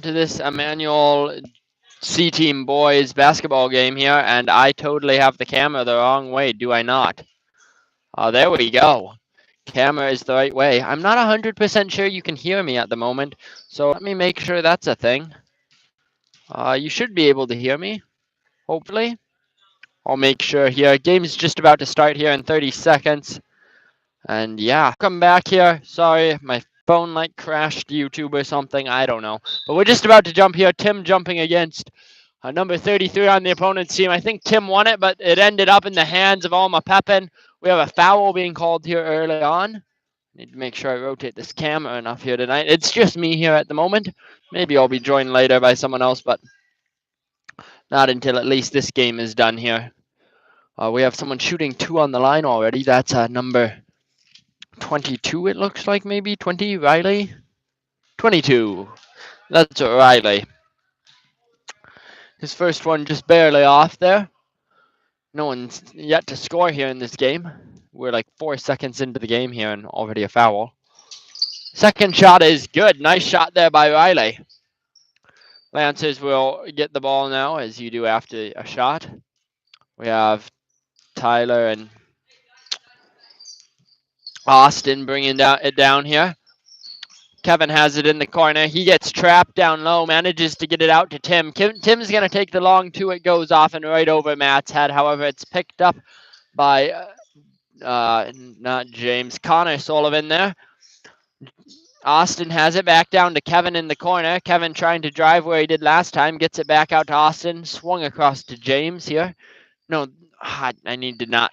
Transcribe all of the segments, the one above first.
To this Emmanuel C Team boys basketball game here, and I totally have the camera the wrong way, do I not? There we go. Camera is the right way. I'm not 100% sure you can hear me at the moment, so let me make sure that's a thing. You should be able to hear me, hopefully. I'll make sure here. Game's just about to start here in 30 seconds. And yeah, come back here. Sorry, my phone like crashed YouTube or something. I don't know. But we're just about to jump here. Tim jumping against number 33 on the opponent's team. I think Tim won it, but it ended up in the hands of Alma Pepin. We have a foul being called here early on. Need to make sure I rotate this camera enough here tonight. It's just me here at the moment. Maybe I'll be joined later by someone else, but not until at least this game is done here. We have someone shooting 2 on the line already. That's number 22, it looks like, maybe 20, Riley? 22. That's Riley. His first one just barely off there. No one's yet to score here in this game. We're like 4 seconds into the game here and already a foul. Second shot is good. Nice shot there by Riley. Lancers will get the ball now, as you do after a shot. We have Tyler and Austin bringing it down here. Kevin has it in the corner. He gets trapped down low, manages to get it out to Tim. Tim's going to take the long 2. It goes off and right over Matt's head. However, it's picked up by, not James, Connor Sullivan there. Austin has it back down to Kevin in the corner. Kevin trying to drive where he did last time. Gets it back out to Austin. Swung across to James here. No, I need to not.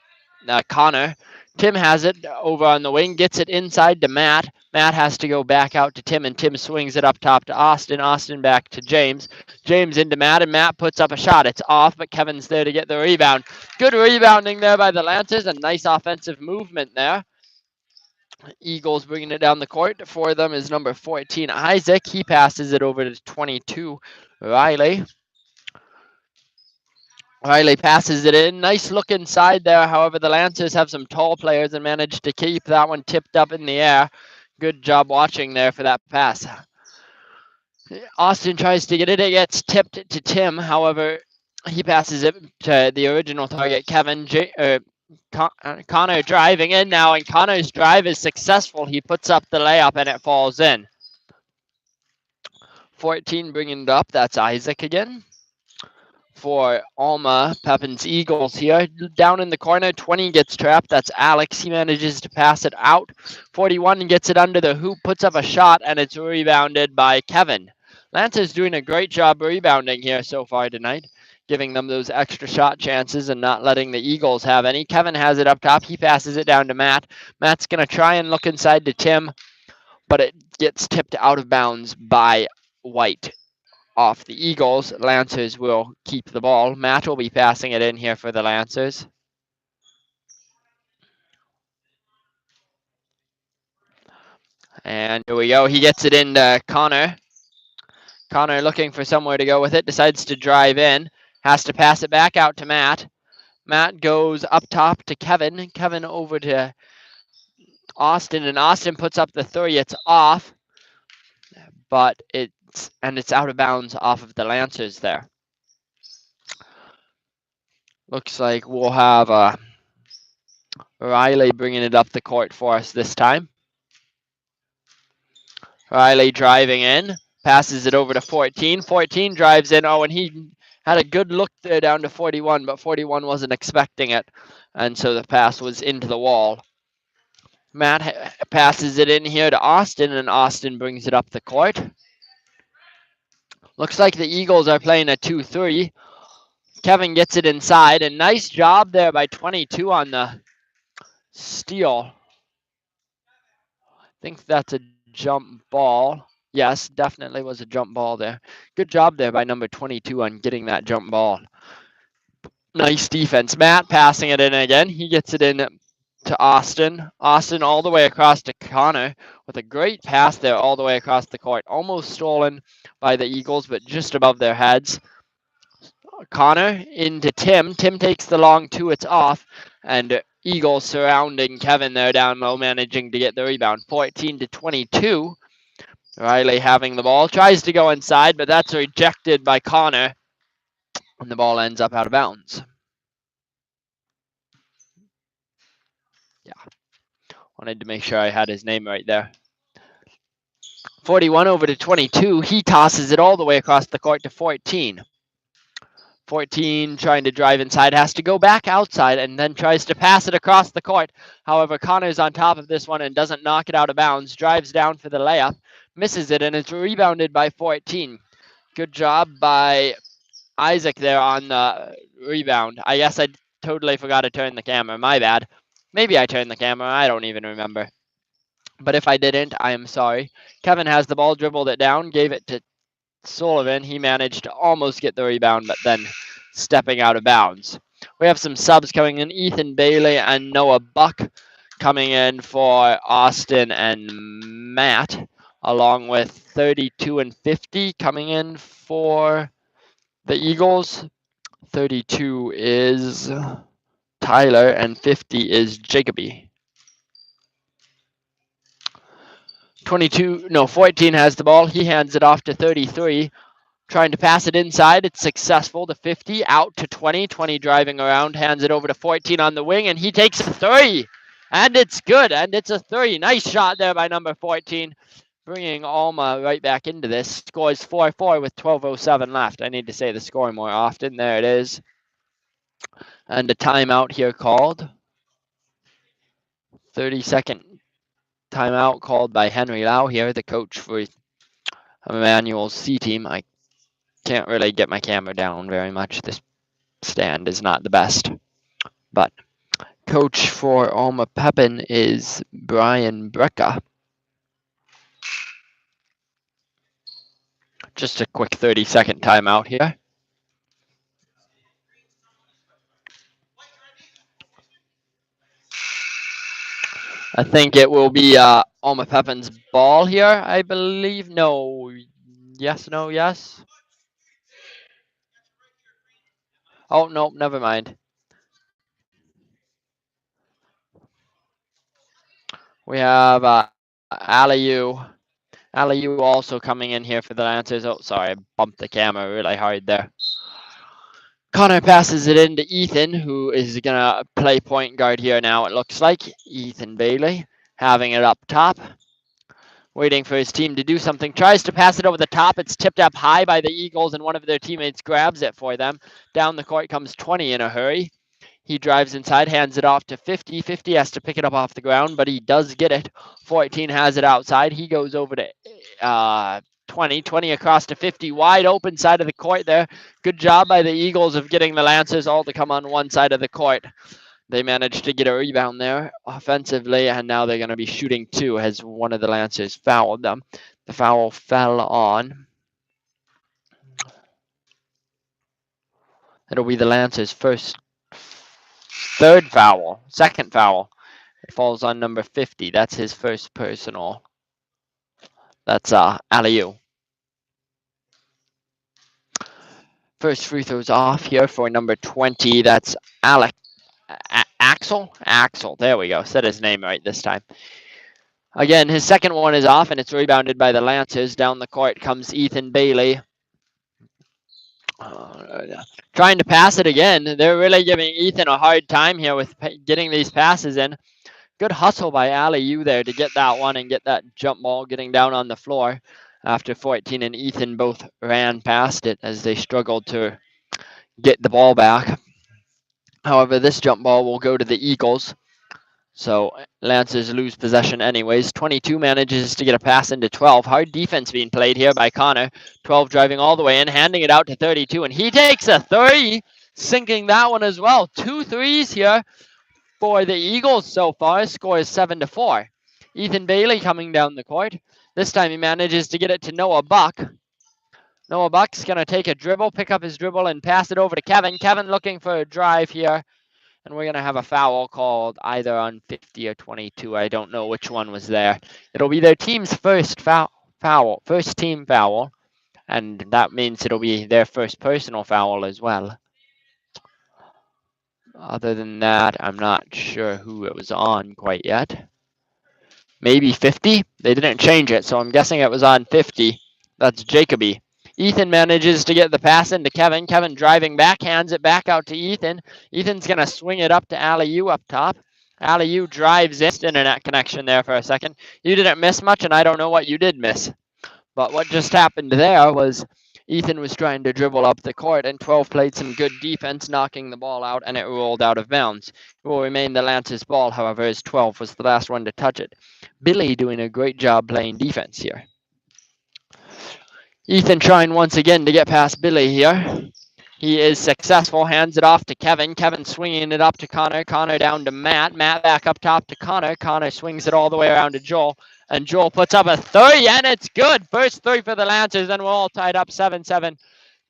Connor. Tim has it over on the wing. Gets it inside to Matt. Matt has to go back out to Tim, and Tim swings it up top to Austin. Austin back to James. James into Matt, and Matt puts up a shot. It's off, but Kevin's there to get the rebound. Good rebounding there by the Lancers. A nice offensive movement there. Eagles bringing it down the court. For them is number 14, Isaac. He passes it over to 22, Riley. Riley passes it in. Nice look inside there. However, the Lancers have some tall players and managed to keep that one tipped up in the air. Good job watching there for that pass. Austin tries to get it. It gets tipped to Tim. However, he passes it to the original target, Kevin. Connor driving in now, and Connor's drive is successful. He puts up the layup, and it falls in. 14 bringing it up. That's Isaac again. For Alma, Pepin's Eagles here. Down in the corner, 20 gets trapped. That's Alex. He manages to pass it out. 41 gets it under the hoop, puts up a shot, and it's rebounded by Kevin. Lancers doing a great job rebounding here so far tonight, giving them those extra shot chances and not letting the Eagles have any. Kevin has it up top. He passes it down to Matt. Matt's going to try and look inside to Tim, but it gets tipped out of bounds by White. Off the Eagles. Lancers will keep the ball. Matt will be passing it in here for the Lancers. And here we go. He gets it into Connor. Connor looking for somewhere to go with it. Decides to drive in. Has to pass it back out to Matt. Matt goes up top to Kevin. Kevin over to Austin. And Austin puts up the 3. It's off. But it's out of bounds off of the Lancers there. Looks like we'll have Riley bringing it up the court for us this time. Riley driving in, passes it over to 14. 14 drives in. Oh, and he had a good look there down to 41, but 41 wasn't expecting it, and so the pass was into the wall. Matt passes it in here to Austin, and Austin brings it up the court. Looks like the Eagles are playing a 2-3. Kevin gets it inside, and nice job there by 22 on the steal. I think that's a jump ball. Yes, definitely was a jump ball there. Good job there by number 22 on getting that jump ball. Nice defense. Matt passing it in again. He gets it in to Austin. Austin all the way across to Connor with a great pass there all the way across the court. Almost stolen by the Eagles, but just above their heads. Connor into Tim. Tim takes the long 2. It's off. And Eagles surrounding Kevin there down low, managing to get the rebound. 14-22. Riley having the ball, tries to go inside, but that's rejected by Connor, and the ball ends up out of bounds. Yeah, wanted to make sure I had his name right there. 41 over to 22. He tosses it all the way across the court to 14. 14 trying to drive inside, has to go back outside and then tries to pass it across the court. However, Connor's on top of this one and doesn't knock it out of bounds. Drives down for the layup, misses it, and it's rebounded by 14. Good job by Isaac there on the rebound. I guess I totally forgot to turn the camera. My bad. Maybe I turned the camera. I don't even remember. But if I didn't, I am sorry. Kevin has the ball, dribbled it down, gave it to Sullivan. He managed to almost get the rebound, but then stepping out of bounds. We have some subs coming in. Ethan Bailey and Noah Buck coming in for Austin and Matt, along with 32 and 50 coming in for the Eagles. 32 is Tyler and 50 is Jacoby. 14 has the ball. He hands it off to 33. Trying to pass it inside. It's successful to 50. Out to 20. 20 driving around. Hands it over to 14 on the wing, and he takes a 3. And it's good. And it's a 3. Nice shot there by number 14. Bringing Alma right back into this. Scores 4-4 with 12:07 left. I need to say the score more often. There it is. And a timeout here called. 30-second timeout called by Henry Lau here, the coach for Emmanuel's C team. I can't really get my camera down very much. This stand is not the best. But coach for Alma Pepin is Brian Brecka. Just a quick 30-second timeout here. I think it will be Alma Pepin's ball here, I believe. No. Yes, no, yes. Oh, no, never mind. We have Aliu. Aliu also coming in here for the Lancers. Oh, sorry, I bumped the camera really hard there. Connor passes it into Ethan, who is going to play point guard here now, it looks like. Ethan Bailey having it up top. Waiting for his team to do something. Tries to pass it over the top. It's tipped up high by the Eagles, and one of their teammates grabs it for them. Down the court comes 20 in a hurry. He drives inside, hands it off to 50. 50 has to pick it up off the ground, but he does get it. 14 has it outside. He goes over to 20. 20 across to 50. Wide open side of the court there. Good job by the Eagles of getting the Lancers all to come on one side of the court. They managed to get a rebound there offensively, and now they're going to be shooting 2 as one of the Lancers fouled them. The foul fell on. It'll be the Lancers' second foul. It falls on number 50. That's his first personal. That's Aliu. First free throws off here for number 20. That's Axel. There we go. Said his name right this time. Again, his second one is off, and it's rebounded by the Lancers. Down the court comes Ethan Bailey. Trying to pass it again. They're really giving Ethan a hard time here with getting these passes in. Good hustle by Aliu there to get that one and get that jump ball getting down on the floor after 14 and Ethan both ran past it as they struggled to get the ball back. However, this jump ball will go to the Eagles. So Lancers lose possession anyways. 22 manages to get a pass into 12. Hard defense being played here by Connor. 12 driving all the way in, handing it out to 32. And he takes a 3, sinking that one as well. 2 threes here for the Eagles so far. Score is 7-4. Ethan Bailey coming down the court. This time he manages to get it to Noah Buck. Noah Buck's going to take a dribble, pick up his dribble, and pass it over to Kevin. Kevin looking for a drive here. And we're going to have a foul called either on 50 or 22. I don't know which one was there. It'll be their team's first team foul. And that means it'll be their first personal foul as well. Other than that, I'm not sure who it was on quite yet. maybe 50. They didn't change it, so I'm guessing it was on 50. That's Jacoby. Ethan manages to get the pass into Kevin. Kevin driving back, hands it back out to Ethan. Ethan's going to swing it up to Aliu up top. Aliu drives in. Internet connection there for a second. You didn't miss much, and I don't know what you did miss. But what just happened there was Ethan was trying to dribble up the court, and 12 played some good defense, knocking the ball out, and it rolled out of bounds. It will remain the Lance's ball, however, as 12 was the last one to touch it. Billy doing a great job playing defense here. Ethan trying once again to get past Billy here. He is successful, hands it off to Kevin. Kevin swinging it up to Connor. Connor down to Matt. Matt back up top to Connor. Connor swings it all the way around to Joel. And Joel puts up a three, and it's good. First three for the Lancers, and we're all tied up 7-7.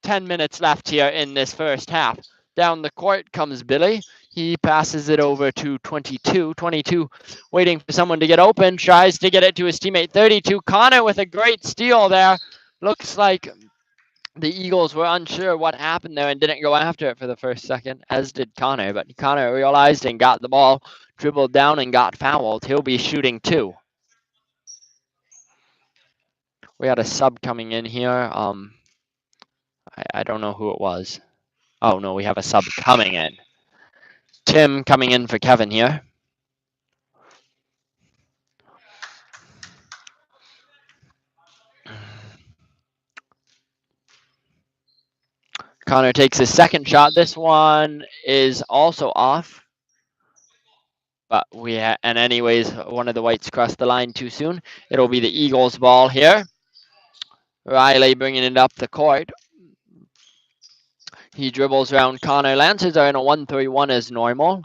10 minutes left here in this first half. Down the court comes Billy. He passes it over to 22. 22 waiting for someone to get open. Tries to get it to his teammate 32. Connor with a great steal there. Looks like the Eagles were unsure what happened there and didn't go after it for the first second, as did Connor. But Connor realized and got the ball, dribbled down and got fouled. He'll be shooting 2. We had a sub coming in here. I don't know who it was. Oh, no, we have a sub coming in. Tim coming in for Kevin here. Connor takes his second shot. This one is also off. But and anyways, one of the Whites crossed the line too soon. It'll be the Eagles' ball here. Riley bringing it up the court. He dribbles around Connor. Lancers are in a 1-3-1 as normal.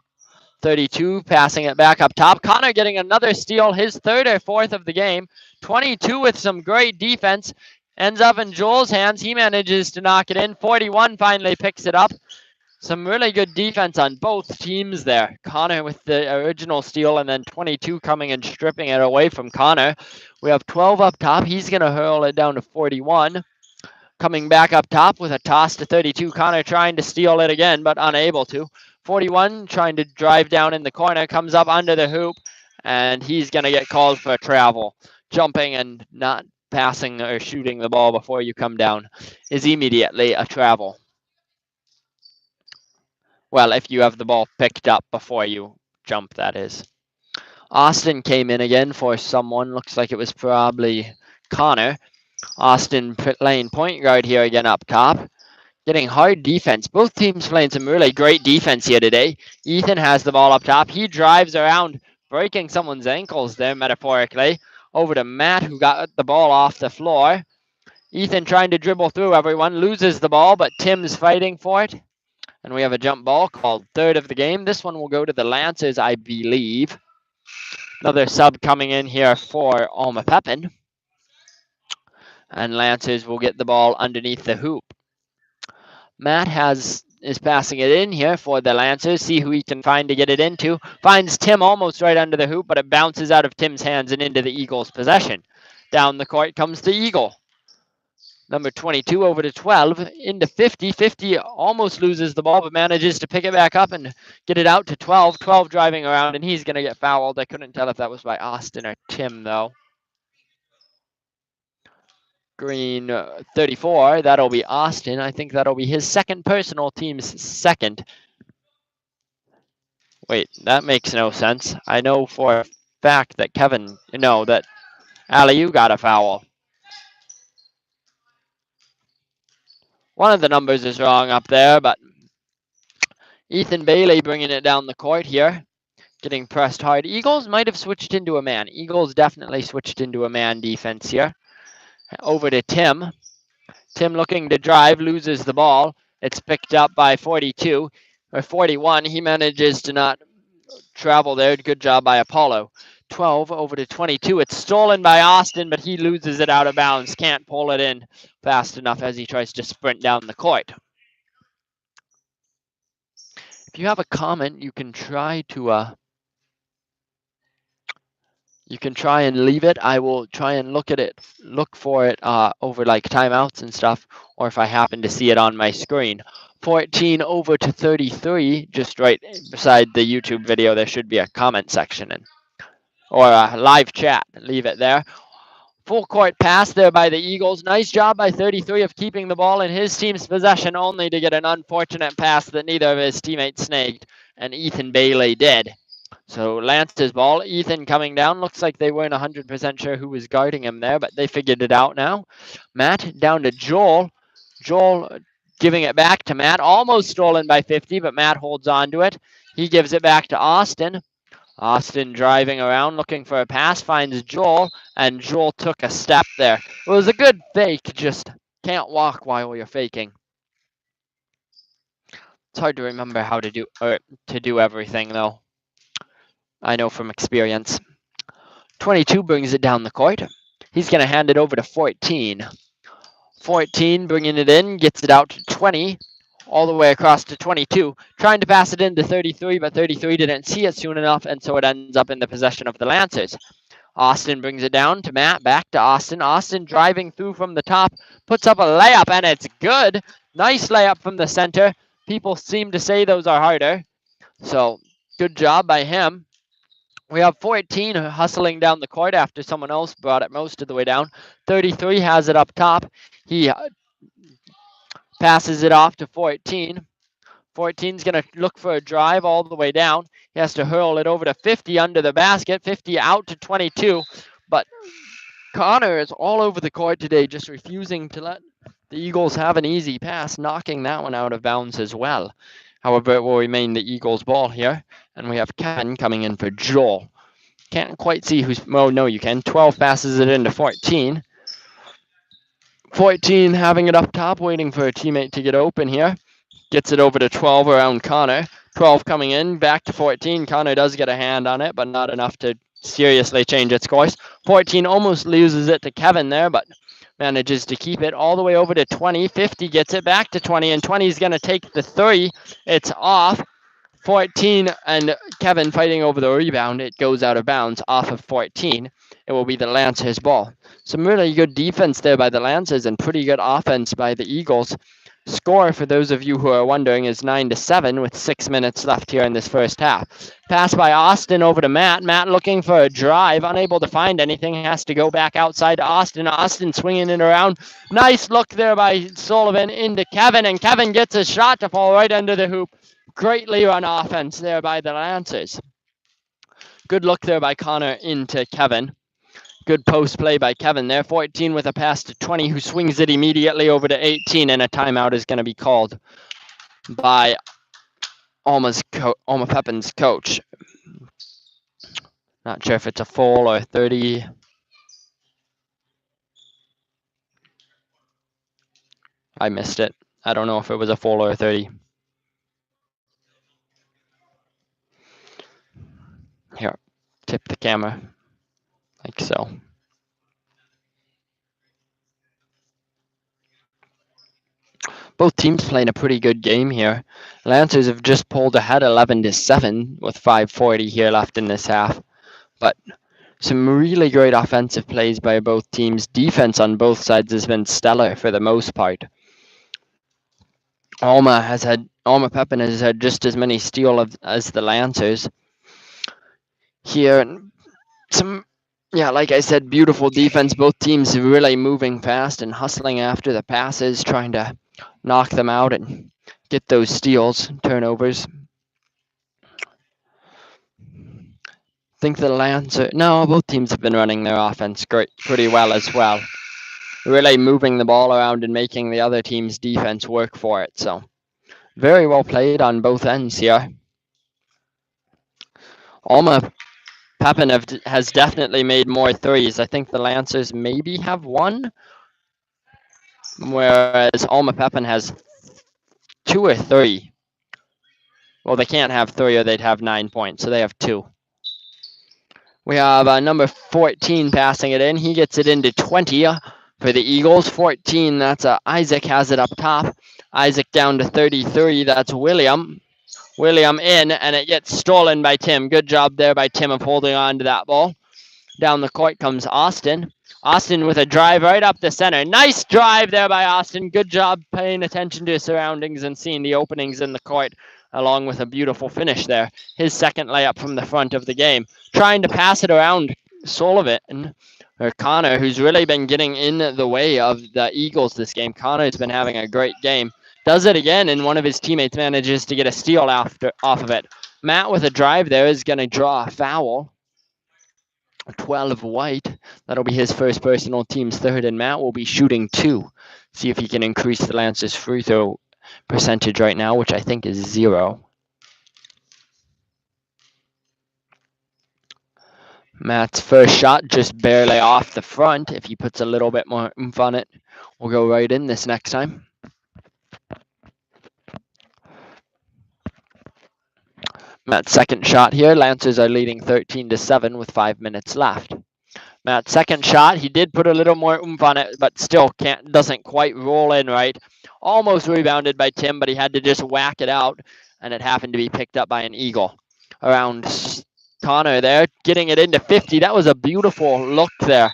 32 passing it back up top. Connor getting another steal, his third or fourth of the game. 22 with some great defense. Ends up in Joel's hands. He manages to knock it in. 41 finally picks it up. Some really good defense on both teams there. Connor with the original steal, and then 22 coming and stripping it away from Connor. We have 12 up top. He's going to hurl it down to 41. Coming back up top with a toss to 32. Connor trying to steal it again, but unable to. 41 trying to drive down in the corner. Comes up under the hoop, and he's going to get called for travel. Jumping and not passing or shooting the ball before you come down is immediately a travel. Well, if you have the ball picked up before you jump, that is. Austin came in again for someone. Looks like it was probably Connor. Austin playing point guard here again up top. Getting hard defense. Both teams playing some really great defense here today. Ethan has the ball up top. He drives around, breaking someone's ankles there, metaphorically. Over to Matt, who got the ball off the floor. Ethan trying to dribble through everyone. Loses the ball, but Tim's fighting for it. And we have a jump ball called third of the game. This one will go to the Lancers, I believe. Another sub coming in here for Pepin. And Lancers will get the ball underneath the hoop. Matt is passing it in here for the Lancers. See who he can find to get it into. Finds Tim almost right under the hoop, but it bounces out of Tim's hands and into the Eagles' possession. Down the court comes the Eagle. Number 22 over to 12, into 50. 50 almost loses the ball, but manages to pick it back up and get it out to 12. 12 driving around, and he's going to get fouled. I couldn't tell if that was by Austin or Tim, though. Green 34, that'll be Austin. I think that'll be his second personal, team's second. Wait, that makes no sense. I know for a fact that that Aliu got a foul. One of the numbers is wrong up there, but Ethan Bailey bringing it down the court here. Getting pressed hard. Eagles might have switched into a man. Eagles definitely switched into a man defense here. Over to Tim. Tim looking to drive, loses the ball. It's picked up by 42 or 41. He manages to not travel there. Good job by Apollo. 12 over to 22. It's stolen by Austin, but he loses it out of bounds. Can't pull it in fast enough as he tries to sprint down the court. If you have a comment, you can try and leave it. I will try and look for it over like timeouts and stuff, or if I happen to see it on my screen. 14 over to 33, just right beside the YouTube video, there should be a comment section. And or live chat. Leave it there. Full court pass there by the Eagles. Nice job by 33 of keeping the ball in his team's possession, only to get an unfortunate pass that neither of his teammates snagged, and Ethan Bailey did. So Lance's ball. Ethan coming down. Looks like they weren't 100% sure who was guarding him there, but they figured it out now. Matt down to Joel. Joel giving it back to Matt. Almost stolen by 50, but Matt holds on to it. He gives it back to Austin. Austin driving around looking for a pass, finds Joel, and Joel took a step there. It was a good fake, just can't walk while you're faking. It's hard to remember how to do everything though. I know from experience. 22 brings it down the court. He's going to hand it over to 14. 14 bringing it in, gets it out to 20, all the way across to 22. Trying to pass it into 33, but 33 didn't see it soon enough, and so it ends up in the possession of the Lancers. Austin brings it down to Matt, back to Austin. Austin driving through from the top, puts up a layup, and it's good. Nice layup from the center. People seem to say those are harder, so good job by him. We have 14 hustling down the court after someone else brought it most of the way down. 33 has it up top. He passes it off to 14. 14's going to look for a drive all the way down. He has to hurl it over to 50 under the basket. 50 out to 22. But Connor is all over the court today, just refusing to let the Eagles have an easy pass, knocking that one out of bounds as well. However, it will remain the Eagles' ball here. And we have Pepin coming in for Joel. Can't quite see who's... Oh, no, you can. 12 passes it into 14. 14 having it up top, waiting for a teammate to get open here. Gets it over to 12 around Connor. 12 coming in, back to 14. Connor does get a hand on it, but not enough to seriously change its course. 14 almost loses it to Kevin there, but manages to keep it all the way over to 20. 50 gets it back to 20, and 20 is going to take the 3. It's off. 14 and Kevin fighting over the rebound. It goes out of bounds off of 14. It will be the Lancers' ball. Some really good defense there by the Lancers and pretty good offense by the Eagles. Score, for those of you who are wondering, is 9-7 with 6 minutes left here in this first half. Pass by Austin over to Matt. Matt looking for a drive, unable to find anything, has to go back outside to Austin. Austin swinging it around. Nice look there by Sullivan into Kevin, and Kevin gets a shot to fall right under the hoop. Greatly run offense there by the Lancers. Good look there by Connor into Kevin. Good post play by Kevin there. 14 with a pass to 20, who swings it immediately over to 18, and a timeout is going to be called by Alma Pepin's coach. Not sure if it's a full or 30. I missed it. I don't know if it was a full or 30. Here, tip the camera like so. Both teams playing a pretty good game here. Lancers have just pulled ahead 11-7 with 5:40 here left in this half. But some really great offensive plays by both teams. Defense on both sides has been stellar for the most part. Alma Pepin has had just as many steals as the Lancers. Here, like I said, beautiful defense. Both teams really moving fast and hustling after the passes, trying to knock them out and get those steals, turnovers. Think the Lancers... No, both teams have been running their offense pretty well as well. Really moving the ball around and making the other team's defense work for it. So, very well played on both ends here. Alma Pepin has definitely made more threes. I think the Lancers maybe have one, whereas Alma Pepin has 2 or 3. Well, they can't have 3 or they'd have 9 points, so they have 2. We have number 14 passing it in. He gets it into 20 for the Eagles. 14, that's Isaac has it up top. Isaac down to 33, that's William. William in, and it gets stolen by Tim. Good job there by Tim of holding on to that ball. Down the court comes Austin. Austin with a drive right up the center. Nice drive there by Austin. Good job paying attention to his surroundings and seeing the openings in the court. along with a beautiful finish there. His second layup from the front of the game. Trying to pass it around Sullivan, or Connor, who's really been getting in the way of the Eagles this game. Connor's been having a great game. Does it again, and one of his teammates manages to get a steal off of it. Matt with a drive there is going to draw a foul. 12 White. That'll be his first personal, team's third, and Matt will be shooting 2. See if he can increase the Lancers' free throw percentage right now, which I think is 0. Matt's first shot just barely off the front. If he puts a little bit more oomph on it, we'll go right in this next time. Matt's second shot here. Lancers are leading 13-7 with 5 minutes left. Matt's second shot, he did put a little more oomph on it, but still doesn't quite roll in right. Almost rebounded by Tim, but he had to just whack it out, and it happened to be picked up by an Eagle. Around Connor there, getting it into 50. That was a beautiful look there.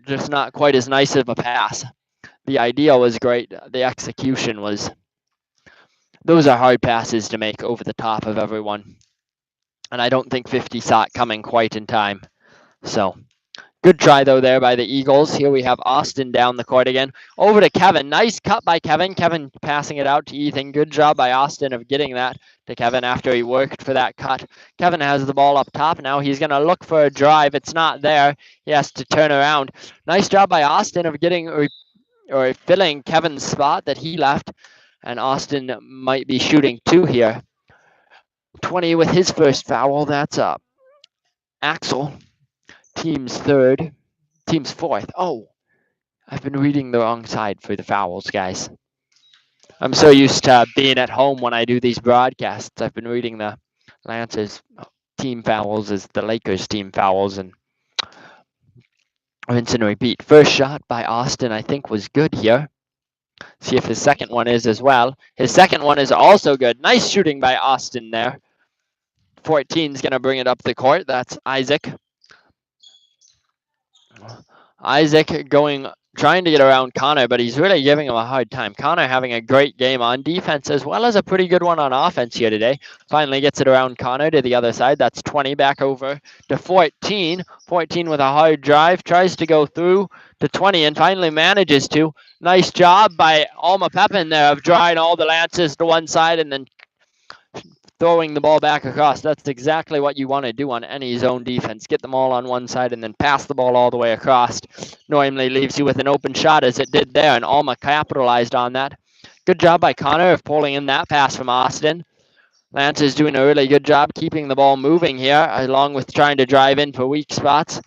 Just not quite as nice of a pass. The idea was great. The execution was... Those are hard passes to make over the top of everyone. And I don't think 50 saw it coming quite in time. So... Good try, though, there by the Eagles. Here we have Austin down the court again. Over to Kevin. Nice cut by Kevin. Kevin passing it out to Ethan. Good job by Austin of getting that to Kevin after he worked for that cut. Kevin has the ball up top now. He's going to look for a drive. It's not there. He has to turn around. Nice job by Austin of getting or filling Kevin's spot that he left. And Austin might be shooting 2 here. 20 with his first foul. That's up. Axel. Team's third, team's fourth. Oh, I've been reading the wrong side for the fouls, guys. I'm so used to being at home when I do these broadcasts. I've been reading the Lancers team fouls as the Lakers team fouls, and rinse and repeat. First shot by Austin, I think, was good here. See if his second one is as well. His second one is also good. Nice shooting by Austin there. 14's going to bring it up the court. That's Isaac. Isaac trying to get around Connor, but he's really giving him a hard time. Connor having a great game on defense as well as a pretty good one on offense here today. Finally gets it around Connor to the other side. That's 20 back over to 14. 14 with a hard drive. Tries to go through to 20 and finally manages to. Nice job by Pepin there of drawing all the Lancers to one side and then throwing the ball back across. That's exactly what you want to do on any zone defense. Get them all on one side and then pass the ball all the way across. Normally leaves you with an open shot as it did there, and Alma capitalized on that. Good job by Connor of pulling in that pass from Austin. Lance is doing a really good job keeping the ball moving here, along with trying to drive in for weak spots.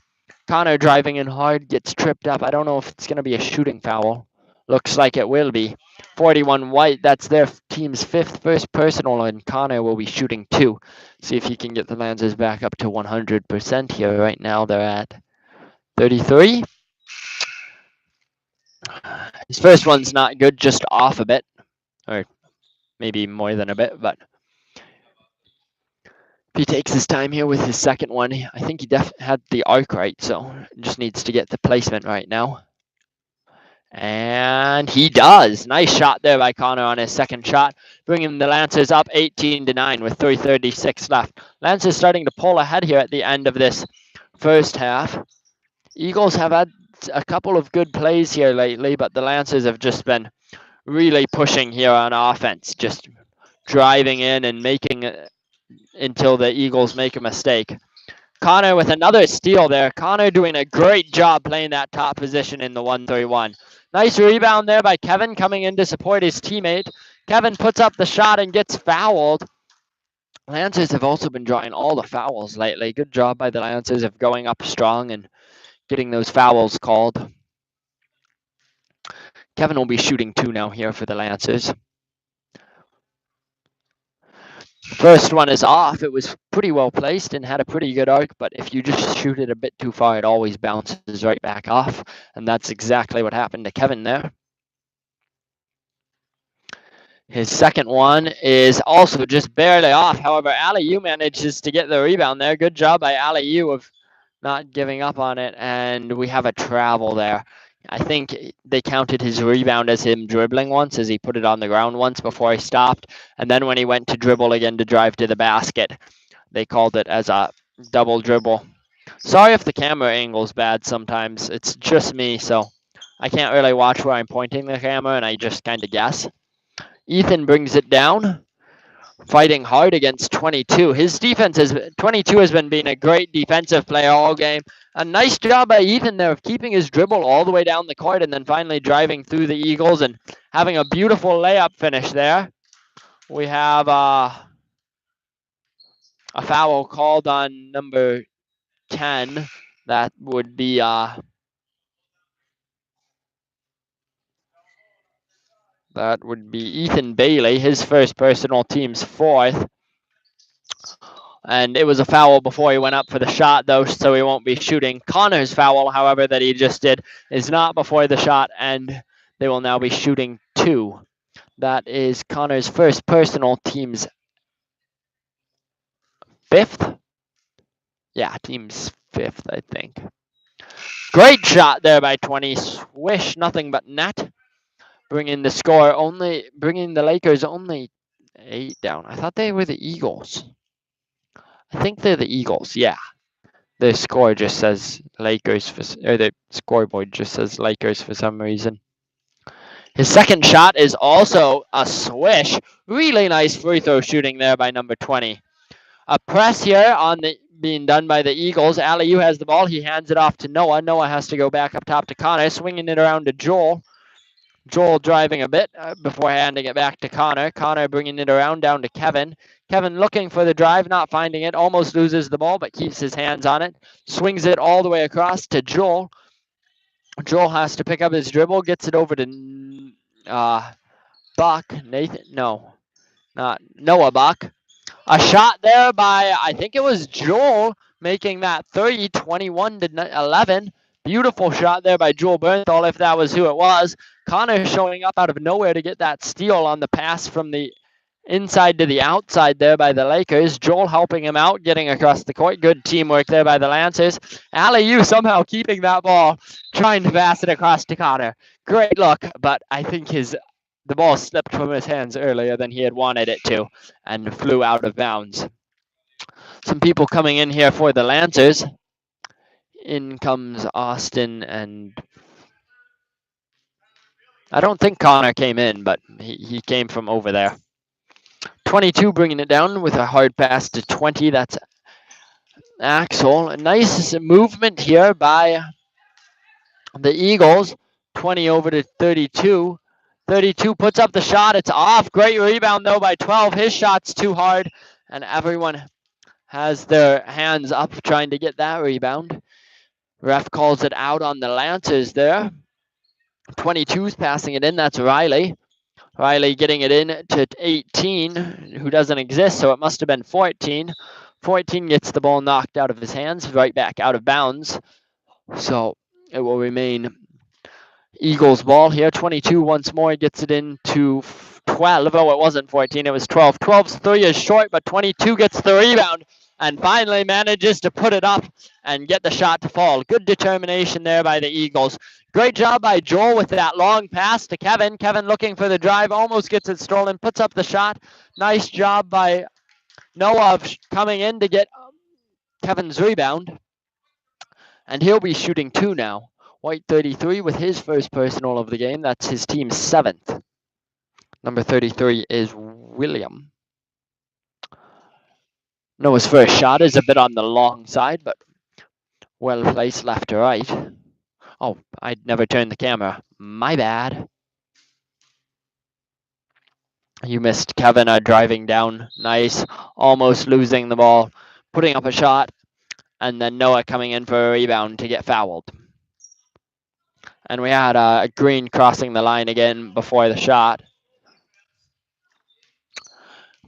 Connor driving in hard, gets tripped up. I don't know if it's going to be a shooting foul. Looks like it will be. 41 White, that's their team's first personal, and Connor will be shooting 2. See if he can get the Lancers back up to 100% here. Right now they're at 33. His first one's not good, just off a bit, or maybe more than a bit, but if he takes his time here with his second one, I think he had the arc right, so just needs to get the placement right now. And he does. Nice shot there by Connor on his second shot, bringing the Lancers up 18-9 with 3:36 left. Lancers starting to pull ahead here at the end of this first half. Eagles have had a couple of good plays here lately, but the Lancers have just been really pushing here on offense, just driving in and making it until the Eagles make a mistake. Connor with another steal there. Connor doing a great job playing that top position in the 1-3-1. Nice rebound there by Kevin coming in to support his teammate. Kevin puts up the shot and gets fouled. Lancers have also been drawing all the fouls lately. Good job by the Lancers of going up strong and getting those fouls called. Kevin will be shooting 2 now here for the Lancers. First one is off. It was pretty well placed and had a pretty good arc, but if you just shoot it a bit too far, it always bounces right back off, and that's exactly what happened to Kevin there. His second one is also just barely off. However, Aliu manages to get the rebound there. Good job by Aliu of not giving up on it, and we have a travel there. I think they counted his rebound as him dribbling once, as he put it on the ground once before he stopped. And then when he went to dribble again to drive to the basket, they called it as a double dribble. Sorry if the camera angle's bad sometimes. It's just me, so I can't really watch where I'm pointing the camera, and I just kind of guess. Ethan brings it down, fighting hard against 22. His defense has 22 has been being a great defensive player all game. A nice job by Ethan there of keeping his dribble all the way down the court and then finally driving through the Eagles and having a beautiful layup finish there. We have a foul called on number 10. That would be Ethan Bailey, his first personal, team's fourth. And it was a foul before he went up for the shot, though, so he won't be shooting. Connor's foul, however, that he just did, is not before the shot, and they will now be shooting two. That is Connor's first personal, team's fifth. Yeah, team's fifth, I think. Great shot there by 20. Swish, nothing but net. Bringing the Lakers only 8 down. I thought they were the Eagles. I think they're the Eagles, yeah. The score just says Lakers, or the scoreboard just says Lakers for some reason. His second shot is also a swish. Really nice free throw shooting there by number 20. A press here being done by the Eagles. Aliu has the ball. He hands it off to Noah. Noah has to go back up top to Connor, swinging it around to Joel. Joel driving a bit before handing it back to Connor. Connor bringing it around down to Kevin. Kevin looking for the drive, not finding it. Almost loses the ball, but keeps his hands on it. Swings it all the way across to Joel. Joel has to pick up his dribble. Gets it over to Buck. Not Noah Buck. A shot there by, I think it was Joel, making that 30, 21 to 11. Beautiful shot there by Joel Bernthal, if that was who it was. Connor showing up out of nowhere to get that steal on the pass from the inside to the outside there by the Lakers. Joel helping him out, getting across the court. Good teamwork there by the Lancers. Aliu somehow keeping that ball, trying to pass it across to Connor. Great look, but I think the ball slipped from his hands earlier than he had wanted it to and flew out of bounds. Some people coming in here for the Lancers. In comes Austin, and I don't think Connor came in, but he came from over there. 22 bringing it down with a hard pass to 20. That's Axel. A nice movement here by the Eagles. 20 over to 32. 32 puts up the shot. It's off. Great rebound, though, by 12. His shot's too hard, and everyone has their hands up trying to get that rebound. Ref calls it out on the Lancers there. 22's passing it in. That's Riley. Riley getting it in to 18, who doesn't exist, so it must have been 14. 14 gets the ball knocked out of his hands, right back out of bounds. So it will remain Eagles ball here. 22 once more gets it into 12. Oh, it wasn't 14, it was 12. 12's three is short, but 22 gets the rebound and finally manages to put it up and get the shot to fall. Good determination there by the Eagles. Great job by Joel with that long pass to Kevin. Kevin looking for the drive, almost gets it stolen, puts up the shot. Nice job by Noah coming in to get Kevin's rebound. And he'll be shooting two now. White 33 with his first personal of the game. That's his team's seventh. Number 33 is William. Noah's first shot is a bit on the long side, but well placed left to right. Oh, I'd never turned the camera. My bad. You missed Kevin driving down. Nice. Almost losing the ball. Putting up a shot. And then Noah coming in for a rebound to get fouled. And we had Green crossing the line again before the shot.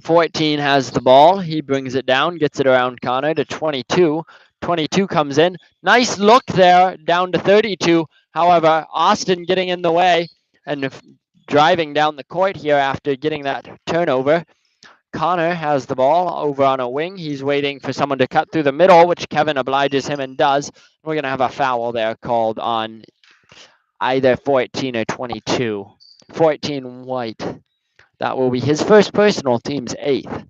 14 has the ball. He brings it down, gets it around Connor to 22. 22 comes in. Nice look there, down to 32. However, Austin getting in the way and driving down the court here after getting that turnover. Connor has the ball over on a wing. He's waiting for someone to cut through the middle, which Kevin obliges him and does. We're going to have a foul there called on either 14 or 22. 14 White. That will be his first personal, team's 8th.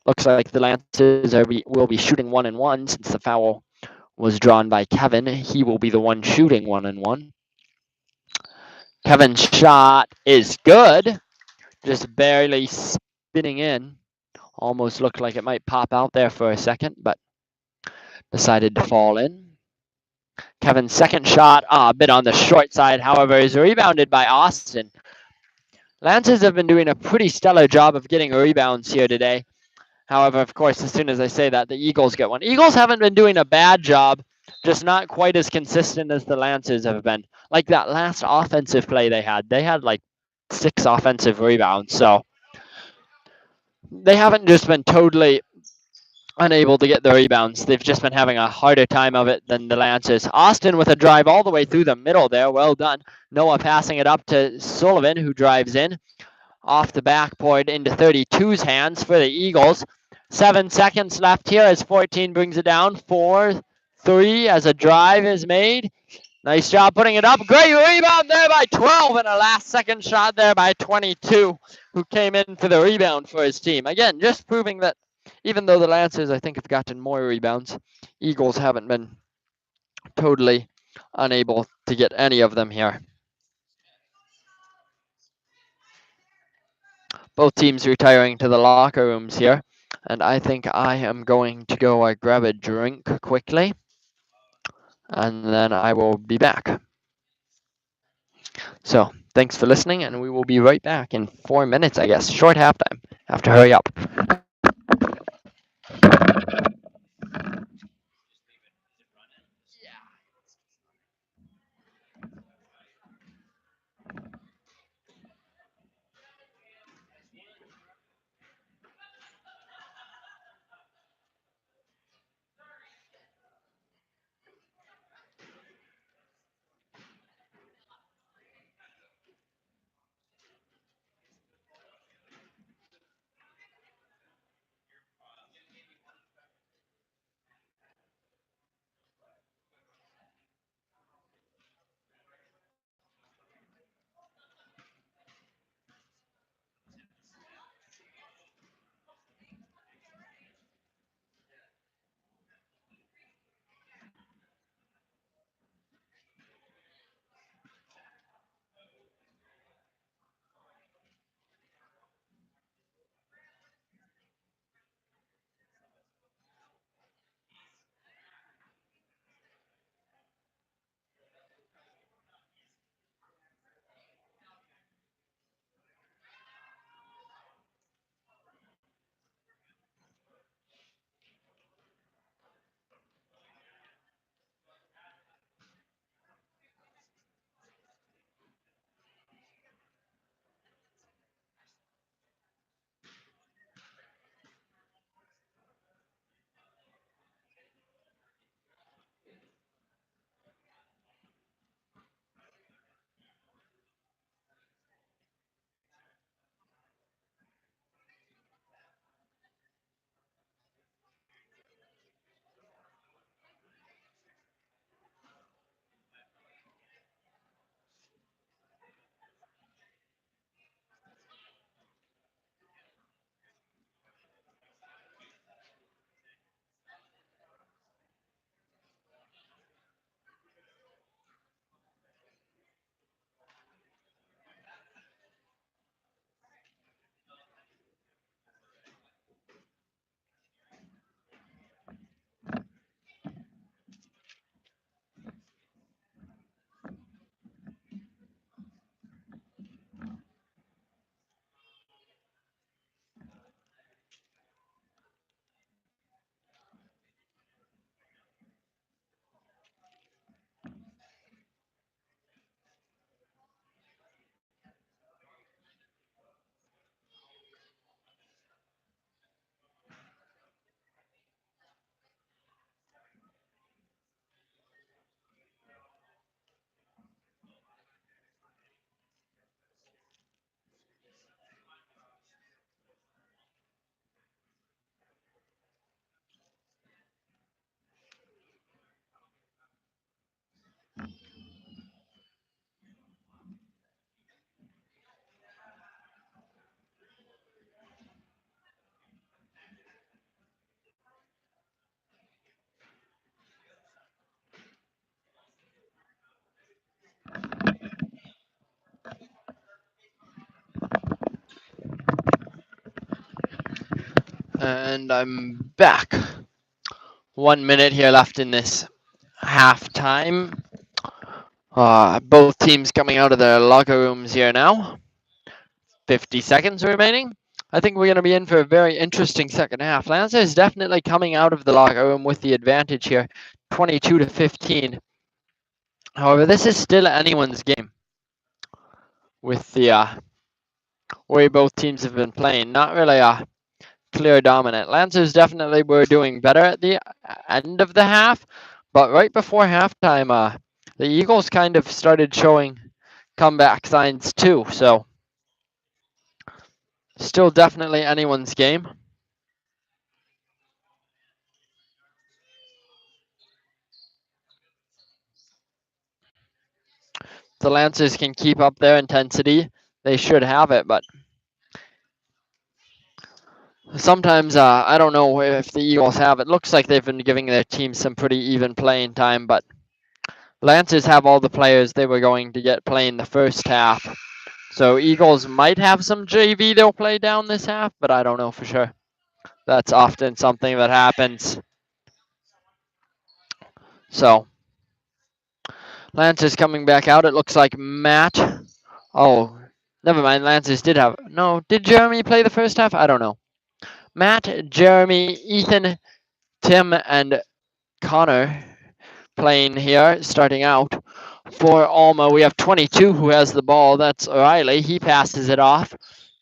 Looks like the Lancers will be shooting 1-1 since the foul was drawn by Kevin. He will be the one shooting 1-1. Kevin's shot is good, just barely spinning in. Almost looked like it might pop out there for a second, but decided to fall in. Kevin's second shot, a bit on the short side, however, is rebounded by Austin. Lancers have been doing a pretty stellar job of getting rebounds here today. However, of course, as soon as I say that, the Eagles get one. Eagles haven't been doing a bad job, just not quite as consistent as the Lancers have been. Like that last offensive play they had like 6 offensive rebounds. So they haven't just been totally unable to get the rebounds. They've just been having a harder time of it than the Lancers. Austin with a drive all the way through the middle there. Well done. Noah passing it up to Sullivan, who drives in. Off the backboard into 32's hands for the Eagles. 7 seconds left here as 14 brings it down. 4-3 as a drive is made. Nice job putting it up. Great rebound there by 12 and a last second shot there by 22, who came in for the rebound for his team. Again, just proving that even though the Lancers, I think, have gotten more rebounds, Eagles haven't been totally unable to get any of them here. Both teams retiring to the locker rooms here. And I think I am going to go grab a drink quickly. And then I will be back. So thanks for listening, and we will be right back in 4 minutes, I guess. Short halftime. Have to hurry up. And I'm back. 1 minute here left in this halftime. Both teams coming out of their locker rooms here now. 50 seconds remaining. I think we're going to be in for a very interesting second half. Lancer is definitely coming out of the locker room with the advantage here, 22-15. However, this is still anyone's game with the way both teams have been playing. Not really a clear dominant. Lancers definitely were doing better at the end of the half, but right before halftime, the Eagles kind of started showing comeback signs too. So still definitely anyone's game. The Lancers can keep up their intensity. They should have it, but sometimes I don't know if the Eagles have it. Looks like they've been giving their team some pretty even playing time, but Lancers have all the players they were going to get playing the first half. So Eagles might have some JV they'll play down this half, but I don't know for sure. That's often something that happens. So Lancers coming back out. It looks like Matt. Oh, never mind. Lancers did have. No, did Jeremy play the first half? I don't know. Matt, Jeremy, Ethan, Tim, and Connor playing here, starting out. For Alma, we have 22 who has the ball. That's Riley. He passes it off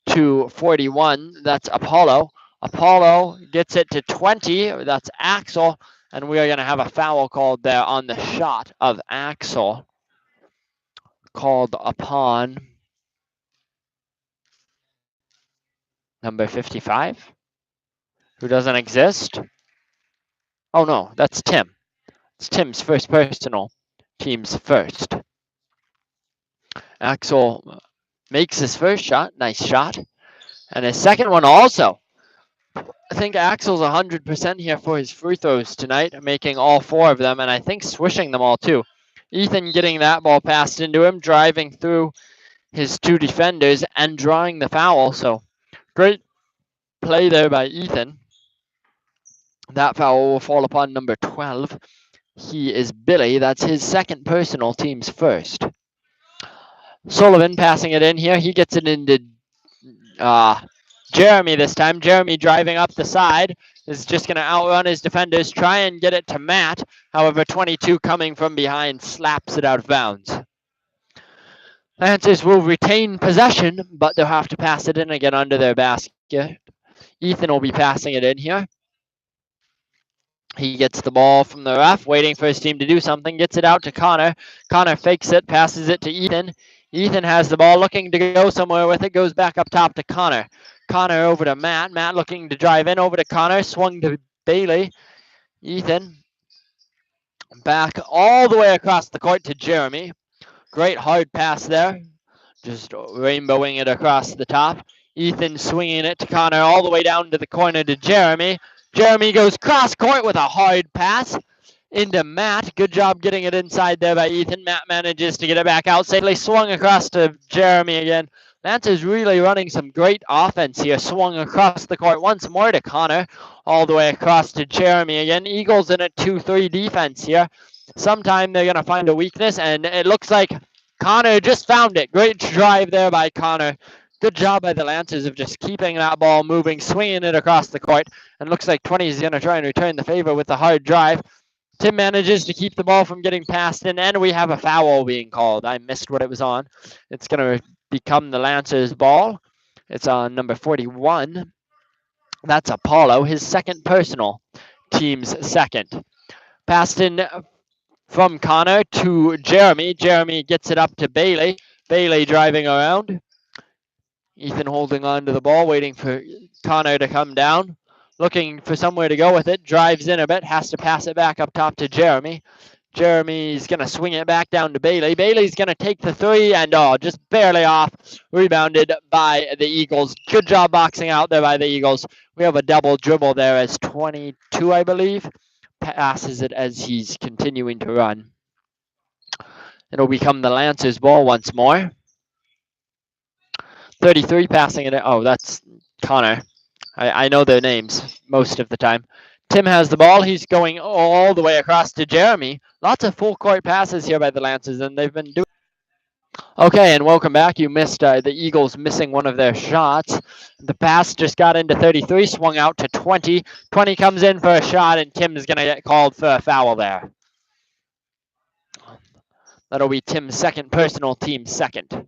to 41. That's Apollo. Apollo gets it to 20. That's Axel. And we are going to have a foul called there on the shot of Axel. Called upon number 55, who doesn't exist. Oh no, that's Tim. It's Tim's first personal, team's first. Axel makes his first shot. Nice shot. And his second one also. I think Axel's 100% here for his free throws tonight, making all 4 of them, and I think swishing them all too. Ethan getting that ball passed into him, driving through his 2 defenders and drawing the foul. So great play there by Ethan. That foul will fall upon number 12. He is Billy. That's his second personal, team's first. Sullivan passing it in here. He gets it into Jeremy this time. Jeremy driving up the side is just going to outrun his defenders, try and get it to Matt. However, 22 coming from behind slaps it out of bounds. Lancers will retain possession, but they'll have to pass it in again under their basket. Ethan will be passing it in here. He gets the ball from the ref, waiting for his team to do something, gets it out to Connor. Connor fakes it, passes it to Ethan. Ethan has the ball, looking to go somewhere with it, goes back up top to Connor. Connor over to Matt. Matt looking to drive in, over to Connor, swung to Bailey. Ethan back all the way across the court to Jeremy. Great hard pass there, just rainbowing it across the top. Ethan swinging it to Connor all the way down to the corner to Jeremy. Jeremy goes cross court with a hard pass into Matt. Good job getting it inside there by Ethan. Matt manages to get it back out safely. Swung across to Jeremy again. Lancer's really running some great offense here. Swung across the court once more to Connor. All the way across to Jeremy again. Eagles in a 2-3 defense here. Sometime they're going to find a weakness, and it looks like Connor just found it. Great drive there by Connor. Good job by the Lancers of just keeping that ball moving, swinging it across the court. And looks like 20 is going to try and return the favor with the hard drive. Tim manages to keep the ball from getting passed in, and we have a foul being called. I missed what it was on. It's going to become the Lancers' ball. It's on number 41. That's Apollo, his second personal, team's second. Passed in from Connor to Jeremy. Jeremy gets it up to Bailey. Bailey driving around. Ethan holding on to the ball, waiting for Connor to come down. Looking for somewhere to go with it. Drives in a bit. Has to pass it back up top to Jeremy. Jeremy's going to swing it back down to Bailey. Bailey's going to take the 3 and just barely off. Rebounded by the Eagles. Good job boxing out there by the Eagles. We have a double dribble there as 22, I believe. Passes it as he's continuing to run. It'll become the Lancers' ball once more. 33 passing it. Oh, that's Connor. I know their names most of the time. Tim has the ball. He's going all the way across to Jeremy. Lots of full court passes here by the Lancers, and they've been doing. Okay, and welcome back. You missed the Eagles missing one of their shots. The pass just got into 33, swung out to 20. 20 comes in for a shot, and Tim's going to get called for a foul there. That'll be Tim's second personal, team second.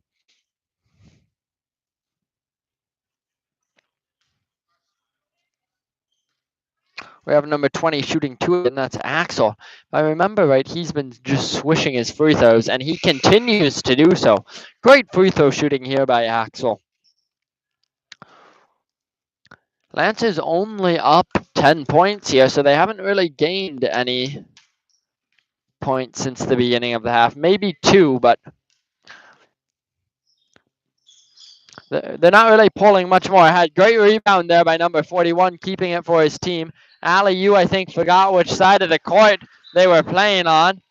We have number 20 shooting 2, and that's Axel. If I remember right, he's been just swishing his free throws, and he continues to do so. Great free throw shooting here by Axel. Lancers only up 10 points here, so they haven't really gained any points since the beginning of the half. Maybe 2, but they're not really pulling much more. Had great rebound there by number 41, keeping it for his team. Ali, I think, forgot which side of the court they were playing on,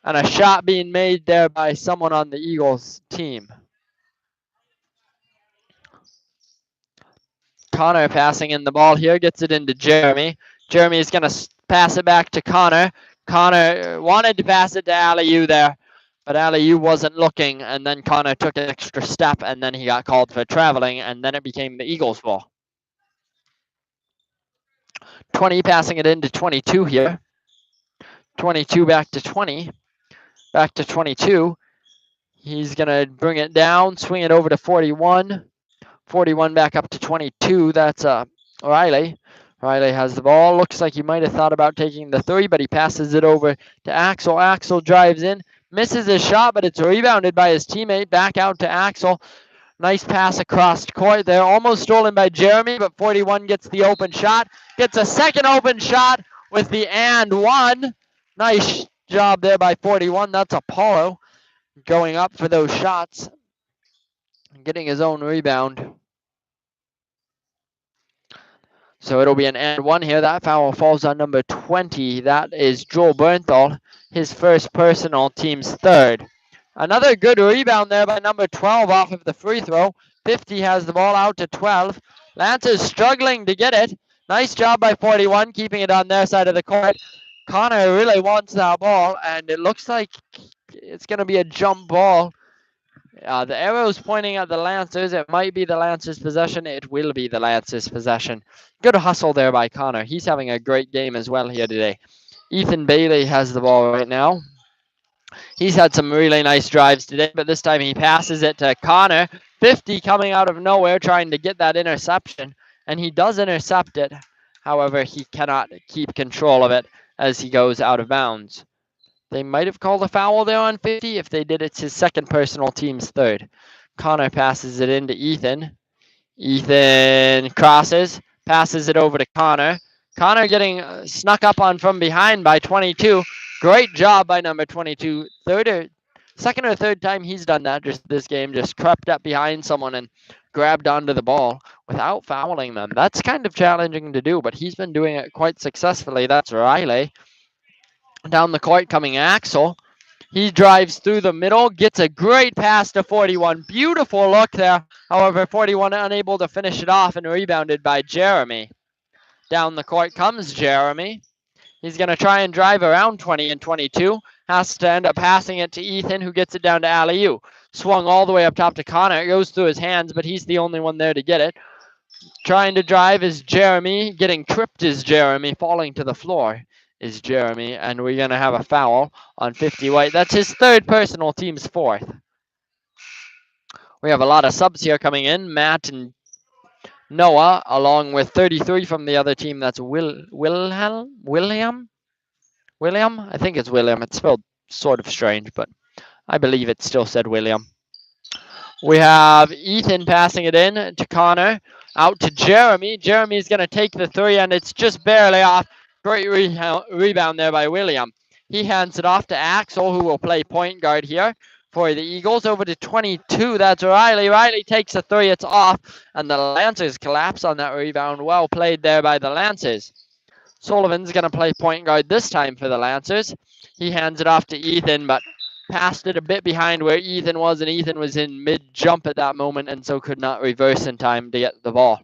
and a shot being made there by someone on the Eagles team. Connor passing in the ball here, gets it into Jeremy. Jeremy is going to pass it back to Connor. Connor wanted to pass it to Ali there, but Ali wasn't looking, and then Connor took an extra step, and then he got called for traveling, and then it became the Eagles' ball. 20 passing it into 22 here. 22 back to 20. Back to 22. He's going to bring it down, swing it over to 41. 41 back up to 22. That's Riley. Riley has the ball. Looks like he might have thought about taking the 3, but he passes it over to Axel. Axel drives in, misses his shot, but it's rebounded by his teammate. Back out to Axel. Nice pass across court there. Almost stolen by Jeremy, but 41 gets the open shot. Gets a second open shot with the and one. Nice job there by 41. That's Apollo going up for those shots. Getting his own rebound. So it'll be an and one here. That foul falls on number 20. That is Joel Bernthal, his first personal, team's third. Another good rebound there by number 12 off of the free throw. 50 has the ball out to 12. Lancers struggling to get it. Nice job by 41, keeping it on their side of the court. Connor really wants that ball, and it looks like it's going to be a jump ball. The arrow's pointing at the Lancers. It might be the Lancers' possession. It will be the Lancers' possession. Good hustle there by Connor. He's having a great game as well here today. Ethan Bailey has the ball right now. He's had some really nice drives today, but this time he passes it to Connor. 50 coming out of nowhere, trying to get that interception, and he does intercept it. However, he cannot keep control of it as he goes out of bounds. They might have called a foul there on 50. If they did, it's his second personal, team's third. Connor passes it into Ethan. Ethan crosses, passes it over to Connor. Connor getting snuck up on from behind by 22. Great job by number 22. Second or third time he's done that just this game, just crept up behind someone and grabbed onto the ball without fouling them. That's kind of challenging to do, but he's been doing it quite successfully. That's Riley. Down the court coming Axel. He drives through the middle, gets a great pass to 41. Beautiful look there. However, 41 unable to finish it off and rebounded by Jeremy. Down the court comes Jeremy. He's going to try and drive around 20 and 22. Has to end up passing it to Ethan, who gets it down to Ali. Swung all the way up top to Connor. It goes through his hands, but he's the only one there to get it. Trying to drive is Jeremy. Getting tripped is Jeremy. Falling to the floor is Jeremy, and we're going to have a foul on 50 White. That's his third personal, team's fourth. We have a lot of subs here coming in. Matt and Noah, along with 33 from the other team. That's William? I think it's William. It's spelled sort of strange, but I believe it still said William. We have Ethan passing it in to Connor. Out to Jeremy. Jeremy's going to take the 3, and it's just barely off. Great rebound there by William. He hands it off to Axel, who will play point guard here for the Eagles. Over to 22. That's Riley. Riley takes a 3. It's off, and the Lancers collapse on that rebound. Well played there by the Lancers. Sullivan's going to play point guard this time for the Lancers. He hands it off to Ethan, but passed it a bit behind where Ethan was, and Ethan was in mid-jump at that moment and so could not reverse in time to get the ball.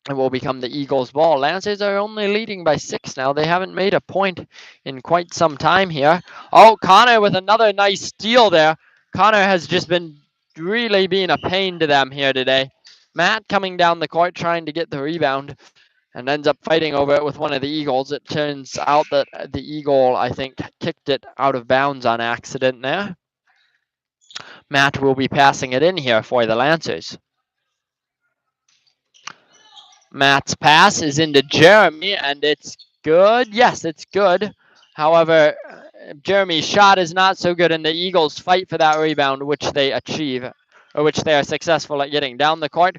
It will become the Eagles' ball. Lancers are only leading by 6 now. They haven't made a point in quite some time here. Oh, Connor with another nice steal there. Connor has just been really being a pain to them here today. Matt coming down the court trying to get the rebound and ends up fighting over it with one of the Eagles. It turns out that the Eagle, I think, kicked it out of bounds on accident there. Matt will be passing it in here for the Lancers. Matt's pass is into Jeremy, and it's good. Yes, it's good. However, Jeremy's shot is not so good, and the Eagles fight for that rebound, which they achieve, or which they are successful at getting. Down the court,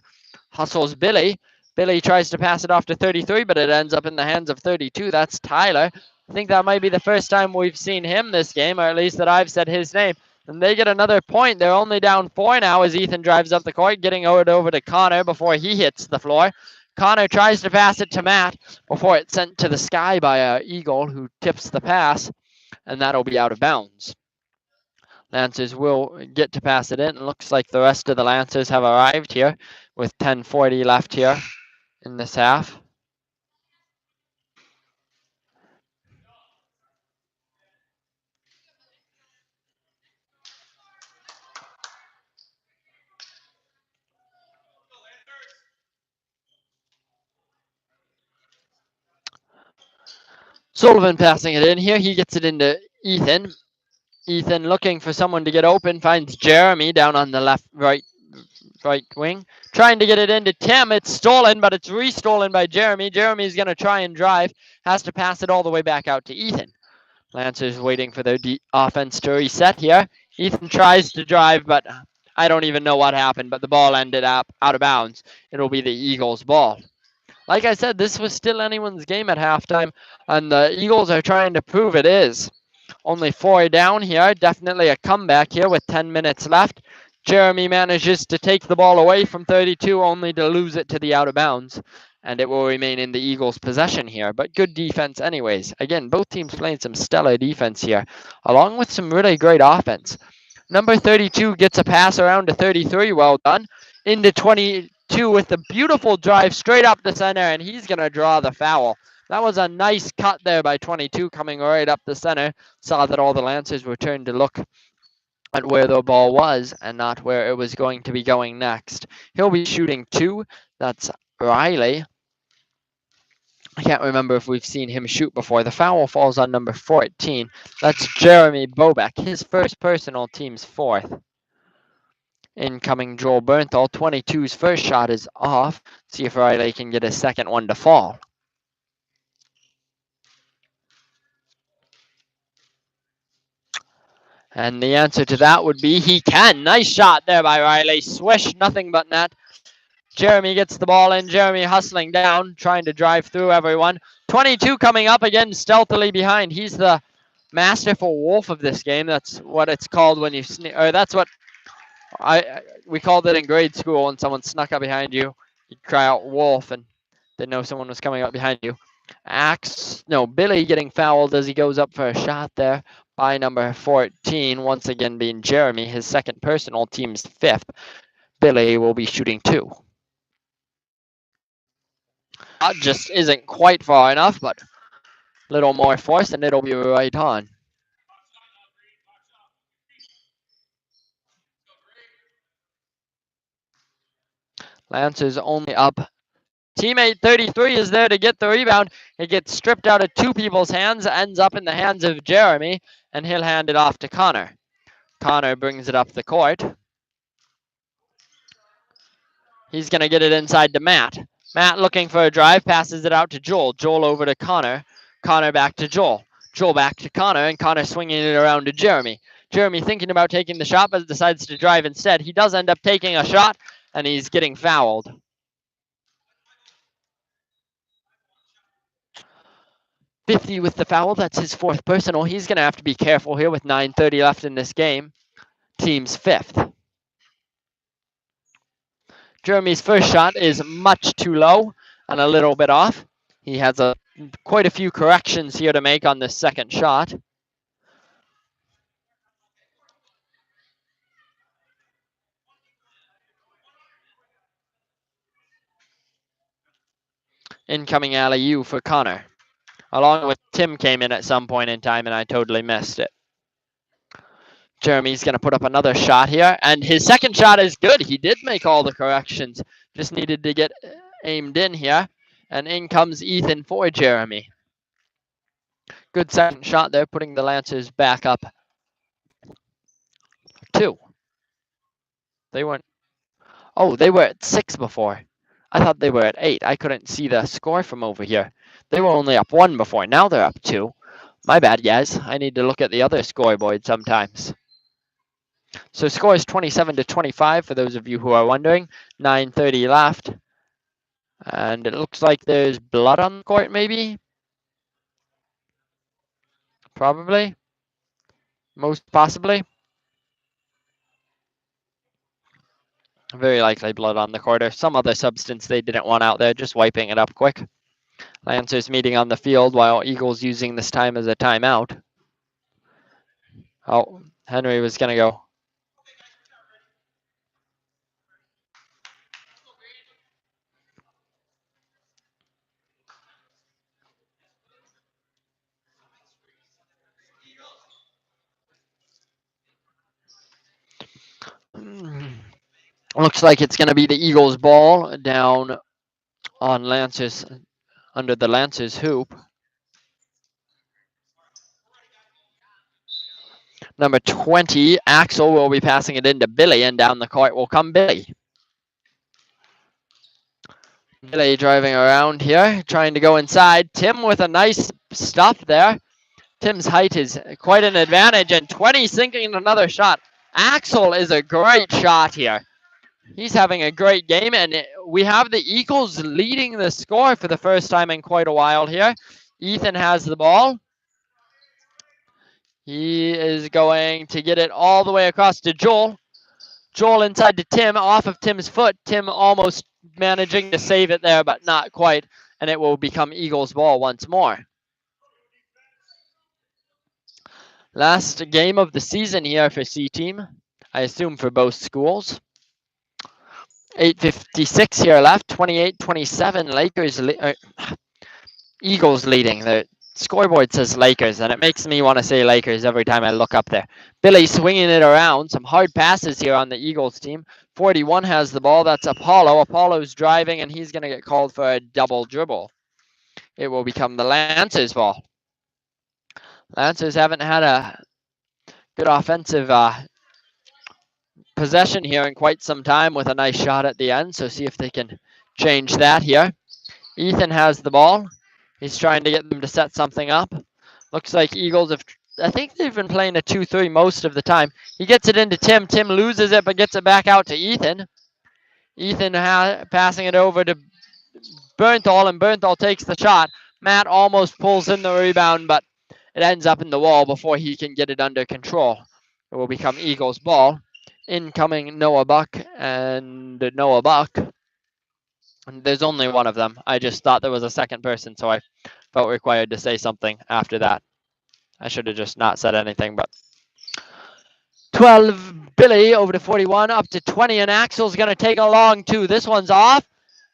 hustles Billy. Billy tries to pass it off to 33, but it ends up in the hands of 32. That's Tyler. I think that might be the first time we've seen him this game, or at least that I've said his name. And they get another point. They're only down 4 now as Ethan drives up the court, getting it over to Connor before he hits the floor. Connor tries to pass it to Matt before it's sent to the sky by an Eagle who tips the pass, and that'll be out of bounds. Lancers will get to pass it in. It looks like the rest of the Lancers have arrived here with 10:40 left here in this half. Sullivan passing it in here. He gets it into Ethan. Ethan looking for someone to get open, finds Jeremy down on the right wing, trying to get it into Tim. It's stolen, but it's restolen by Jeremy. Jeremy's going to try and drive, has to pass it all the way back out to Ethan. Lancers waiting for their offense to reset here. Ethan tries to drive, but I don't even know what happened, but the ball ended up out of bounds. It'll be the Eagles' ball. Like I said, this was still anyone's game at halftime, and the Eagles are trying to prove it is. Only 4 down here. Definitely a comeback here with 10 minutes left. Jeremy manages to take the ball away from 32, only to lose it to the out of bounds. And it will remain in the Eagles' possession here. But good defense anyways. Again, both teams playing some stellar defense here, along with some really great offense. Number 32 gets a pass around to 33. Well done. Into 22 with a beautiful drive straight up the center, and he's going to draw the foul. That was a nice cut there by 22 coming right up the center. Saw that all the Lancers were turned to look at where the ball was and not where it was going to be going next. He'll be shooting 2. That's Riley. I can't remember if we've seen him shoot before. The foul falls on number 14. That's Jeremy Bobek, his first personal, team's 4th. Incoming Joel Bernthal. 22's first shot is off. See if Riley can get his second one to fall. And the answer to that would be he can. Nice shot there by Riley. Swish, nothing but net. Jeremy gets the ball in. Jeremy hustling down, trying to drive through everyone. 22 coming up again, stealthily behind. He's the masterful wolf of this game. That's what it's called when you or that's what we called it in grade school when someone snuck up behind you. You cry out wolf and didn't know someone was coming up behind you. Billy getting fouled as he goes up for a shot there by number 14, once again being Jeremy, his second personal, team's 5th. Billy will be shooting 2. That just isn't quite far enough, but a little more force and it'll be right on. Lancers only up. Teammate 33 is there to get the rebound. It gets stripped out of 2 people's hands, ends up in the hands of Jeremy, and he'll hand it off to Connor. Connor brings it up the court. He's going to get it inside to Matt. Matt looking for a drive, passes it out to Joel. Joel over to Connor. Connor back to Joel. Joel back to Connor, and Connor swinging it around to Jeremy. Jeremy thinking about taking the shot, but decides to drive instead. He does end up taking a shot, and he's getting fouled. 50 with the foul. That's his 4th personal. He's going to have to be careful here with 9:30 left in this game. Team's 5th. Jeremy's first shot is much too low and a little bit off. He has quite a few corrections here to make on this second shot. Incoming alley-oop for Connor. Along with Tim came in at some point in time, and I totally missed it. Jeremy's going to put up another shot here, and his second shot is good. He did make all the corrections. Just needed to get aimed in here, and in comes Ethan for Jeremy. Good second shot there, putting the Lancers back up 2. They weren't. Oh, they were at 6 before. I thought they were at 8. I couldn't see the score from over here. They were only up 1 before. Now they're up 2. My bad, guys. I need to look at the other scoreboard sometimes. So score is 27-25 for those of you who are wondering. 9:30 left. And it looks like there's blood on the court, maybe? Probably. Most possibly. Very likely blood on the court or some other substance they didn't want out there, just wiping it up quick. Lancers meeting on the field while Eagles using this time as a timeout. Oh, Henry was going to go. Looks like it's going to be the Eagles' ball down on Lancers, under the Lancers hoop. Number 20, Axel will be passing it into Billy, and down the court will come Billy. Billy driving around here, trying to go inside. Tim with a nice stuff there. Tim's height is quite an advantage, and 20 sinking another shot. Axel is a great shot here. He's having a great game, and we have the Eagles leading the score for the first time in quite a while here. Ethan has the ball. He is going to get it all the way across to Joel. Joel inside to Tim, off of Tim's foot. Tim almost managing to save it there, but not quite, and it will become Eagles' ball once more. Last game of the season here for C-Team, I assume for both schools. 8:56 here left, 28-27, Eagles leading. The scoreboard says Lakers, and it makes me want to say Lakers every time I look up there. Billy swinging it around. Some hard passes here on the Eagles team. 41 has the ball. That's Apollo. Apollo's driving, and he's going to get called for a double dribble. It will become the Lancers' ball. Lancers haven't had a good offensive possession here in quite some time with a nice shot at the end, so see if they can change that here. Ethan has the ball. He's trying to get them to set something up. Looks like Eagles have, I think they've been playing a 2-3 most of the time. He gets it into Tim. Tim loses it, but gets it back out to Ethan. Ethan passing it over to Bernthal, and Bernthal takes the shot. Matt almost pulls in the rebound, but it ends up in the wall before he can get it under control. It will become Eagles' ball. Incoming Noah Buck and Noah Buck. There's only one of them. I just thought there was a second person, so I felt required to say something after that. I should have just not said anything, but 12, Billy over to 41, up to 20, and Axel's going to take a long 2. This one's off,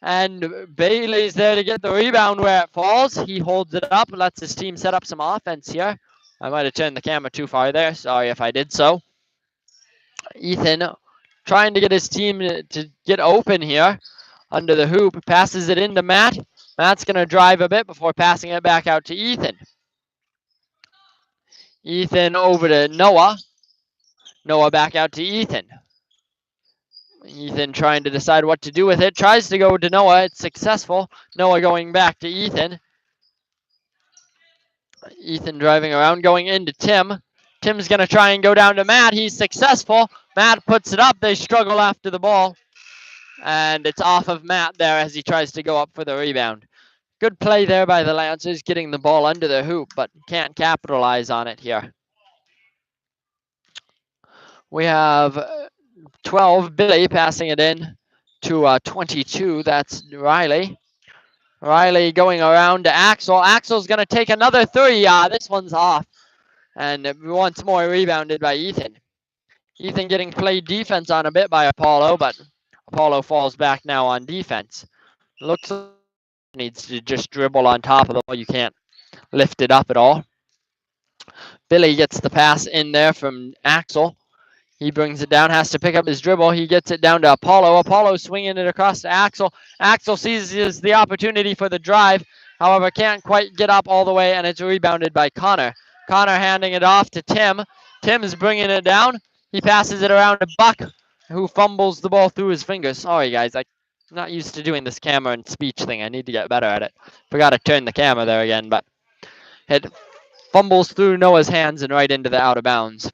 and Bailey's there to get the rebound where it falls. He holds it up, lets his team set up some offense here. I might have turned the camera too far there. Sorry if I did so. Ethan trying to get his team to get open here under the hoop. Passes it into Matt. Matt's going to drive a bit before passing it back out to Ethan. Ethan over to Noah. Noah back out to Ethan. Ethan trying to decide what to do with it. Tries to go to Noah. It's successful. Noah going back to Ethan. Ethan driving around, going into Tim. Tim's going to try and go down to Matt. He's successful. Matt puts it up. They struggle after the ball. And it's off of Matt there as he tries to go up for the rebound. Good play there by the Lancers, getting the ball under the hoop, but can't capitalize on it here. We have 12, Billy passing it in to 22. That's Riley. Riley going around to Axel. Axel's going to take another 3. This one's off. And once more rebounded by Ethan. Ethan getting played defense on a bit by Apollo, but Apollo falls back now on defense. Looks needs to just dribble on top of the ball. You can't lift it up at all. Billy gets the pass in there from Axel. He brings it down, has to pick up his dribble. He gets it down to Apollo. Apollo swinging it across to Axel. Axel seizes the opportunity for the drive. However, can't quite get up all the way, and it's rebounded by Connor. Connor handing it off to Tim. Tim's bringing it down. He passes it around to Buck, who fumbles the ball through his fingers. Sorry, guys. I'm not used to doing this camera and speech thing. I need to get better at it. Forgot to turn the camera there again, but it fumbles through Noah's hands and right into the out of bounds.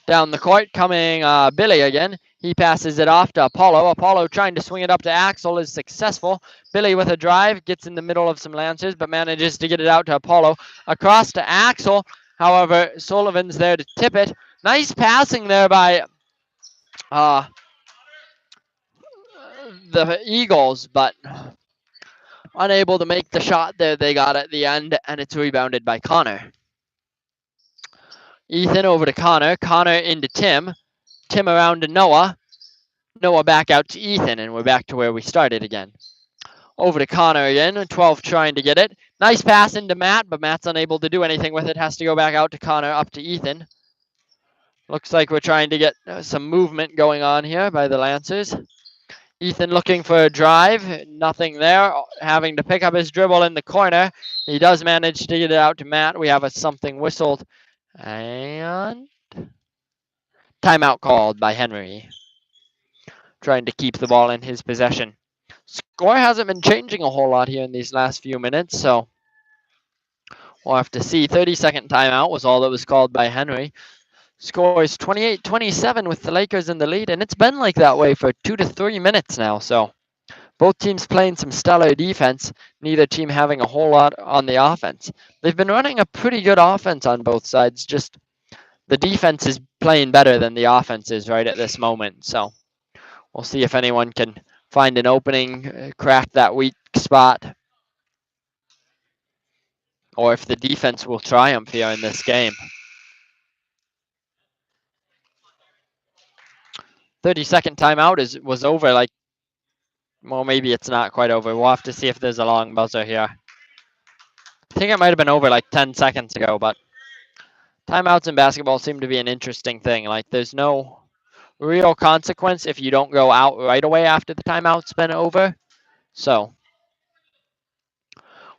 Down the court coming Billy again. He passes it off to Apollo. Apollo trying to swing it up to Axel is successful. Billy with a drive gets in the middle of some Lancers but manages to get it out to Apollo. Across to Axel. However, Sullivan's there to tip it. Nice passing there by the Eagles, but unable to make the shot there they got at the end, and it's rebounded by Connor. Ethan over to Connor. Connor into Tim. Tim around to Noah. Noah back out to Ethan, and we're back to where we started again. Over to Connor again. 12 trying to get it. Nice pass into Matt, but Matt's unable to do anything with it. Has to go back out to Connor, up to Ethan. Looks like we're trying to get some movement going on here by the Lancers. Ethan looking for a drive. Nothing there. Having to pick up his dribble in the corner. He does manage to get it out to Matt. We have a something whistled. And timeout called by Henry. Trying to keep the ball in his possession. Score hasn't been changing a whole lot here in these last few minutes, so we'll have to see. 30-second timeout was all that was called by Henry. Score is 28-27 with the Lakers in the lead, and it's been like that way for 2 to 3 minutes now, so both teams playing some stellar defense, neither team having a whole lot on the offense. They've been running a pretty good offense on both sides, just the defense is playing better than the offense is right at this moment, so we'll see if anyone can find an opening, crack that weak spot, or if the defense will triumph here in this game. 30-second timeout was over like, well, maybe it's not quite over. We'll have to see if there's a long buzzer here. I think it might have been over like 10 seconds ago, but timeouts in basketball seem to be an interesting thing. Like, there's no real consequence if you don't go out right away after the timeout's been over. So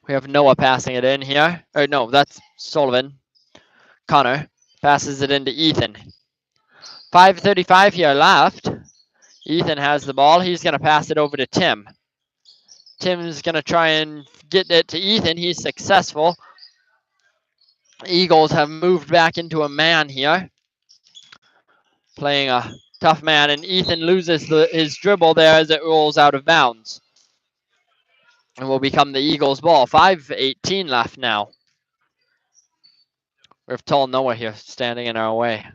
we have Noah passing it in here. Or no, that's Sullivan. Connor passes it into Ethan. 5:35 here left. Ethan has the ball. He's going to pass it over to Tim. Tim's going to try and get it to Ethan. He's successful. Eagles have moved back into a man here. Playing a tough man, and Ethan loses his dribble there as it rolls out of bounds. And will become the Eagles' ball. 5:18 left now. We have tall Noah here standing in our way.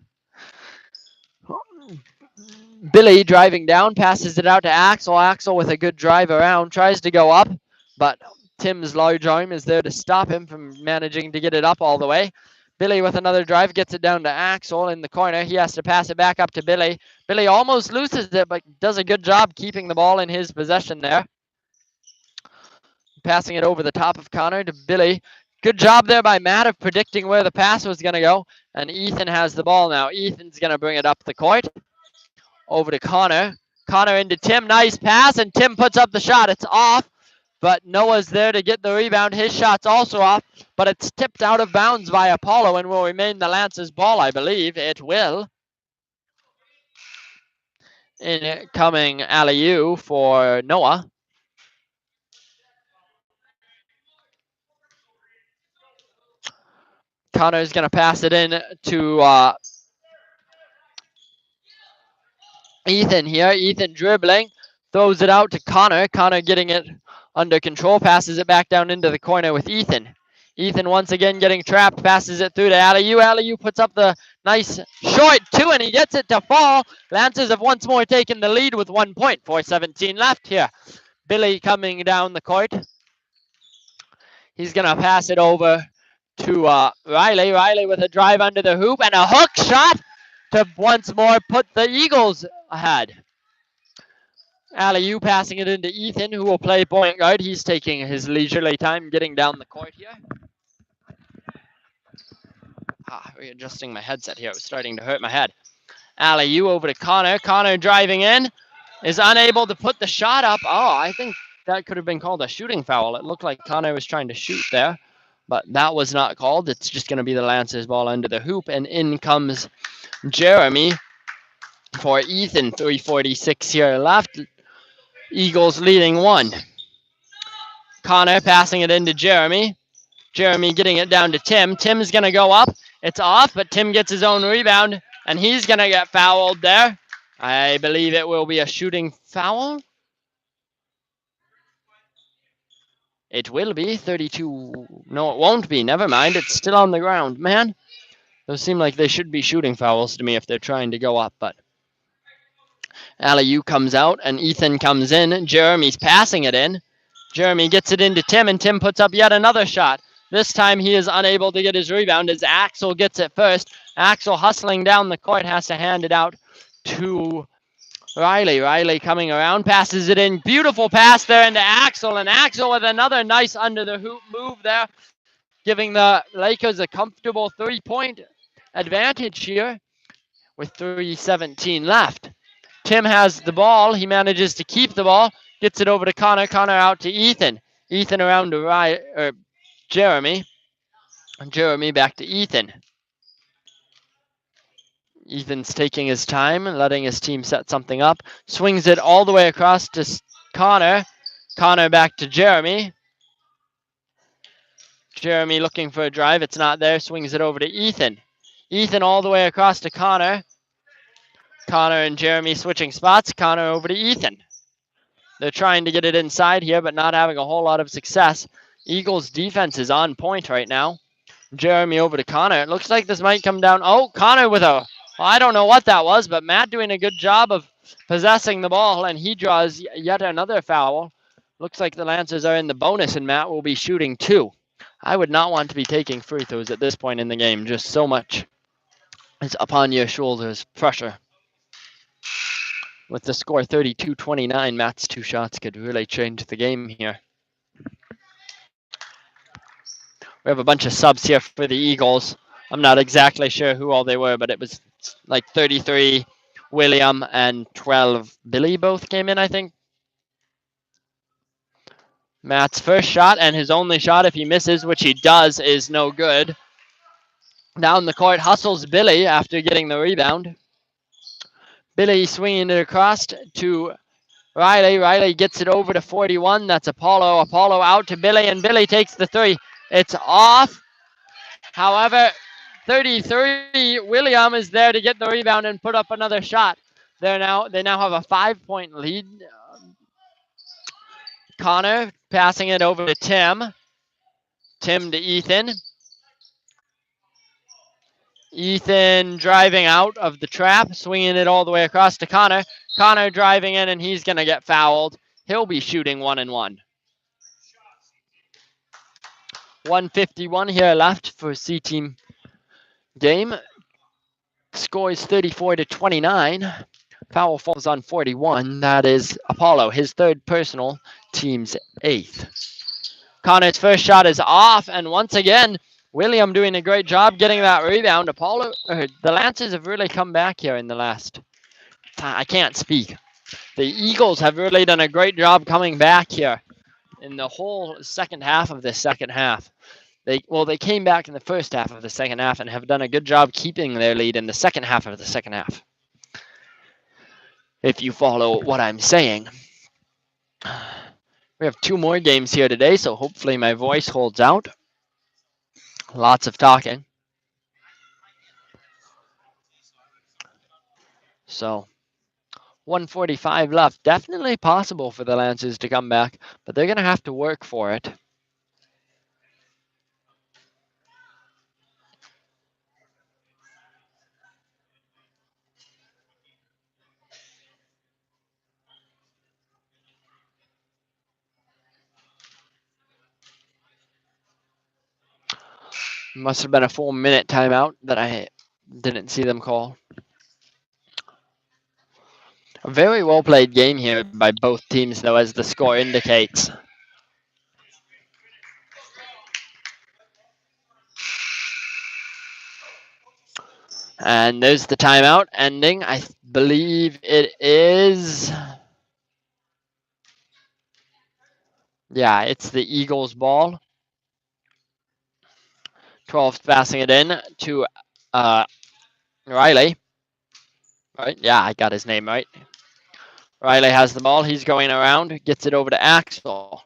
Billy driving down, passes it out to Axel. Axel with a good drive around, tries to go up, but Tim's large arm is there to stop him from managing to get it up all the way. Billy with another drive gets it down to Axel in the corner. He has to pass it back up to Billy. Billy almost loses it, but does a good job keeping the ball in his possession there. Passing it over the top of Connor to Billy. Good job there by Matt of predicting where the pass was going to go. And Ethan has the ball now. Ethan's going to bring it up the court. Over to Connor. Connor into Tim. Nice pass, and Tim puts up the shot. It's off, but Noah's there to get the rebound. His shot's also off, but it's tipped out of bounds by Apollo and will remain the Lancers' ball, I believe. It will. Incoming alley-oop for Noah. Connor's going to pass it in to Ethan here. Ethan dribbling. Throws it out to Connor. Connor getting it under control. Passes it back down into the corner with Ethan. Ethan once again getting trapped. Passes it through to alley-oop. Alley-oop puts up the nice short two, and he gets it to fall. Lancers have once more taken the lead with 1 point. 4:17 left here. Billy coming down the court. He's going to pass it over to Riley. Riley with a drive under the hoop and a hook shot to once more put the Eagles ahead. Alley-oop passing it into Ethan, who will play point guard. He's taking his leisurely time getting down the court here. Readjusting my headset here. It was starting to hurt my head. Alley-oop over to Connor. Connor driving in. Is unable to put the shot up. Oh, I think that could have been called a shooting foul. It looked like Connor was trying to shoot there, but that was not called. It's just going to be the Lancers ball under the hoop, and in comes Jeremy for Ethan. 3:46 here left. Eagles leading one. Connor passing it into Jeremy. Jeremy getting it down to Tim. Tim's going to go up. It's off, but Tim gets his own rebound, and he's going to get fouled there. I believe it will be a shooting foul. It will be 32. No, it won't be. Never mind. It's still on the ground. Man, those seem like they should be shooting fouls to me if they're trying to go up, but Alley-oop comes out, and Ethan comes in. Jeremy's passing it in. Jeremy gets it into Tim, and Tim puts up yet another shot. This time he is unable to get his rebound as Axel gets it first. Axel hustling down the court has to hand it out to Riley. Riley coming around, passes it in. Beautiful pass there into Axel, and Axel with another nice under the hoop move there, giving the Lakers a comfortable 3-point advantage here with 3:17 left. Tim has the ball. He manages to keep the ball. Gets it over to Connor. Connor out to Ethan. Ethan around to Jeremy. And Jeremy back to Ethan. Ethan's taking his time and letting his team set something up. Swings it all the way across to Connor. Connor back to Jeremy. Jeremy looking for a drive. It's not there. Swings it over to Ethan. Ethan all the way across to Connor. Connor and Jeremy switching spots. Connor over to Ethan. They're trying to get it inside here, but not having a whole lot of success. Eagles defense is on point right now. Jeremy over to Connor. It looks like this might come down. Oh, Connor with a, I don't know what that was, but Matt doing a good job of possessing the ball, and he draws yet another foul. Looks like the Lancers are in the bonus, and Matt will be shooting 2. I would not want to be taking free throws at this point in the game. Just so much is upon your shoulders. Pressure. With the score 32-29, Matt's 2 shots could really change the game here. We have a bunch of subs here for the Eagles. I'm not exactly sure who all they were, but it was like 33 William and 12 Billy both came in, I think. Matt's first shot and his only shot, if he misses, which he does, is no good. Down the court hustles Billy after getting the rebound. Billy swinging it across to Riley. Riley gets it over to 41. That's Apollo. Apollo out to Billy, and Billy takes the 3. It's off. However, 33, William is there to get the rebound and put up another shot. They now have a 5-point lead. Connor passing it over to Tim. Tim to Ethan. Ethan driving out of the trap, swinging it all the way across to Connor. Connor driving in, and he's going to get fouled. He'll be shooting 1-1. 1:51 here left for C-Team game. Score is 34-29. Foul falls on 41. That is Apollo, his 3rd personal, team's 8th. Connor's first shot is off, and once again, William doing a great job getting that rebound. Apollo, the Lancers have really come back here in the last. I can't speak. The Eagles have really done a great job coming back here in the whole second half of the second half. They came back in the first half of the second half and have done a good job keeping their lead in the second half of the second half. If you follow what I'm saying. We have 2 more games here today, so hopefully my voice holds out. Lots of talking. So 1:45 left. Definitely possible for the Lancers to come back, but they're going to have to work for it. Must have been a 4-minute timeout that I didn't see them call. A very well played game here by both teams, though, as the score indicates. And there's the timeout ending. I believe it is. Yeah, it's the Eagles' ball. 12th passing it in to Riley. Right? Yeah, I got his name right. Riley has the ball. He's going around, gets it over to Axel.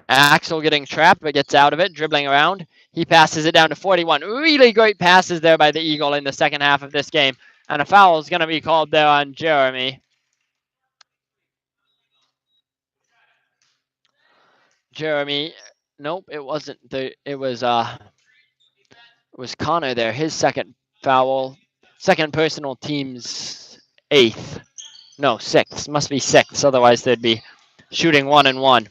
Axel getting trapped, but gets out of it, dribbling around. He passes it down to 41. Really great passes there by the Eagle in the second half of this game. And a foul is going to be called there on Jeremy. Nope, it wasn't. It was Connor there. His second foul, second personal, team's 8th. No, 6th. Must be 6th. Otherwise, they'd be shooting 1-1.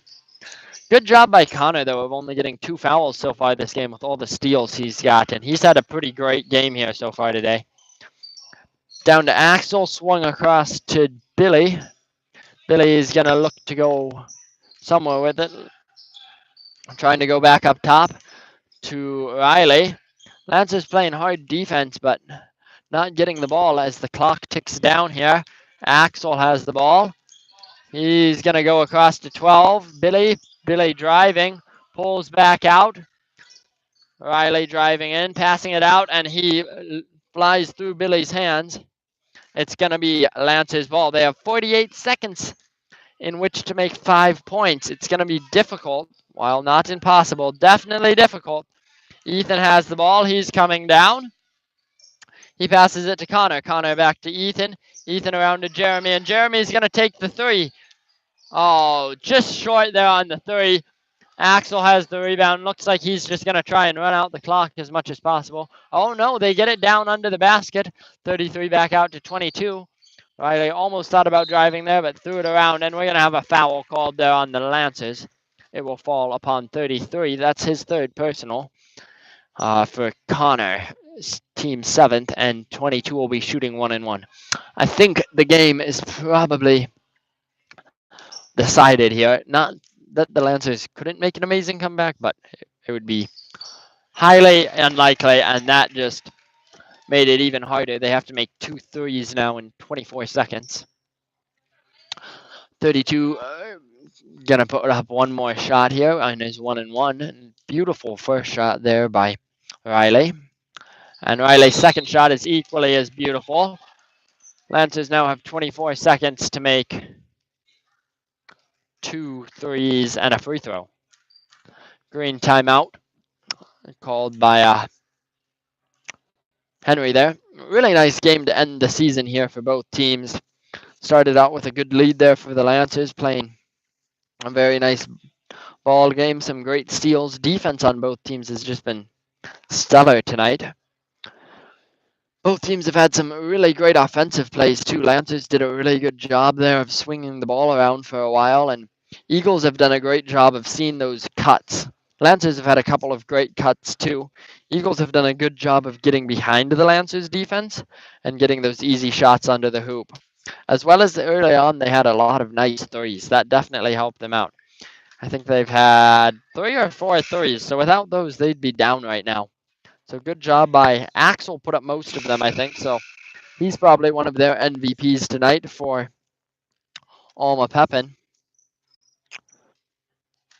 Good job by Connor, though, of only getting 2 fouls so far this game with all the steals he's got. And he's had a pretty great game here so far today. Down to Axel, swung across to Billy. Billy is going to look to go somewhere with it. Trying to go back up top to Riley. Lance is playing hard defense, but not getting the ball as the clock ticks down here. Axel has the ball. He's going to go across to 12. Billy driving, pulls back out. Riley driving in, passing it out, and he flies through Billy's hands. It's going to be Lance's ball. They have 48 seconds in which to make 5 points. It's going to be difficult, while not impossible. Definitely difficult. Ethan has the ball. He's coming down. He passes it to Connor. Connor back to Ethan. Ethan around to Jeremy, and Jeremy's going to take the 3. Oh, just short there on the 3. Axel has the rebound. Looks like he's just going to try and run out the clock as much as possible. Oh, no, they get it down under the basket. 33 back out to 22. Riley almost thought about driving there, but threw it around, and we're going to have a foul called there on the Lancers. It will fall upon 33. That's his 3rd personal for Connor, team 7th, and 22 will be shooting 1-1. I think the game is probably decided here. Not that the Lancers couldn't make an amazing comeback, but it would be highly unlikely, and that just made it even harder. They have to make 2 threes now in 24 seconds. 32 gonna put up one more shot here, and is 1-1. Beautiful first shot there by Riley. And Riley's second shot is equally as beautiful. Lancers now have 24 seconds to make 2 threes and a free throw. Green timeout called by Henry there. Really nice game to end the season here for both teams. Started out with a good lead there for the Lancers, playing a very nice ball game, some great steals. Defense on both teams has just been stellar tonight. Both teams have had some really great offensive plays too. Lancers did a really good job there of swinging the ball around for a while, and Eagles have done a great job of seeing those cuts. Lancers have had a couple of great cuts too. Eagles have done a good job of getting behind the Lancers defense and getting those easy shots under the hoop. As well as early on, they had a lot of nice threes. That definitely helped them out. I think they've had 3 or 4 threes, so without those, they'd be down right now. So good job by Axel, put up most of them, I think. So he's probably one of their MVPs tonight for Alma Pepin.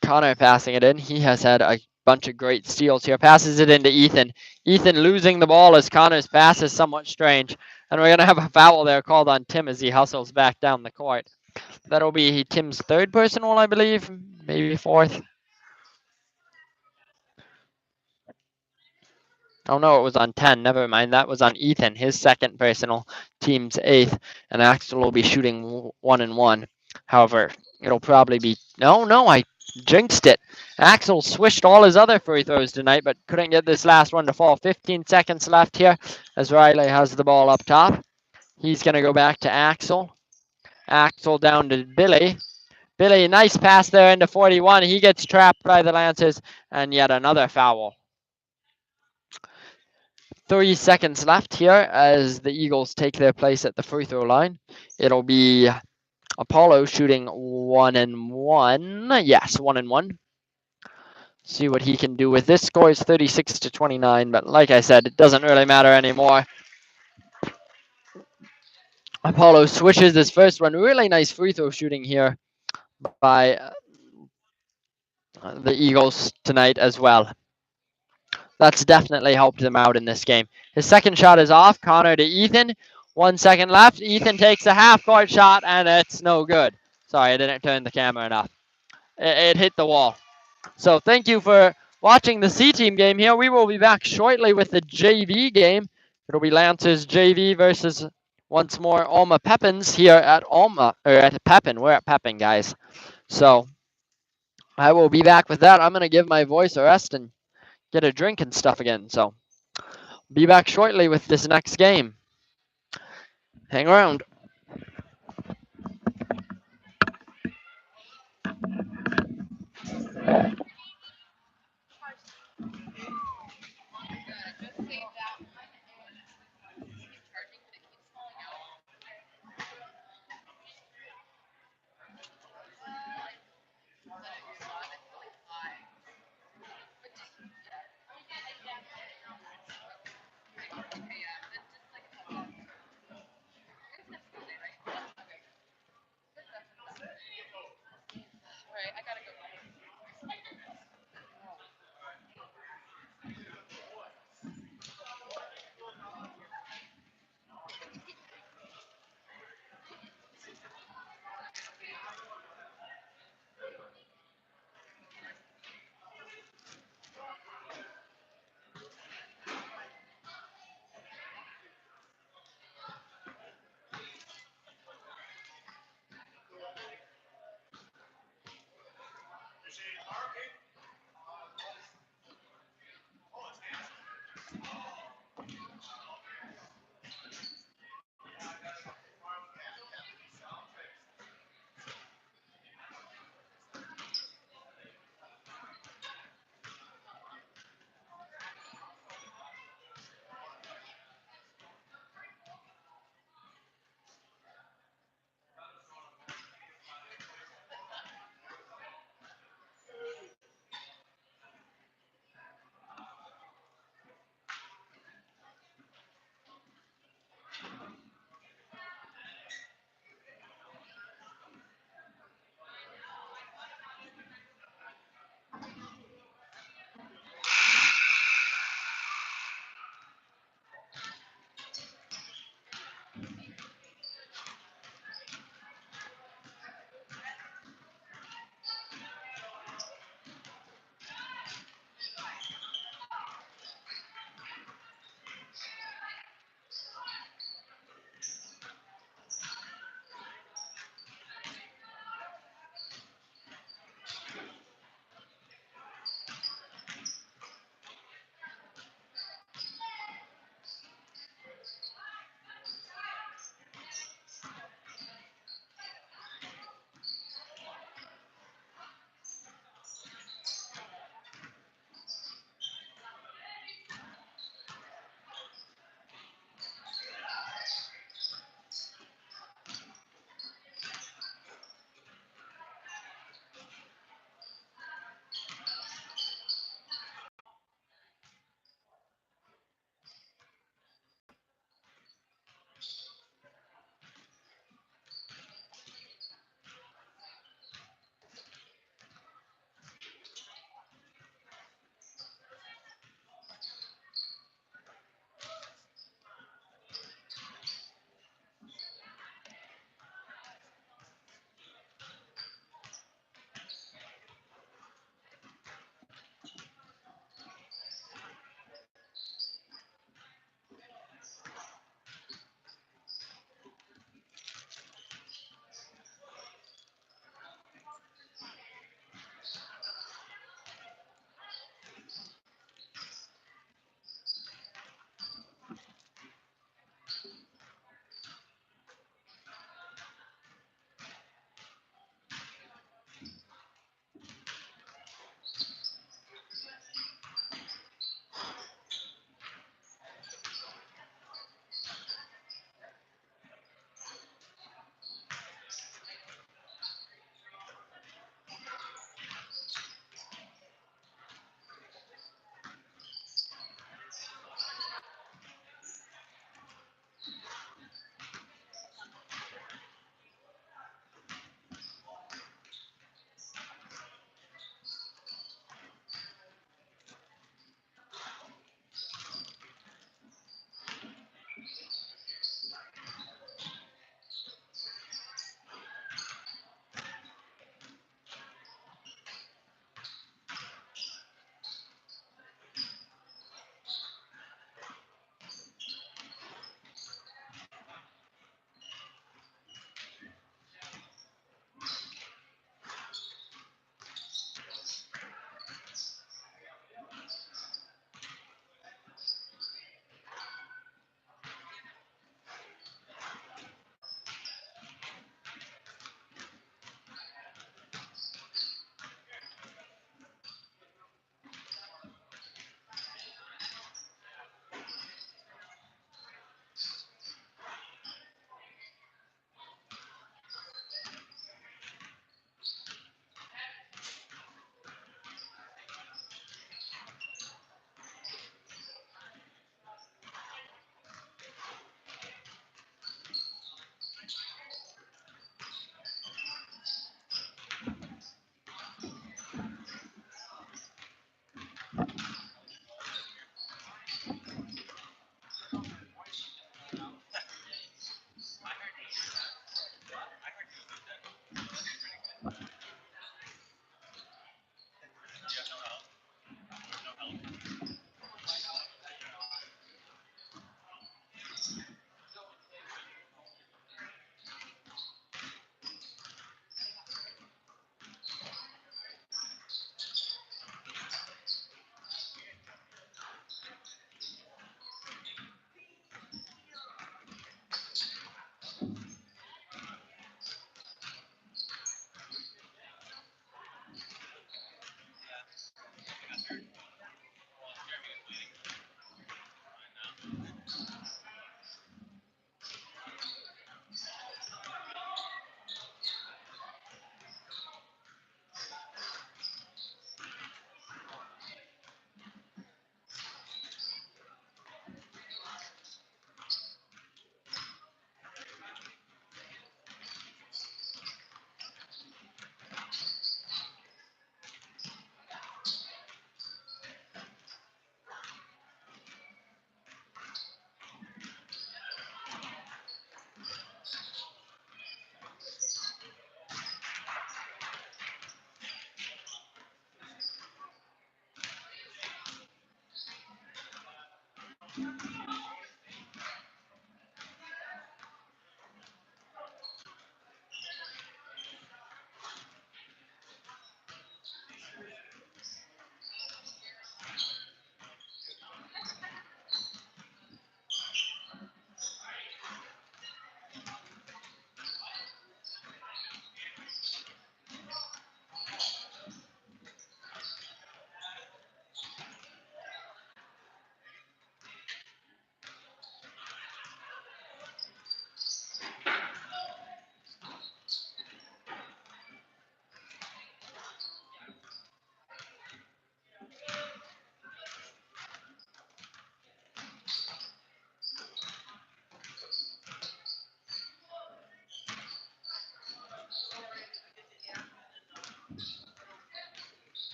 Connor passing it in. He has had a bunch of great steals here. Passes it into Ethan. Ethan losing the ball as Connor's pass is somewhat strange. And we're going to have a foul there called on Tim as he hustles back down the court. That'll be Tim's 3rd personal, I believe. Maybe 4th. Oh no, it was on 10. Never mind. That was on Ethan, his 2nd personal, team's 8th. And Axel will be shooting 1-1. However, it'll probably be... No, I jinxed it. Axel swished all his other free throws tonight, but couldn't get this last one to fall. 15 seconds left here as Riley has the ball up top. He's going to go back to Axel. Axel down to Billy. Billy, nice pass there into 41. He gets trapped by the Lancers, and yet another foul. 3 seconds left here as the Eagles take their place at the free throw line. It'll be Apollo shooting 1 and 1. Yes, 1 and 1. See what he can do with this. Score is 36-29, but like I said, it doesn't really matter anymore. Apollo switches his first one. Really nice free throw shooting here by the Eagles tonight as well. That's definitely helped them out in this game. His second shot is off. Connor to Ethan. 1 second left. Ethan takes a half-court shot, and it's no good. Sorry, I didn't turn the camera enough. It hit the wall. So thank you for watching the C-Team game here. We will be back shortly with the JV game. It'll be Lancers JV versus, once more, Alma Pepins here at Pepin. We're at Pepin, guys. So I will be back with that. I'm going to give my voice a rest and get a drink and stuff again. So be back shortly with this next game. Hang around.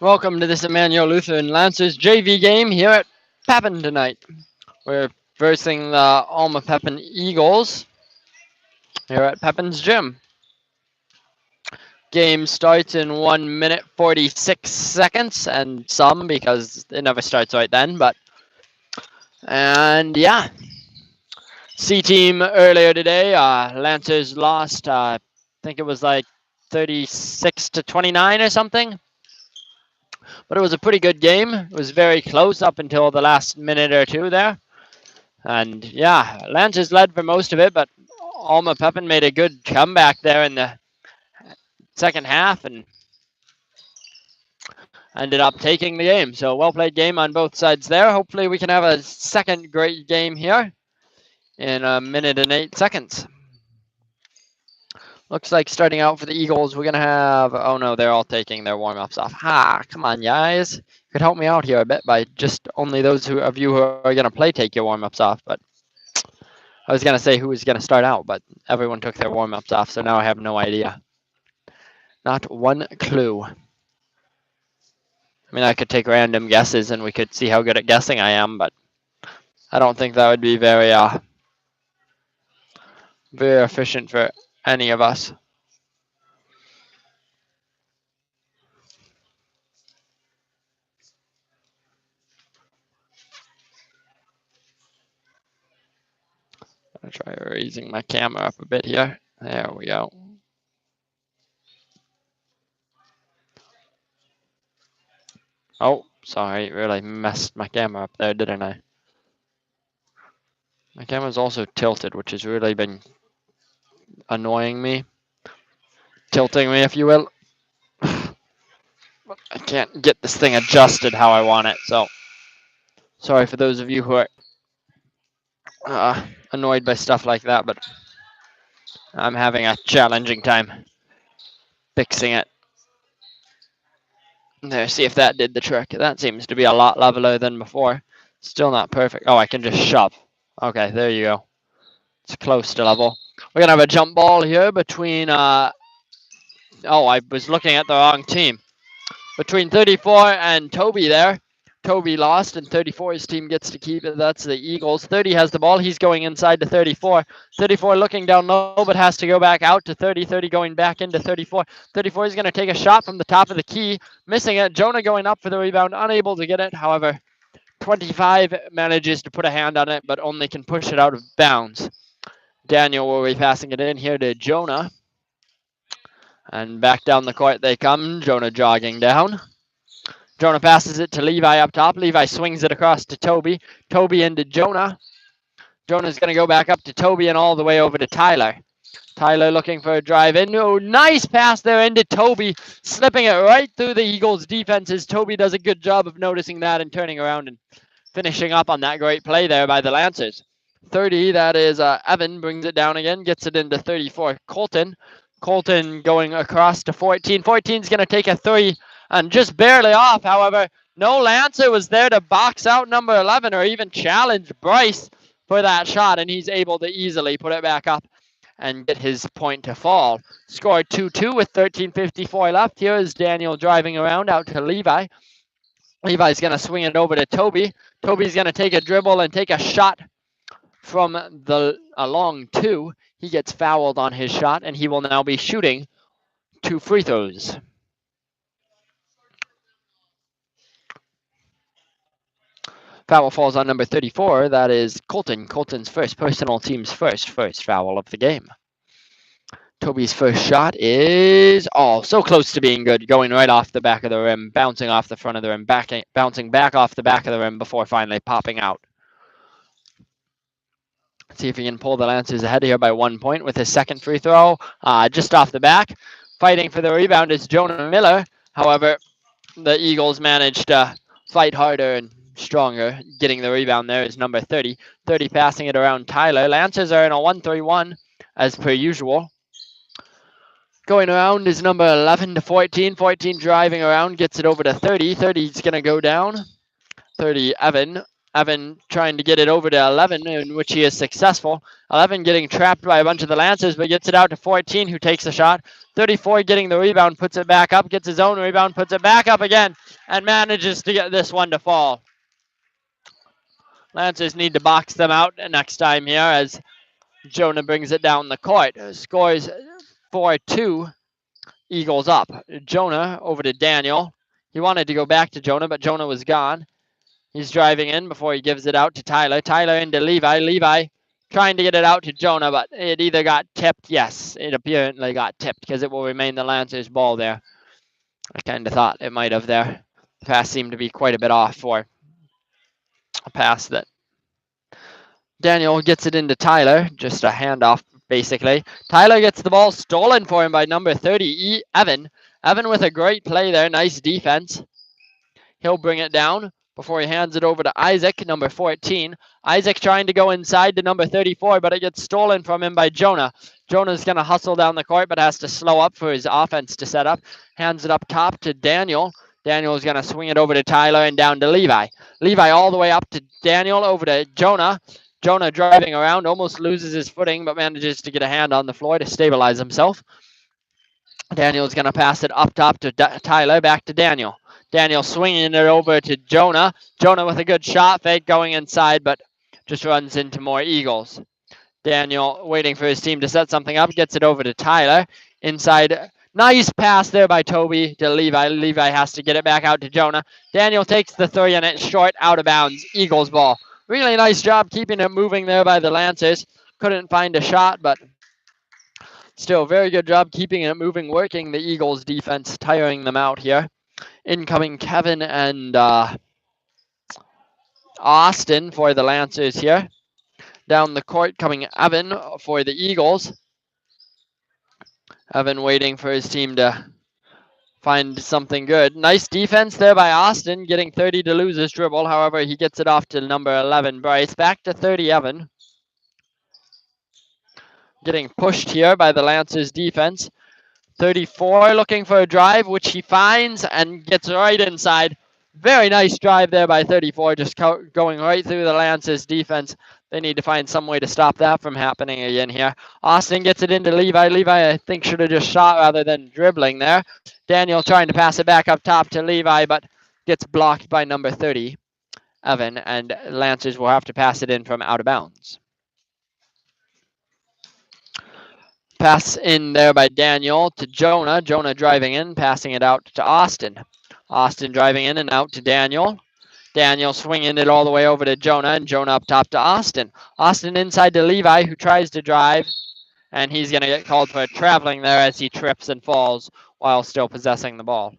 Welcome to this Emmanuel Lutheran Lancers JV game here at Pepin tonight. We're versing the Alma Pepin Eagles here at Pepin's gym. Game starts in 1 minute 46 seconds and some because it never starts right then, and yeah. C team earlier today, Lancers lost, I think it was like 36-29 or something. But it was a pretty good game. It was very close up until the last minute or two there. And yeah, Lancers led for most of it, but Alma Pepin made a good comeback there in the second half and ended up taking the game. So well played game on both sides there. Hopefully we can have a second great game here in 1 minute and 8 seconds. Looks like starting out for the Eagles, we're going to have... Oh, no, they're all taking their warm-ups off. Come on, guys. You could help me out here a bit by just only those of you who are going to play take your warm-ups off. But I was going to say who was going to start out, but everyone took their warm-ups off, so now I have no idea. Not one clue. I mean, I could take random guesses and we could see how good at guessing I am, but I don't think that would be very efficient for any of us. I'll try raising my camera up a bit here. There we go. Oh, sorry, really messed my camera up there, didn't I? My camera's also tilted, which has really been annoying me. Tilting me, if you will. I can't get this thing adjusted how I want it, so sorry for those of you who are annoyed by stuff like that, but I'm having a challenging time fixing it. There, see if that did the trick. That seems to be a lot leveler than before. Still not perfect. Oh, I can just shove. Okay, there you go. It's close to level. We're going to have a jump ball here between... oh, I was looking at the wrong team. Between 34 and Toby there. Toby lost, and 34's team gets to keep it. That's the Eagles. 30 has the ball. He's going inside to 34. 34 looking down low, but has to go back out to 30. 30 going back into 34. 34 is going to take a shot from the top of the key. Missing it. Jonah going up for the rebound. Unable to get it. However, 25 manages to put a hand on it, but only can push it out of bounds. Daniel will be passing it in here to Jonah. And back down the court they come. Jonah jogging down. Jonah passes it to Levi up top. Levi swings it across to Toby. Toby into Jonah. Jonah's going to go back up to Toby and all the way over to Tyler. Tyler looking for a drive in. Oh, nice pass there into Toby, slipping it right through the Eagles' defenses. Toby does a good job of noticing that and turning around and finishing up on that great play there by the Lancers. 30, that is Evan, brings it down again, gets it into 34. Colton going across to 14. 14's going to take a three and just barely off. However, no Lancer was there to box out number 11 or even challenge Bryce for that shot, and he's able to easily put it back up and get his point to fall. Scored 2-2 with 13:54 left. Here is Daniel driving around out to Levi. Levi's going to swing it over to Toby. Toby's going to take a dribble and take a shot from the long two. He gets fouled on his shot, and he will now be shooting 2 free throws. Foul falls on number 34. That is Colton. Colton's first personal team's first foul of the game. Toby's first shot is so close to being good, going right off the back of the rim, bouncing off the front of the rim, bouncing back off the back of the rim before finally popping out. Let's see if he can pull the Lancers ahead here by 1 point with his second free throw. Just off the back. Fighting for the rebound is Jonah Miller. However, the Eagles managed to fight harder and stronger. Getting the rebound there is number 30. 30 passing it around Tyler. Lancers are in a 1-3-1 as per usual. Going around is number 11 to 14. 14 driving around, gets it over to 30. 30's going to go down. 30, Evan. Evan trying to get it over to 11, in which he is successful. 11 getting trapped by a bunch of the Lancers, but gets it out to 14, who takes the shot. 34 getting the rebound, puts it back up, gets his own rebound, puts it back up again, and manages to get this one to fall. Lancers need to box them out next time here as Jonah brings it down the court. Scores 4-2, Eagles up. Jonah over to Daniel. He wanted to go back to Jonah, but Jonah was gone. He's driving in before he gives it out to Tyler. Tyler into Levi. Levi trying to get it out to Jonah, but it either got tipped. Yes, it apparently got tipped because it will remain the Lancers' ball there. I kind of thought it might have there. The pass seemed to be quite a bit off for a pass that Daniel gets it into Tyler. Just a handoff, basically. Tyler gets the ball stolen for him by number 30, Evan. Evan with a great play there. Nice defense. He'll bring it down before he hands it over to Isaac, number 14. Isaac trying to go inside to number 34, but it gets stolen from him by Jonah. Jonah's going to hustle down the court, but has to slow up for his offense to set up. Hands it up top to Daniel. Daniel's going to swing it over to Tyler and down to Levi. Levi all the way up to Daniel, over to Jonah. Jonah driving around, almost loses his footing, but manages to get a hand on the floor to stabilize himself. Daniel's going to pass it up top to Tyler, back to Daniel. Daniel swinging it over to Jonah. Jonah with a good shot fake going inside, but just runs into more Eagles. Daniel waiting for his team to set something up, gets it over to Tyler. Inside, nice pass there by Toby to Levi. Levi has to get it back out to Jonah. Daniel takes the three and it's short, out of bounds. Eagles ball. Really nice job keeping it moving there by the Lancers. Couldn't find a shot, but still very good job keeping it moving, working the Eagles defense, tiring them out here. Incoming Kevin and Austin for the Lancers here. Down the court coming Evan for the Eagles. Evan waiting for his team to find something good. Nice defense there by Austin, getting 30 to lose his dribble. However, he gets it off to number 11, Bryce. Back to 30, Evan. Getting pushed here by the Lancers defense. 34 looking for a drive, which he finds and gets right inside. Very nice drive there by 34, just going right through the Lancers defense. They need to find some way to stop that from happening again here. Austin gets it into Levi. Levi, I think, should have just shot rather than dribbling there. Daniel trying to pass it back up top to Levi, but gets blocked by number 30, Evan, and Lancers will have to pass it in from out of bounds. Pass in there by Daniel to Jonah. Jonah driving in, passing it out to Austin. Austin driving in and out to Daniel. Daniel swinging it all the way over to Jonah, and Jonah up top to Austin. Austin inside to Levi, who tries to drive, and he's going to get called for traveling there as he trips and falls while still possessing the ball.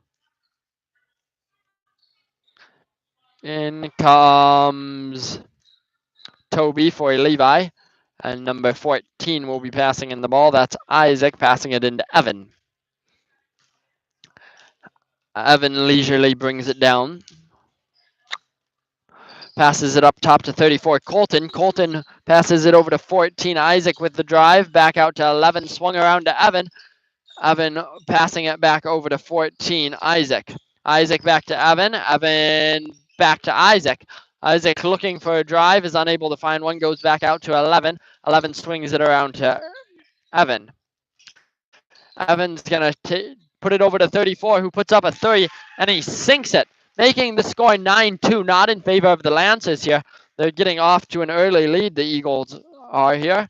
In comes Toby for Levi. And number 14 will be passing in the ball. That's Isaac passing it into Evan. Evan leisurely brings it down. Passes it up top to 34, Colton. Colton passes it over to 14, Isaac with the drive. Back out to 11, swung around to Evan. Evan passing it back over to 14, Isaac. Isaac back to Evan. Evan back to Isaac. Isaac looking for a drive, is unable to find one, goes back out to 11. 11 swings it around to Evan. Evan's going to put it over to 34, who puts up a three, and he sinks it, making the score 9-2, not in favor of the Lancers here. They're getting off to an early lead, the Eagles are here.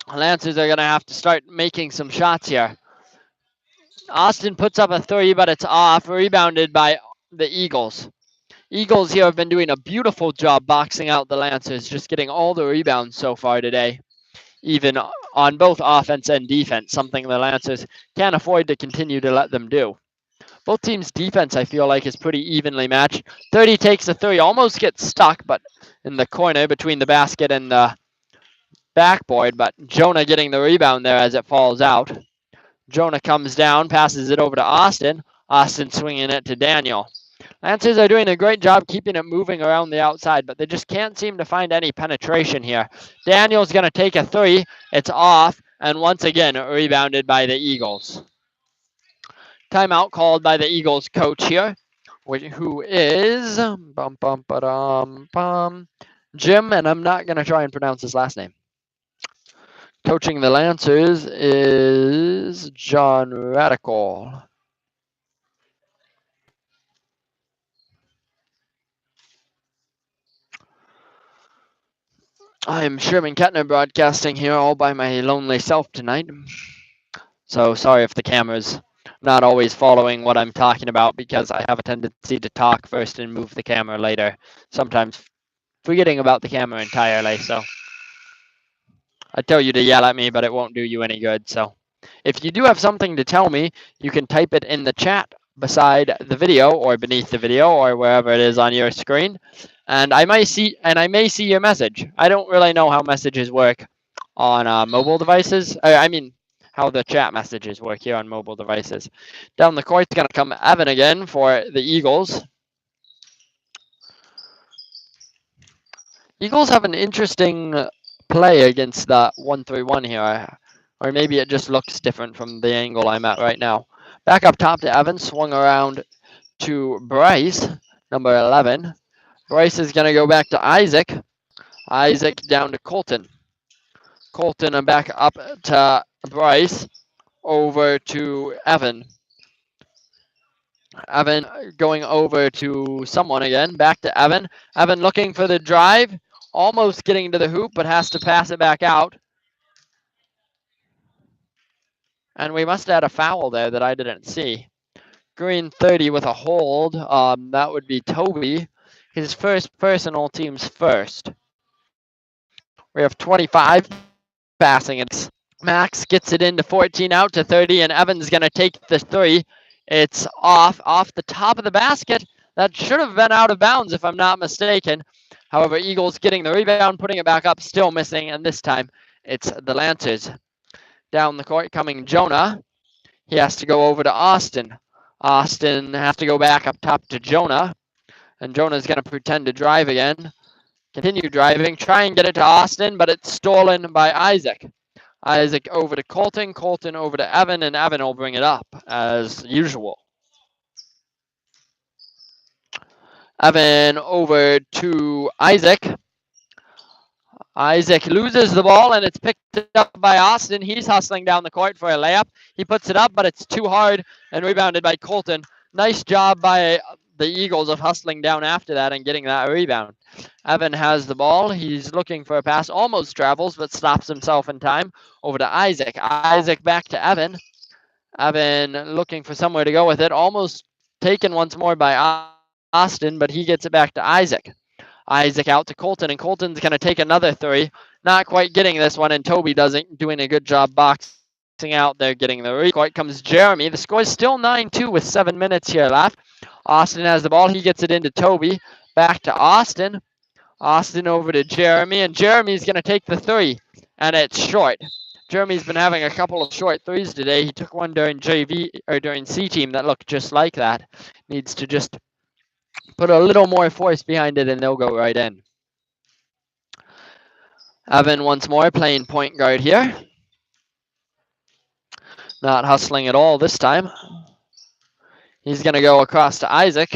Lancers are going to have to start making some shots here. Austin puts up a three, but it's off, rebounded by the Eagles. Eagles here have been doing a beautiful job boxing out the Lancers, just getting all the rebounds so far today, even on both offense and defense, something the Lancers can't afford to continue to let them do. Both teams' defense, I feel like, is pretty evenly matched. 30 takes a three, almost gets stuck, but in the corner between the basket and the backboard, but Jonah getting the rebound there as it falls out. Jonah comes down, passes it over to Austin. Austin swinging it to Daniel. Lancers are doing a great job keeping it moving around the outside, but they just can't seem to find any penetration here. Daniel's going to take a three. It's off, and once again, rebounded by the Eagles. Timeout called by the Eagles coach here, who is Jim, and I'm not going to try and pronounce his last name. Coaching the Lancers is John Radical. I am Sherman Kettner broadcasting here all by my lonely self tonight. So sorry if the camera's not always following what I'm talking about because I have a tendency to talk first and move the camera later, sometimes forgetting about the camera entirely. So I tell you to yell at me, but it won't do you any good. So if you do have something to tell me, you can type it in the chat beside the video or beneath the video or wherever it is on your screen. And I may see your message. I don't really know how messages work on mobile devices. I mean, how the chat messages work here on mobile devices. Down the court's going to come Evan again for the Eagles. Eagles have an interesting play against the 1-3-1 here. Or maybe it just looks different from the angle I'm at right now. Back up top to Evan, swung around to Bryce, number 11. Bryce is going to go back to Isaac. Isaac down to Colton. Colton and back up to Bryce, over to Evan. Evan going over to someone again, back to Evan. Evan looking for the drive, almost getting to the hoop, but has to pass it back out. And we must have had a foul there that I didn't see. Green 30 with a hold. That would be Toby. His first personal, team's first. We have 25 passing. Max gets it into 14 out to 30, and Evan's going to take the three. It's off the top of the basket. That should have been out of bounds if I'm not mistaken. However, Eagles getting the rebound, putting it back up, still missing, and this time it's the Lancers. Down the court coming Jonah. He has to go over to Austin. Austin has to go back up top to Jonah. And Jonah's going to pretend to drive again. Continue driving, try and get it to Austin, but it's stolen by Isaac. Isaac over to Colton, Colton over to Evan, and Evan will bring it up as usual. Evan over to Isaac. Isaac loses the ball, and it's picked up by Austin. He's hustling down the court for a layup. He puts it up, but it's too hard and rebounded by Colton. Nice job by the Eagles of hustling down after that and getting that rebound. Evan has the ball. He's looking for a pass, almost travels, but stops himself in time. Over to Isaac. Isaac back to Evan. Evan looking for somewhere to go with it. Almost taken once more by Austin, but he gets it back to Isaac. Isaac out to Colton, and Colton's going to take another three. Not quite getting this one, and Toby doing a good job boxing out there, getting the recourt. Comes Jeremy. The score is still 9-2 with 7 minutes here left. Austin has the ball. He gets it into Toby. Back to Austin. Austin over to Jeremy, and Jeremy's going to take the three, and it's short. Jeremy's been having a couple of short threes today. He took one during during C team that looked just like that. Needs to just put a little more force behind it, and they'll go right in. Evan once more playing point guard here. Not hustling at all this time. He's going to go across to Isaac.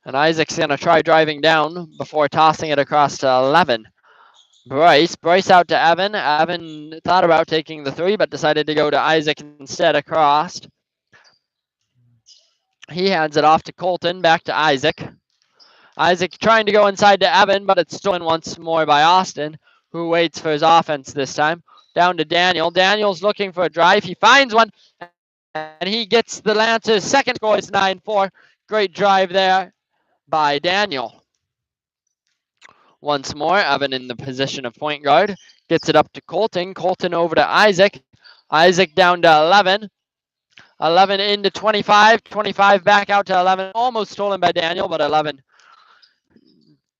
And Isaac's going to try driving down before tossing it across to 11. Bryce out to Evan. Evan thought about taking the three, but decided to go to Isaac instead across. He hands it off to Colton, back to Isaac. Isaac trying to go inside to Evan, but it's stolen once more by Austin, who waits for his offense this time. Down to Daniel. Daniel's looking for a drive. He finds one, and he gets the Lancers' second score. It's 9-4. Great drive there by Daniel. Once more, Evan in the position of point guard. Gets it up to Colton. Colton over to Isaac. Isaac down to 11. 11 into 25. 25 back out to 11. Almost stolen by Daniel, but 11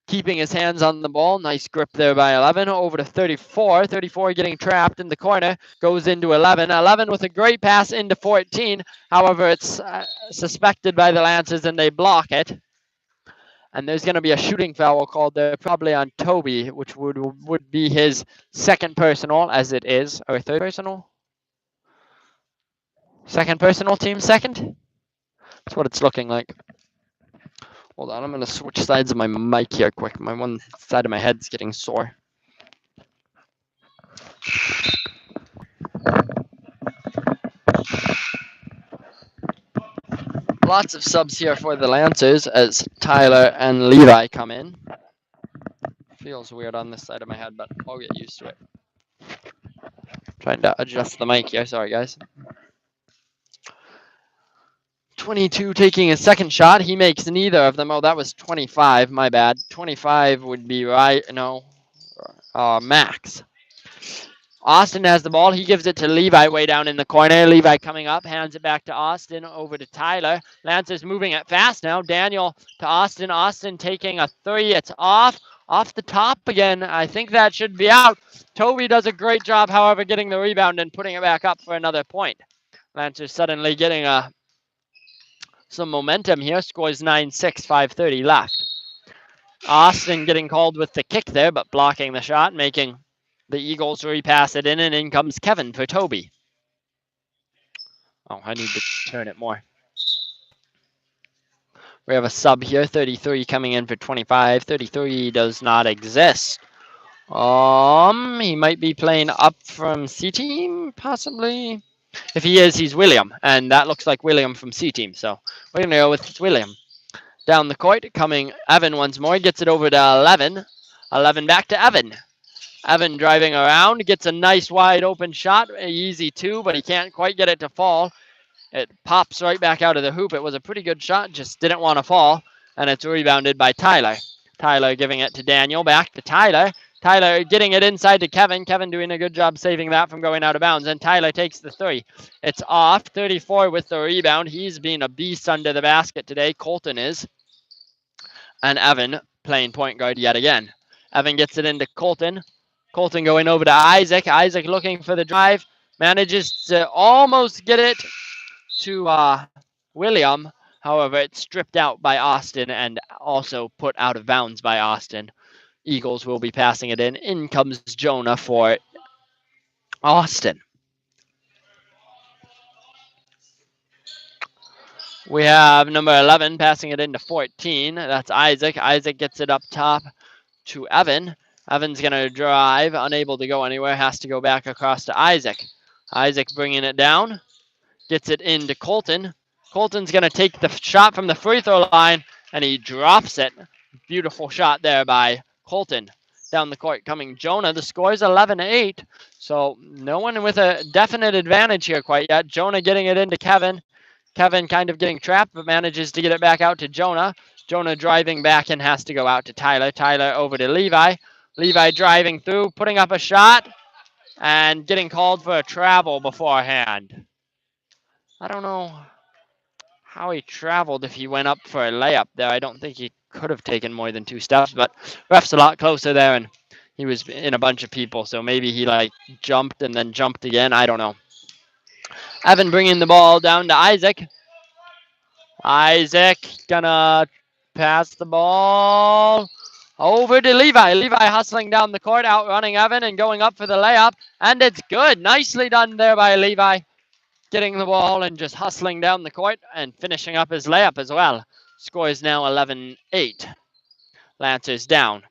keeping his hands on the ball. Nice grip there by 11. Over to 34. 34 getting trapped in the corner. Goes into 11. 11 with a great pass into 14. However, it's suspected by the Lancers and they block it. And there's going to be a shooting foul called there, probably on Toby, which would be his second personal, as it is, or third personal. Second personal, team second. That's what it's looking like. Hold on, I'm going to switch sides of my mic here quick. My one side of my head's getting sore. Lots of subs here for the Lancers as Tyler and Levi come in. Feels weird on this side of my head, but I'll get used to it. Trying to adjust the mic here. Sorry, guys. 22 taking his second shot. He makes neither of them. Oh, that was 25. My bad. 25 would be right. No. Max. Austin has the ball. He gives it to Levi way down in the corner. Levi coming up, hands it back to Austin, over to Tyler. Lancers moving it fast now. Daniel to Austin. Austin taking a three. It's off the top again. I think that should be out. Toby does a great job, however, getting the rebound and putting it back up for another point. Lancers suddenly getting some momentum here. Scores 9-6, 5:30 left. Austin getting called with the kick there, but blocking the shot, making the Eagles repass it in, and in comes Kevin for Toby. Oh, I need to turn it more. We have a sub here, 33 coming in for 25. 33 does not exist. He might be playing up from C team, possibly. If he is, he's William, and that looks like William from C team, so we're going to go with William. Down the court, coming Evan once more, gets it over to 11. 11 back to Evan. Evan driving around, gets a nice wide open shot, easy two, but he can't quite get it to fall. It pops right back out of the hoop. It was a pretty good shot, just didn't want to fall, and it's rebounded by Tyler. Tyler giving it to Daniel, back to Tyler. Tyler getting it inside to Kevin. Kevin doing a good job saving that from going out of bounds, and Tyler takes the three. It's off. 34 with the rebound. He's been a beast under the basket today. Colton is. And Evan playing point guard yet again. Evan gets it into Colton. Colton going over to Isaac. Isaac looking for the drive. Manages to almost get it to William. However, it's stripped out by Austin and also put out of bounds by Austin. Eagles will be passing it in. In comes Jonah for Austin. We have number 11 passing it into 14. That's Isaac. Isaac gets it up top to Evan. Evan's going to drive, unable to go anywhere, has to go back across to Isaac. Isaac bringing it down, gets it into Colton. Colton's going to take the shot from the free throw line, and he drops it. Beautiful shot there by Colton. Down the court coming Jonah. The score is 11-8, so no one with a definite advantage here quite yet. Jonah getting it into Kevin. Kevin kind of getting trapped, but manages to get it back out to Jonah. Jonah driving back and has to go out to Tyler. Tyler over to Levi. Levi driving through, putting up a shot, and getting called for a travel beforehand. I don't know how he traveled if he went up for a layup there. I don't think he could have taken more than 2 steps, but ref's a lot closer there, and he was in a bunch of people, so maybe he jumped and then jumped again. I don't know. Evan bringing the ball down to Isaac. Isaac gonna pass the ball over to Levi. Levi hustling down the court, outrunning Evan and going up for the layup. And it's good. Nicely done there by Levi. Getting the ball and just hustling down the court and finishing up his layup as well. Score is now 11-8. Lancers down.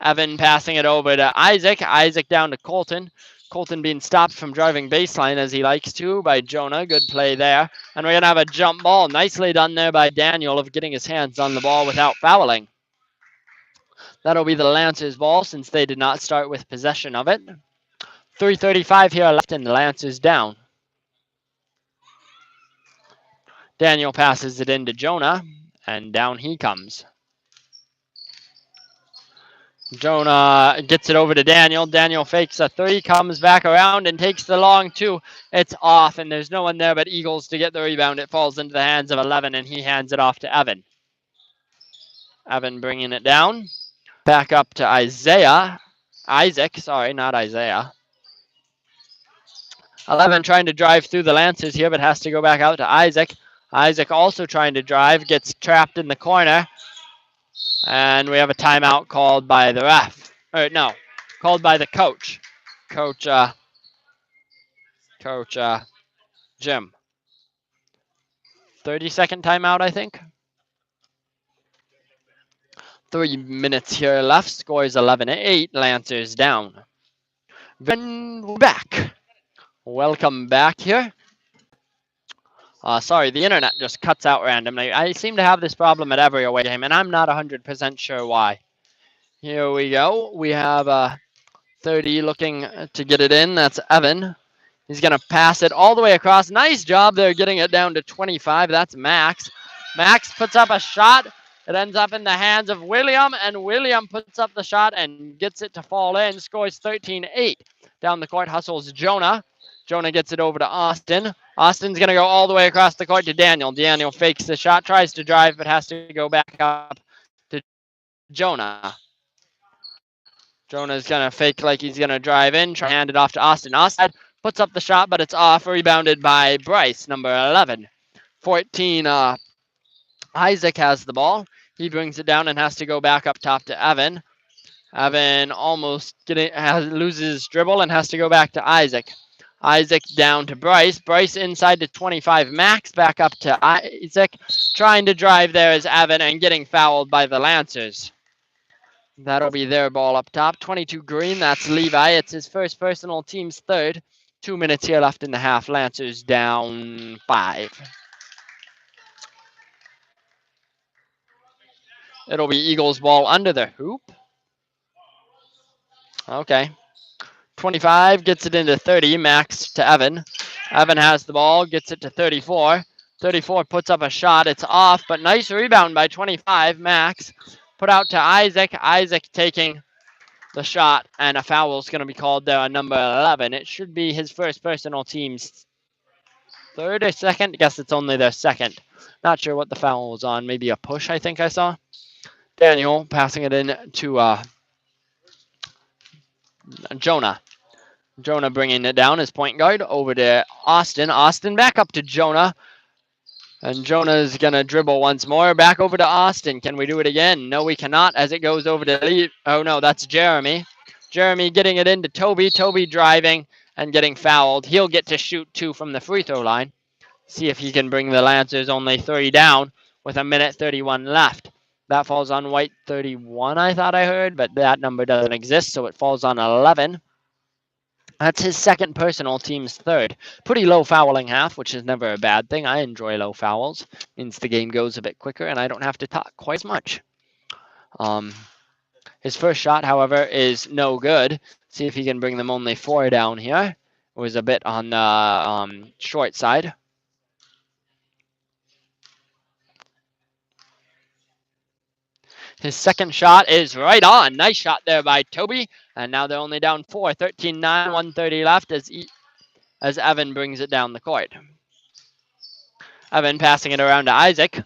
Evan passing it over to Isaac. Isaac down to Colton. Colton being stopped from driving baseline as he likes to by Jonah. Good play there. And we're going to have a jump ball. Nicely done there by Daniel of getting his hands on the ball without fouling. That'll be the Lancers' ball since they did not start with possession of it. 3:35 here left and the Lancers down. Daniel passes it into Jonah, and down he comes. Jonah gets it over to Daniel. Daniel fakes a three, comes back around and takes the long two. It's off, and there's no one there but Eagles to get the rebound. It falls into the hands of 11, and he hands it off to Evan. Evan bringing it down. Back up to Isaac, sorry, not Isaiah. 11 trying to drive through the Lancers here, but has to go back out to Isaac. Isaac also trying to drive, gets trapped in the corner. And we have a timeout called by the ref. Or no, called by the coach. Coach Jim. 30-second timeout, I think. 3 minutes here left. Score is 11-8. Lancers down. Then we're back. Welcome back here. Sorry, the internet just cuts out randomly. I seem to have this problem at every away game, and I'm not 100% sure why. Here we go. We have 30 looking to get it in. That's Evan. He's going to pass it all the way across. Nice job there getting it down to 25. That's Max. Max puts up a shot. It ends up in the hands of William, and William puts up the shot and gets it to fall in. Scores 13-8. Down the court hustles Jonah. Jonah gets it over to Austin. Austin's going to go all the way across the court to Daniel. Daniel fakes the shot, tries to drive, but has to go back up to Jonah. Jonah's going to fake like he's going to drive in, try to hand it off to Austin. Austin puts up the shot, but it's off, rebounded by Bryce, number 11. 14, Isaac has the ball. He brings it down and has to go back up top to Evan. Evan almost loses his dribble and has to go back to Isaac. Isaac down to Bryce. Bryce inside to 25. Max back up to Isaac. Trying to drive there is Evan and getting fouled by the Lancers. That'll be their ball up top. 22 green, that's Levi. It's his first personal, team's third. 2 minutes here left in the half. Lancers down 5. It'll be Eagles ball under the hoop. Okay. 25 gets it into 30. Max to Evan. Evan has the ball, gets it to 34. 34 puts up a shot. It's off, but nice rebound by 25. Max put out to Isaac. Isaac taking the shot, and a foul is going to be called there on number 11. It should be his first personal, team's third or second. I guess it's only their second. Not sure what the foul was on. Maybe a push, I think I saw. Daniel passing it in to Jonah. Jonah bringing it down as point guard over to Austin. Austin back up to Jonah. And Jonah's going to dribble once more. Back over to Austin. Can we do it again? No, we cannot, as it goes over to Lee. Oh, no, that's Jeremy. Jeremy getting it into Toby. Toby driving and getting fouled. He'll get to shoot 2 from the free throw line. See if he can bring the Lancers only 3 down with 1:31 left. That falls on White 31, I thought I heard, but that number doesn't exist, so it falls on 11. That's his second personal, team's third. Pretty low fouling half, which is never a bad thing. I enjoy low fouls. Means the game goes a bit quicker and I don't have to talk quite as much. His first shot, however, is no good. See if he can bring them only 4 down here. It was a bit on the short side. His second shot is right on. Nice shot there by Toby. And now they're only down 4. 13-9, 1:30 left as Evan brings it down the court. Evan passing it around to Isaac.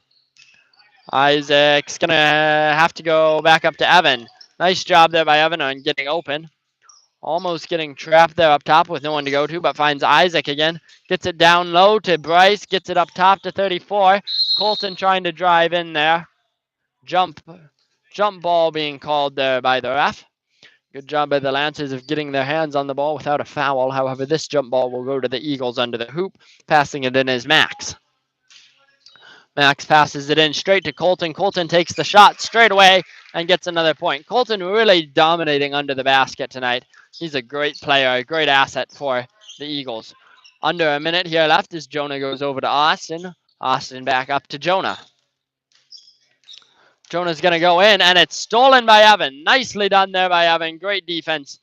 Isaac's going to have to go back up to Evan. Nice job there by Evan on getting open. Almost getting trapped there up top with no one to go to, but finds Isaac again. Gets it down low to Bryce. Gets it up top to 34. Colton trying to drive in there. Jump ball being called there by the ref. Good job by the Lancers of getting their hands on the ball without a foul. However, this jump ball will go to the Eagles under the hoop. Passing it in is Max. Max passes it in straight to Colton. Colton takes the shot straight away and gets another point. Colton really dominating under the basket tonight. He's a great player, a great asset for the Eagles. Under a minute here left as Jonah goes over to Austin. Austin back up to Jonah. Jonah's going to go in, and it's stolen by Evan. Nicely done there by Evan. Great defense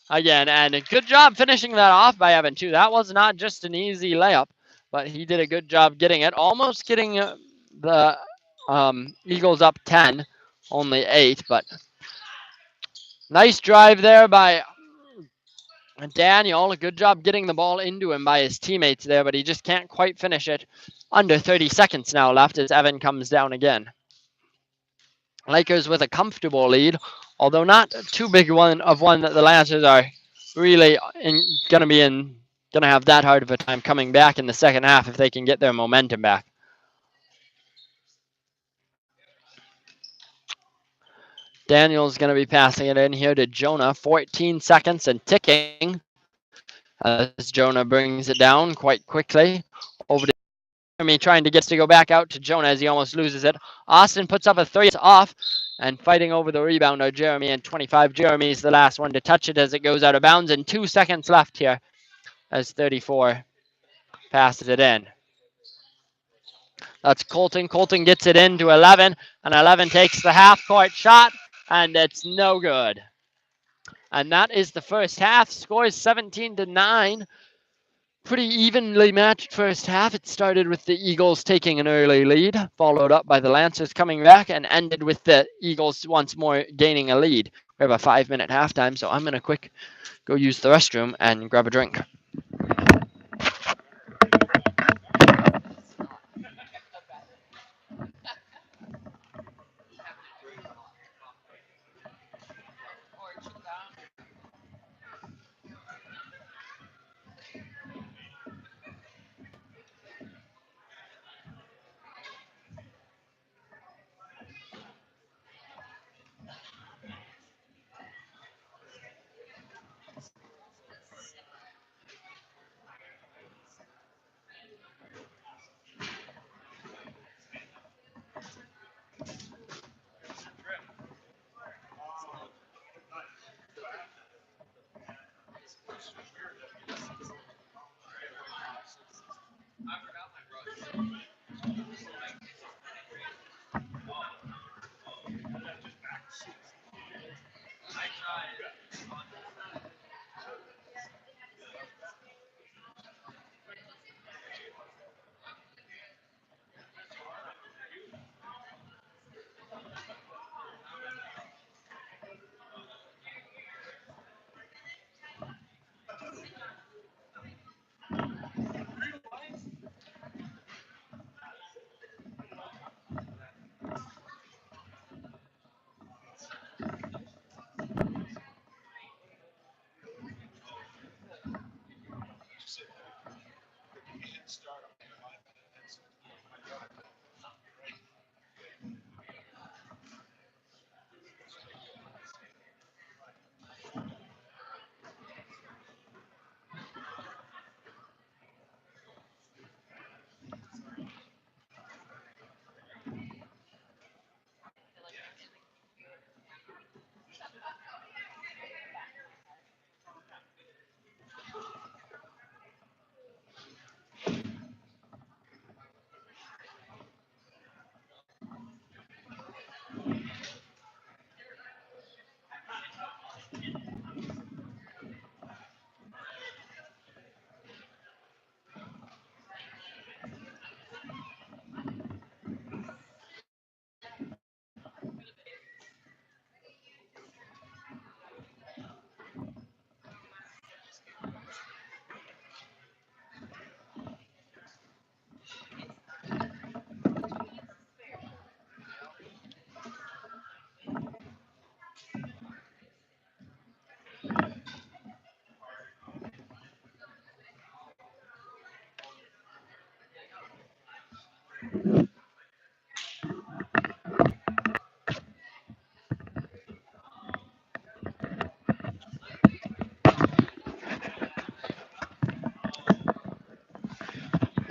again, and a good job finishing that off by Evan, too. That was not just an easy layup, but he did a good job getting it. Almost getting the Eagles up 10, only 8, but Nice drive there by Daniel. Good job getting the ball into him by his teammates there, but he just can't quite finish it. Under 30 seconds now left as Evan comes down again. Lakers with a comfortable lead, although not too big one that the Lancers are really gonna have that hard of a time coming back in the second half if they can get their momentum back. Daniel's going to be passing it in here to Jonah. 14 seconds and ticking as Jonah brings it down quite quickly. Over to Jeremy, trying to get to go back out to Jonah as he almost loses it. Austin puts up a three. It's off. And fighting over the rebound are Jeremy and 25. Jeremy's the last one to touch it as it goes out of bounds. And 2 seconds left here as 34 passes it in. That's Colton. Colton gets it into 11. And 11 takes the half-court shot. And it's no good. And that is the first half. Scores 17-9. Pretty evenly matched first half. It started with the Eagles taking an early lead, followed up by the Lancers coming back, and ended with the Eagles once more gaining a lead. We have a 5-minute halftime, so I'm going to quick go use the restroom and grab a drink.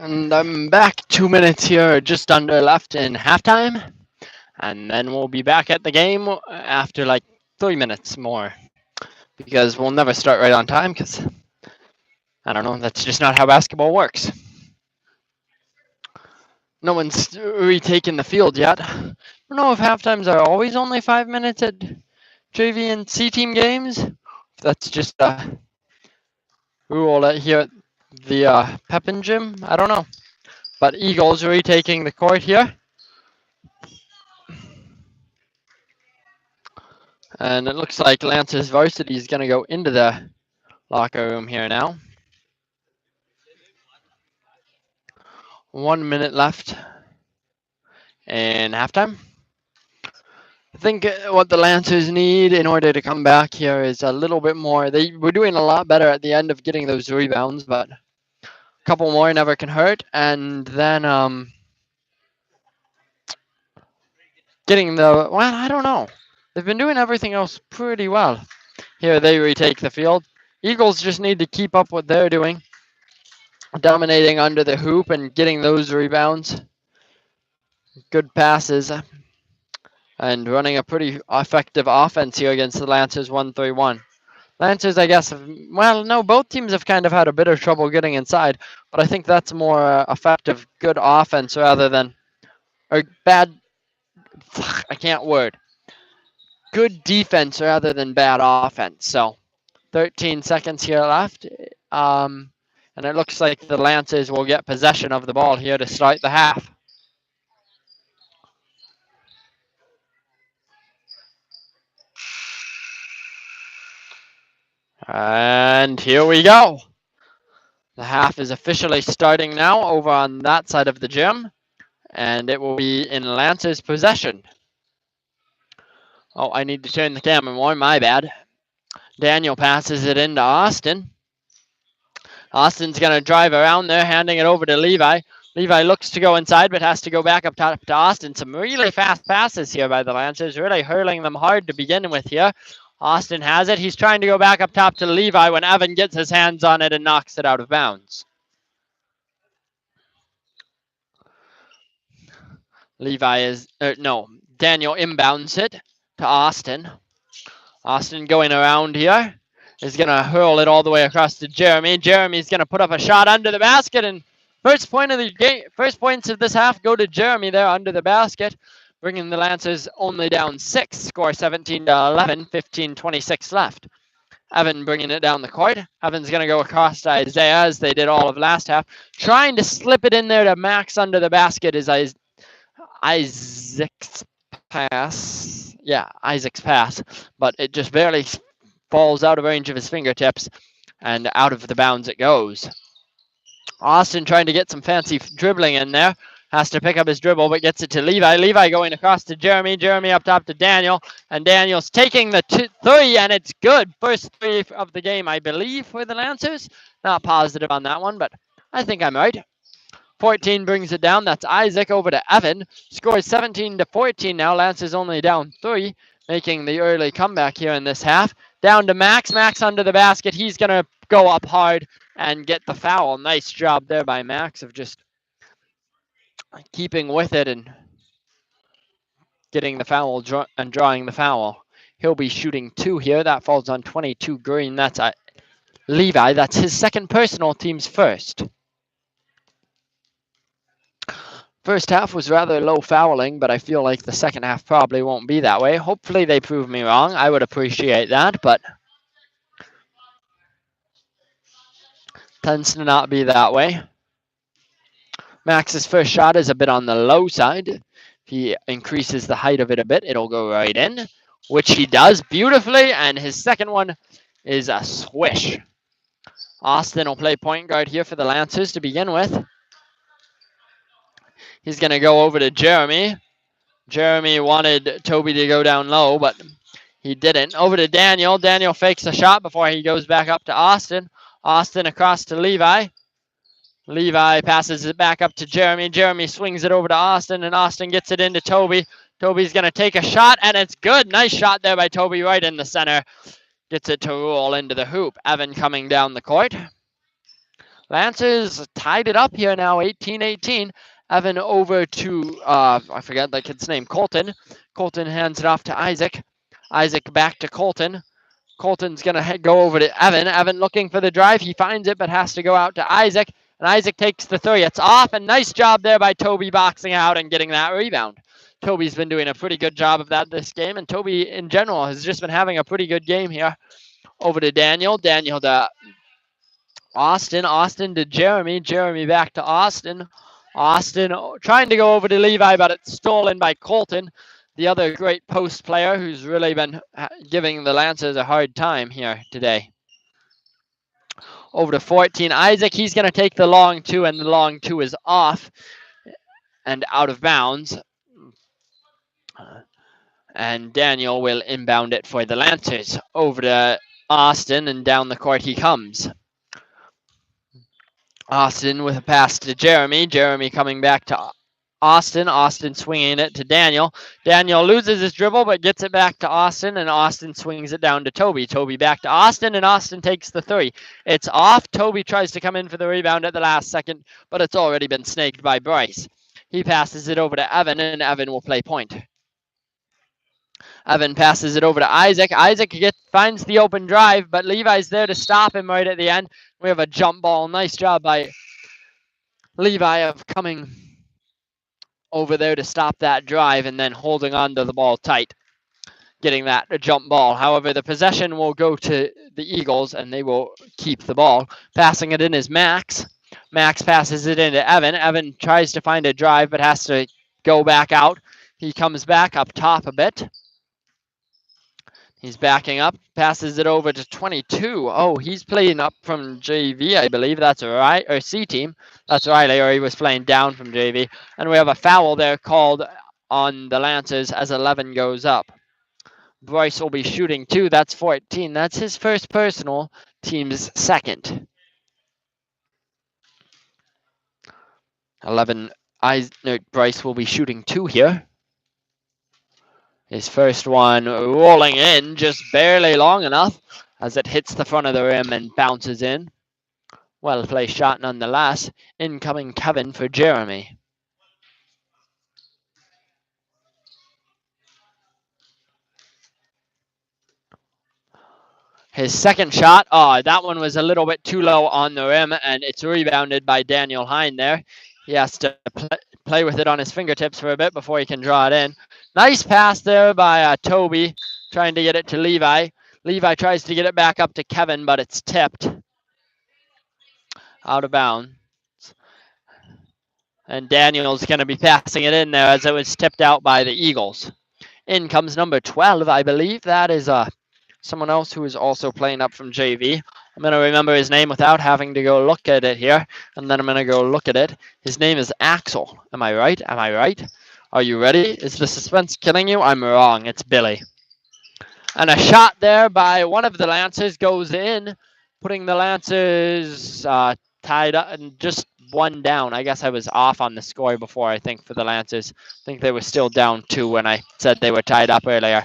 And I'm back. 2 minutes here, just under left in halftime. And then we'll be back at the game after like 3 minutes more. Because we'll never start right on time because, I don't know, that's just not how basketball works. No one's retaken the field yet. I don't know if halftimes are always only 5 minutes at JV and C team games. That's just a rule here at the Pepin gym. I don't know. But Eagles retaking the court here. And it looks like Lance's varsity is going to go into the locker room here now. 1 minute left in halftime. I think what the Lancers need in order to come back here is a little bit more. They were doing a lot better at the end of getting those rebounds, but a couple more never can hurt. And then getting the, well, I don't know. They've been doing everything else pretty well. Here they retake the field. Eagles just need to keep up what they're doing, dominating under the hoop and getting those rebounds. Good passes and running a pretty effective offense here against the Lancers 1-3-1. Lancers, I guess, well, no, both teams have kind of had a bit of trouble getting inside, but I think that's more effective, good offense rather than, or bad, I can't word, good defense rather than bad offense. So 13 seconds here left, and it looks like the Lancers will get possession of the ball here to start the half. And here we go. The half is officially starting now over on that side of the gym, and it will be in Lance's possession. Oh, I need to turn the camera more, my bad. Daniel passes it into Austin. Austin's going to drive around there, handing it over to Levi. Levi looks to go inside, but has to go back up top to Austin. Some really fast passes here by the Lancers, really hurling them hard to begin with here. Austin has it. He's trying to go back up top to Levi when Evan gets his hands on it and knocks it out of bounds. Daniel inbounds it to Austin. Austin going around here is going to hurl it all the way across to Jeremy. Jeremy's going to put up a shot under the basket, and first points of this half go to Jeremy there under the basket, bringing the Lancers only down 6, score 17-11, 15:26 left. Evan bringing it down the court. Evan's going to go across to Isaiah as they did all of last half. Trying to slip it in there to Max under the basket is Isaac's pass. Yeah, Isaac's pass. But it just barely falls out of range of his fingertips and out of the bounds it goes. Austin trying to get some fancy dribbling in there. Has to pick up his dribble, but gets it to Levi. Levi going across to Jeremy. Jeremy up top to Daniel. And Daniel's taking the three, and it's good. First three of the game, I believe, for the Lancers. Not positive on that one, but I think I'm right. 14 brings it down. That's Isaac over to Evan. Scores 17-14 now. Lancers only down 3, making the early comeback here in this half. Down to Max. Max under the basket. He's going to go up hard and get the foul. Nice job there by Max of just keeping with it and getting the foul and drawing the foul. He'll be shooting 2 here. That falls on 22 green. That's Levi. That's his second personal, team's first. First half was rather low fouling, but I feel like the second half probably won't be that way. Hopefully they prove me wrong. I would appreciate that, but tends to not be that way. Max's first shot is a bit on the low side. If he increases the height of it a bit, it'll go right in, which he does beautifully, and his second one is a swish. Austin will play point guard here for the Lancers to begin with. He's going to go over to Jeremy. Jeremy wanted Toby to go down low, but he didn't. Over to Daniel. Daniel fakes a shot before he goes back up to Austin. Austin across to Levi. Levi passes it back up to Jeremy. Jeremy swings it over to Austin, and Austin gets it into Toby. Toby's going to take a shot, and it's good. Nice shot there by Toby right in the center. Gets it to roll into the hoop. Evan coming down the court. Lancers tied it up here now, 18-18. Evan over to, I forgot the kid's name, Colton. Colton hands it off to Isaac. Isaac back to Colton. Colton's going to go over to Evan. Evan looking for the drive. He finds it, but has to go out to Isaac. And Isaac takes the 3. It's off, and nice job there by Toby boxing out and getting that rebound. Toby's been doing a pretty good job of that this game, and Toby in general has just been having a pretty good game here. Over to Daniel. Daniel to Austin. Austin to Jeremy. Jeremy back to Austin. Austin trying to go over to Levi, but it's stolen by Colton. the other great post player who's really been giving the Lancers a hard time here today. Over to 14, Isaac, he's going to take the long two, and the long two is off and out of bounds. And Daniel will inbound it for the Lancers. Over to Austin, and down the court he comes. Austin with a pass to Jeremy. Jeremy coming back to Austin. Austin swinging it to Daniel. Daniel loses his dribble but gets it back to Austin, and Austin swings it down to Toby. Toby back to Austin, and Austin takes the three. It's off. Toby tries to come in for the rebound at the last second, but it's already been snaked by Bryce. He passes it over to Evan, and Evan will play point. Evan passes it over to Isaac. Isaac finds the open drive, but Levi's there to stop him right at the end. We have a jump ball. Nice job by Levi of coming over there to stop that drive and then holding on to the ball tight, getting that jump ball. However, the possession will go to the Eagles, and they will keep the ball. Passing it in is Max. Max passes it into Evan. Evan tries to find a drive but has to go back out. He comes back up top a bit. He's backing up, passes it over to 22. Oh, he's playing up from JV, I believe. That's right, or C team. That's right, or he was playing down from JV. And we have a foul there called on the Lancers as 11 goes up. Bryce will be shooting two. That's 14. That's his first personal, team's second. 11. Bryce will be shooting two here. His first one rolling in just barely long enough as it hits the front of the rim and bounces in. Well placed shot nonetheless. Incoming Kevin for Jeremy. His second shot, that one was a little bit too low on the rim, and it's rebounded by Daniel Hine there. He has to play with it on his fingertips for a bit before he can draw it in. Nice pass there by Toby, trying to get it to Levi. Levi tries to get it back up to Kevin, but it's tipped out of bounds. And Daniel's going to be passing it in there as it was tipped out by the Eagles. In comes number 12, I believe. That is someone else who is also playing up from JV. I'm going to remember his name without having to go look at it here, and then I'm going to go look at it. His name is Axel. Am I right? Am I right? Are you ready? Is the suspense killing you? I'm wrong. It's Billy. And a shot there by one of the Lancers goes in, putting the Lancers tied up and just one down. I guess I was off on the score before, I think, for the Lancers. I think they were still down two when I said they were tied up earlier.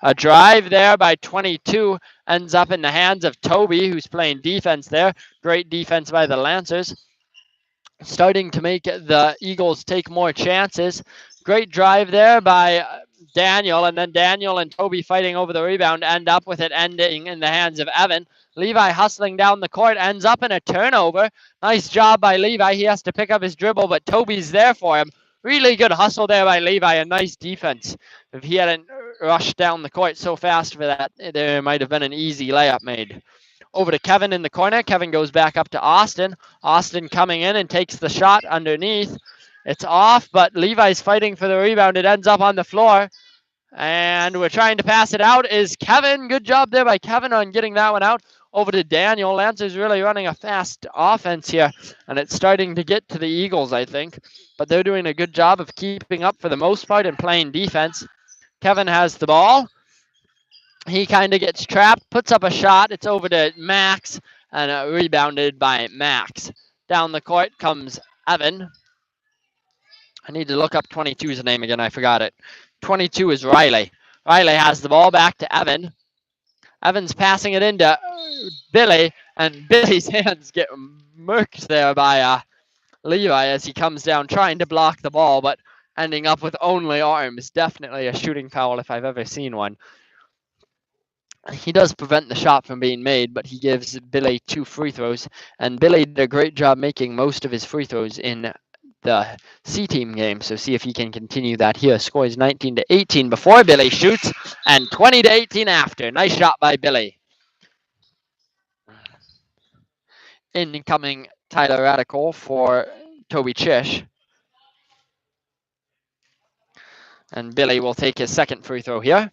A drive there by 22 ends up in the hands of Toby, who's playing defense there. Great defense by the Lancers. Starting to make the Eagles take more chances. Great drive there by Daniel, and then Daniel and Toby fighting over the rebound end up with it ending in the hands of Evan. Levi hustling down the court, ends up in a turnover. Nice job by Levi. He has to pick up his dribble, but Toby's there for him. Really good hustle there by Levi, and nice defense. If he hadn't rushed down the court so fast for that, there might have been an easy layup made. Over to Kevin in the corner. Kevin goes back up to Austin. Austin coming in and takes the shot underneath. It's off, but Levi's fighting for the rebound. It ends up on the floor. And we're trying to pass it out is Kevin. Good job there by Kevin on getting that one out. Over to Daniel. Lancer's really running a fast offense here, and it's starting to get to the Eagles, I think. But they're doing a good job of keeping up for the most part and playing defense. Kevin has the ball. He kind of gets trapped, puts up a shot. It's over to Max, and rebounded by Max. Down the court comes Evan. I need to look up 22's name again. I forgot it. 22 is Riley. Riley has the ball back to Evan. Evan's passing it into Billy, and Billy's hands get murked there by Levi as he comes down trying to block the ball, but ending up with only arms. Definitely a shooting foul if I've ever seen one. He does prevent the shot from being made, but he gives Billy 2 free throws, and Billy did a great job making most of his free throws in the C team game. So see if he can continue that here. Scores 19-18 before Billy shoots, and 20-18 after. Nice shot by Billy. Incoming Tyler Radical for Toby Chish. And Billy will take his second free throw here.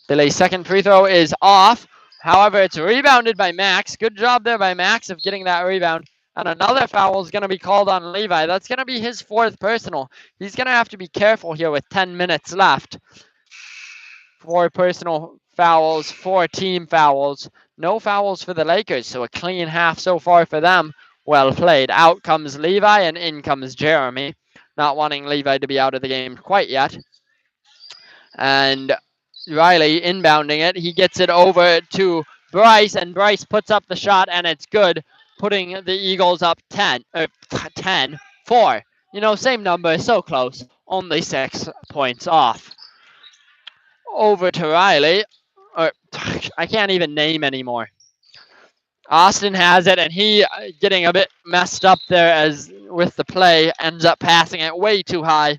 Billy's second free throw is off. However, it's rebounded by Max. Good job there by Max of getting that rebound. And another foul is going to be called on Levi. That's going to be his fourth personal. He's going to have to be careful here with 10 minutes left. 4 personal fouls, 4 team fouls. No fouls for the Lakers, so a clean half so far for them. Well played. Out comes Levi and in comes Jeremy. Not wanting Levi to be out of the game quite yet. And Riley inbounding it. He gets it over to Bryce, and Bryce puts up the shot, and it's good, putting the Eagles up 10-4. You know, same number, so close. Only 6 points off. Over to Riley. I can't even name anymore. Austin has it, and he getting a bit messed up there as with the play, ends up passing it way too high,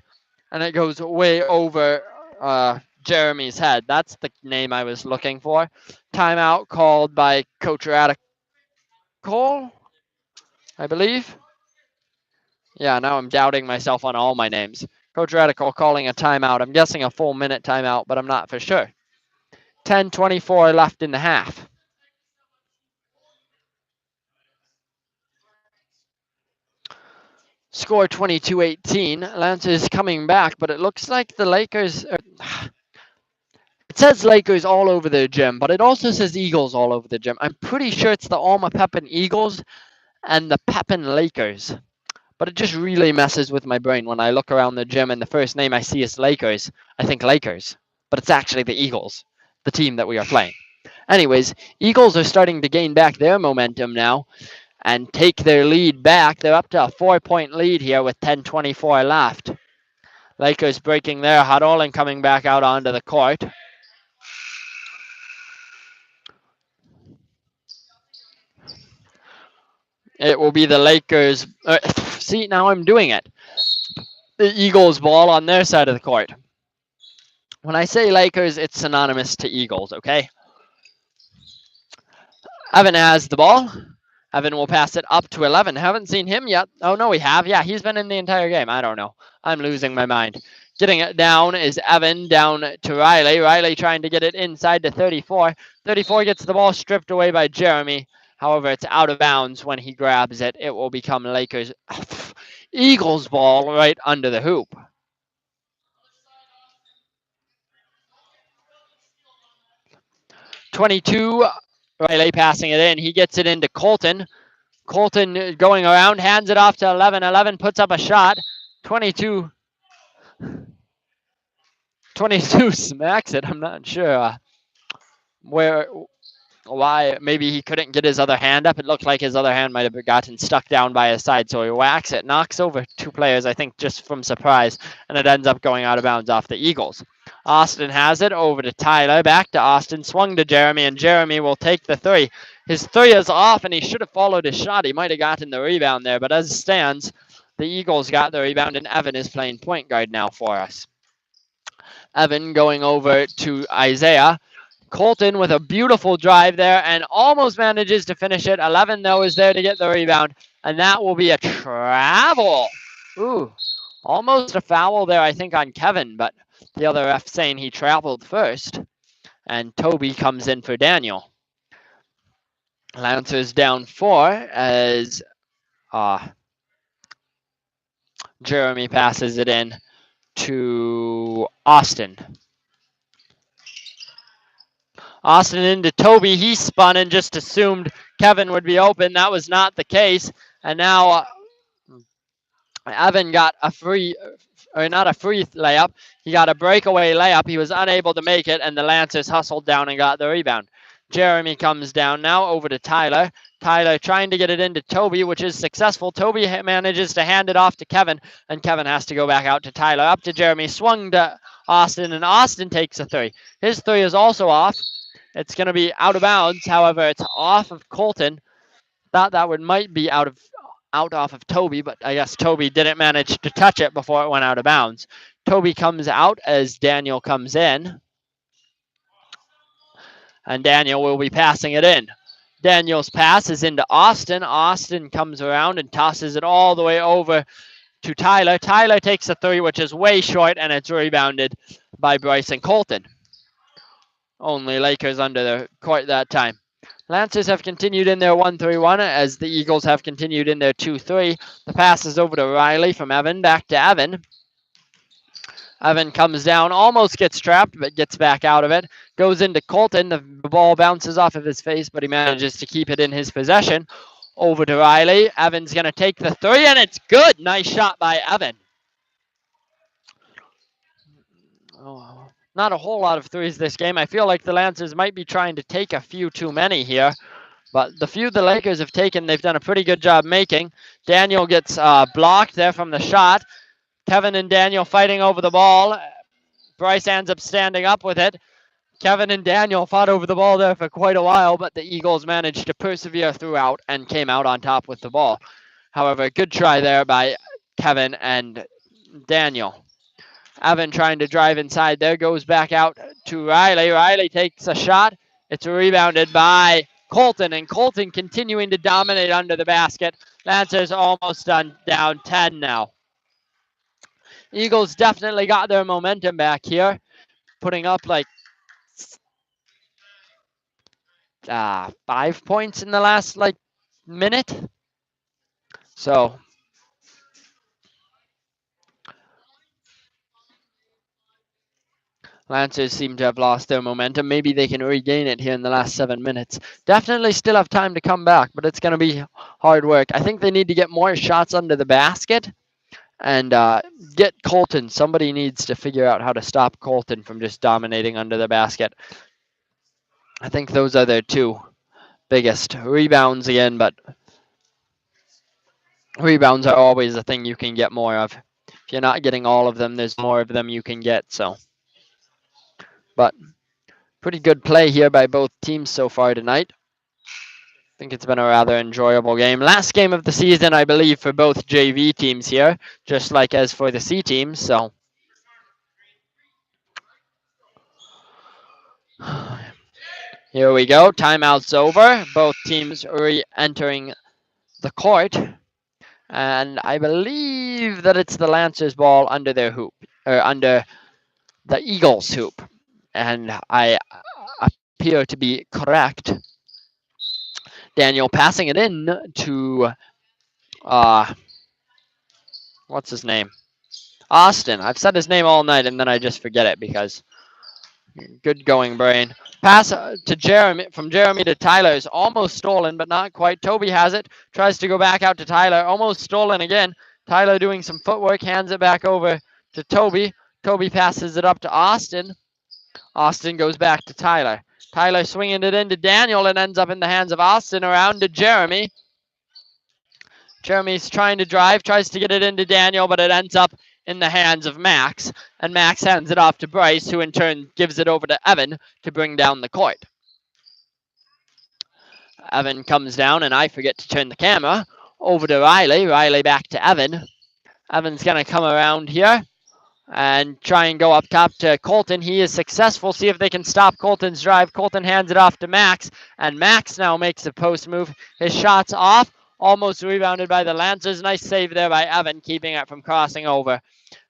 and it goes way over Jeremy's head. That's the name I was looking for. Timeout called by Coach Radical, I believe. Yeah, now I'm doubting myself on all my names. Coach Radical calling a timeout. I'm guessing a full minute timeout, but I'm not for sure. 10:24 left in the half. Score 22-18. Lancers coming back, but it looks like the Lakers... It says Lakers all over their gym, but it also says Eagles all over the gym. I'm pretty sure it's the Alma Pepin Eagles and the Pepin Lakers. But it just really messes with my brain when I look around the gym and the first name I see is Lakers. I think Lakers, but it's actually the Eagles, the team that we are playing. Anyways, Eagles are starting to gain back their momentum now and take their lead back. They're up to a 4-point lead here with 10:24 left. Lakers breaking their huddle and coming back out onto the court. It will be the Lakers. See, now I'm doing it. The Eagles ball on their side of the court. When I say Lakers, it's synonymous to Eagles, okay? Evan has the ball. Evan will pass it up to 11. Haven't seen him yet. Oh, no, we have. Yeah, he's been in the entire game. I don't know. I'm losing my mind. Getting it down is Evan, down to Riley. Riley trying to get it inside to 34. 34 gets the ball stripped away by Jeremy. However, it's out of bounds when he grabs it. It will become Lakers. Eagles ball right under the hoop. .22, Riley passing it in. He gets it into Colton. Colton going around, hands it off to 11. 11 puts up a shot. 22 smacks it. I'm not sure why. Maybe he couldn't get his other hand up. It looked like his other hand might have gotten stuck down by his side, so he whacks it, knocks over 2 players, I think, just from surprise, and it ends up going out of bounds off the Eagles. Austin has it over to Tyler, back to Austin, swung to Jeremy, and Jeremy will take the 3. His 3 is off, and he should have followed his shot. He might have gotten the rebound there, but as it stands, the Eagles got the rebound, and Evan is playing point guard now for us. Evan going over to Isaiah. Colton with a beautiful drive there and almost manages to finish it. 11, though, is there to get the rebound, and that will be a travel. Ooh, almost a foul there, I think, on Kevin, but the other ref saying he traveled first. And Toby comes in for Daniel. Lancers down 4 as Jeremy passes it in to Austin. Austin into Toby. He spun and just assumed Kevin would be open. That was not the case. And now Evan got a free, or not a free layup. He got a breakaway layup. He was unable to make it, and the Lancers hustled down and got the rebound. Jeremy comes down now over to Tyler. Tyler trying to get it into Toby, which is successful. Toby manages to hand it off to Kevin, and Kevin has to go back out to Tyler. Up to Jeremy, swung to Austin, and Austin takes a 3. His 3 is also off. It's going to be out of bounds. However, it's off of Colton. Thought that might be out off of Toby, but I guess Toby didn't manage to touch it before it went out of bounds. Toby comes out as Daniel comes in. And Daniel will be passing it in. Daniel's pass is into Austin. Austin comes around and tosses it all the way over to Tyler. Tyler takes a three, which is way short, and it's rebounded by Bryce and Colton. Only Lakers under the court that time. Lancers have continued in their 1-3-1 as the Eagles have continued in their 2-3. The pass is over to Riley from Evan, back to Evan. Evan comes down, almost gets trapped, but gets back out of it. Goes into Colton. The ball bounces off of his face, but he manages to keep it in his possession. Over to Riley. Evan's going to take the three, and it's good. Nice shot by Evan. Oh, not a whole lot of threes this game. I feel like the Lancers might be trying to take a few too many here. But the few the Lakers have taken, they've done a pretty good job making. Daniel gets blocked there from the shot. Kevin and Daniel fighting over the ball. Bryce ends up standing up with it. Kevin and Daniel fought over the ball there for quite a while, but the Eagles managed to persevere throughout and came out on top with the ball. However, good try there by Kevin and Daniel. Evan trying to drive inside there, goes back out to Riley. Riley takes a shot. It's rebounded by Colton, and Colton continuing to dominate under the basket. Lancers almost down 10 now. Eagles definitely got their momentum back here, putting up like 5 points in the last minute. So Lancers seem to have lost their momentum. Maybe they can regain it here in the last 7 minutes. Definitely still have time to come back, but it's going to be hard work. I think they need to get more shots under the basket and get Colton. Somebody needs to figure out how to stop Colton from just dominating under the basket. I think those are their two biggest rebounds again, but rebounds are always a thing you can get more of. If you're not getting all of them, there's more of them you can get. So, but pretty good play here by both teams so far tonight. I think it's been a rather enjoyable game. Last game of the season, I believe, for both JV teams here, just like as for the C teams. So, here we go. Timeout's over. Both teams re-entering the court. And I believe that it's the Lancers ball under their hoop, or under the Eagles hoop. And I appear to be correct. Daniel passing it in to, what's his name? Austin. I've said his name all night and then I just forget it because good going, brain. Pass to Jeremy, from Jeremy to Tyler is almost stolen, but not quite. Toby has it, tries to go back out to Tyler, almost stolen again. Tyler doing some footwork, hands it back over to Toby. Toby passes it up to Austin. Austin goes back to Tyler. Tyler swinging it into Daniel and ends up in the hands of Austin, around to Jeremy. Jeremy's trying to drive, tries to get it into Daniel, but it ends up in the hands of Max, and Max hands it off to Bryce, who in turn gives it over to Evan to bring down the court. Evan comes down, and I forget to turn the camera over to Riley. Riley back to Evan. Evan's going to come around here and try and go up top to Colton. He is successful. See if they can stop Colton's drive. Colton hands it off to Max, and Max now makes a post move. His shot's off, almost rebounded by the Lancers. Nice save there by Evan, keeping it from crossing over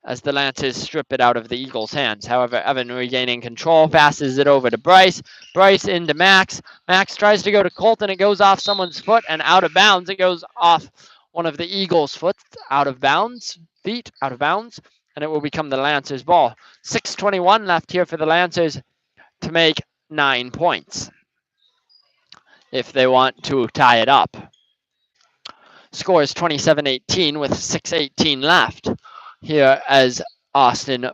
as the Lancers strip it out of the Eagles' hands. However, Evan regaining control, passes it over to Bryce. Bryce into Max. Max tries to go to Colton. It goes off someone's foot and out of bounds. It goes off one of the Eagles' foot, out of bounds, and it will become the Lancers' ball. 6:21 left here for the Lancers to make 9 points if they want to tie it up. Score is 27-18 with 6:18 left here as Austin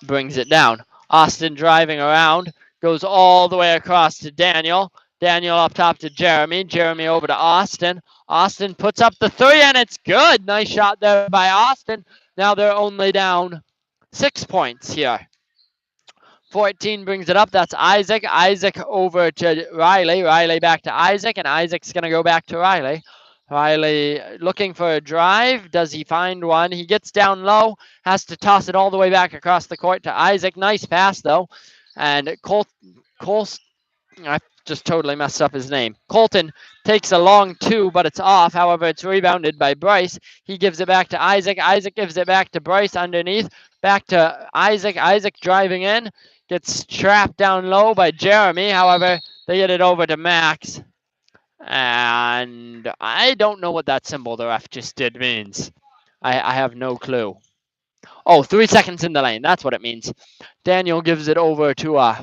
brings it down. Austin driving around, goes all the way across to Daniel. Daniel up top to Jeremy. Jeremy over to Austin. Austin puts up the three, and it's good. Nice shot there by Austin. Now they're only down 6 points here. 14 brings it up. That's Isaac. Isaac over to Riley. Riley back to Isaac, and Isaac's going to go back to Riley. Riley looking for a drive. Does he find one? He gets down low, has to toss it all the way back across the court to Isaac. Nice pass, though. And I just totally messed up his name. Colton takes a long two, but it's off. However, it's rebounded by Bryce. He gives it back to Isaac. Isaac gives it back to Bryce underneath. Back to Isaac. Isaac driving in. Gets trapped down low by Jeremy. However, they get it over to Max. And I don't know what that symbol the ref just did means. I have no clue. Oh, 3 seconds in the lane. That's what it means. Daniel gives it over to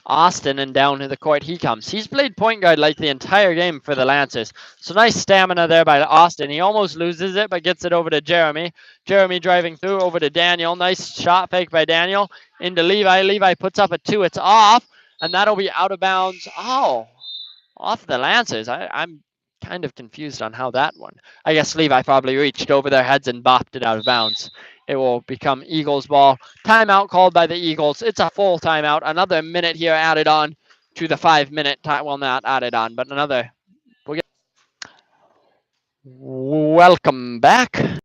Austin, and down to the court he comes. He's played point guard like the entire game for the Lancers. So nice stamina there by Austin. He almost loses it, but gets it over to Jeremy. Jeremy driving through over to Daniel. Nice shot fake by Daniel into Levi. Levi puts up a two. It's off, and that'll be out of bounds. Oh, off the Lancers. I'm kind of confused on how that one. I guess Levi probably reached over their heads and bopped it out of bounds. It will become Eagles ball. Timeout called by the Eagles. It's a full timeout. Another minute here added on to the 5-minute time. Well, not added on, but another. Welcome back.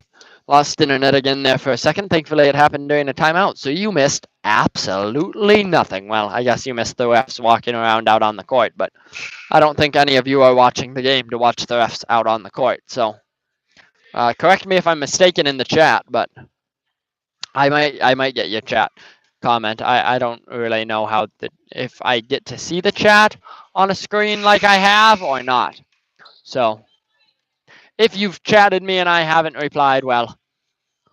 Lost internet again there for a second. Thankfully, it happened during a timeout, so you missed absolutely nothing. Well, I guess you missed the refs walking around out on the court, but I don't think any of you are watching the game to watch the refs out on the court. So, correct me if I'm mistaken in the chat, but I might get your chat comment. I don't really know how if I get to see the chat on a screen like I have or not. So, if you've chatted me and I haven't replied, well,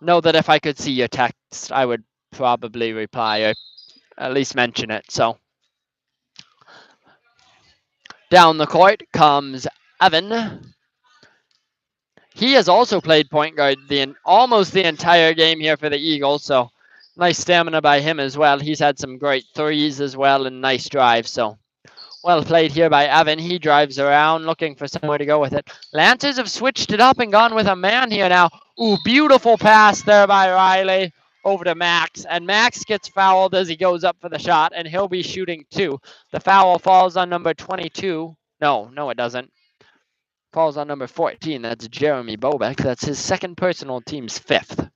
know that if I could see your text, I would probably reply or at least mention it. So down the court comes Evan. He has also played point guard almost the entire game here for the Eagles. So nice stamina by him as well. He's had some great threes as well and nice drives. So well played here by Evan. He drives around looking for somewhere to go with it. Lancers have switched it up and gone with a man here now. Ooh, beautiful pass there by Riley over to Max. And Max gets fouled as he goes up for the shot, and he'll be shooting two. The foul falls on number 22. No, it doesn't. Falls on number 14. That's Jeremy Bobek. That's his second personal, team's fifth.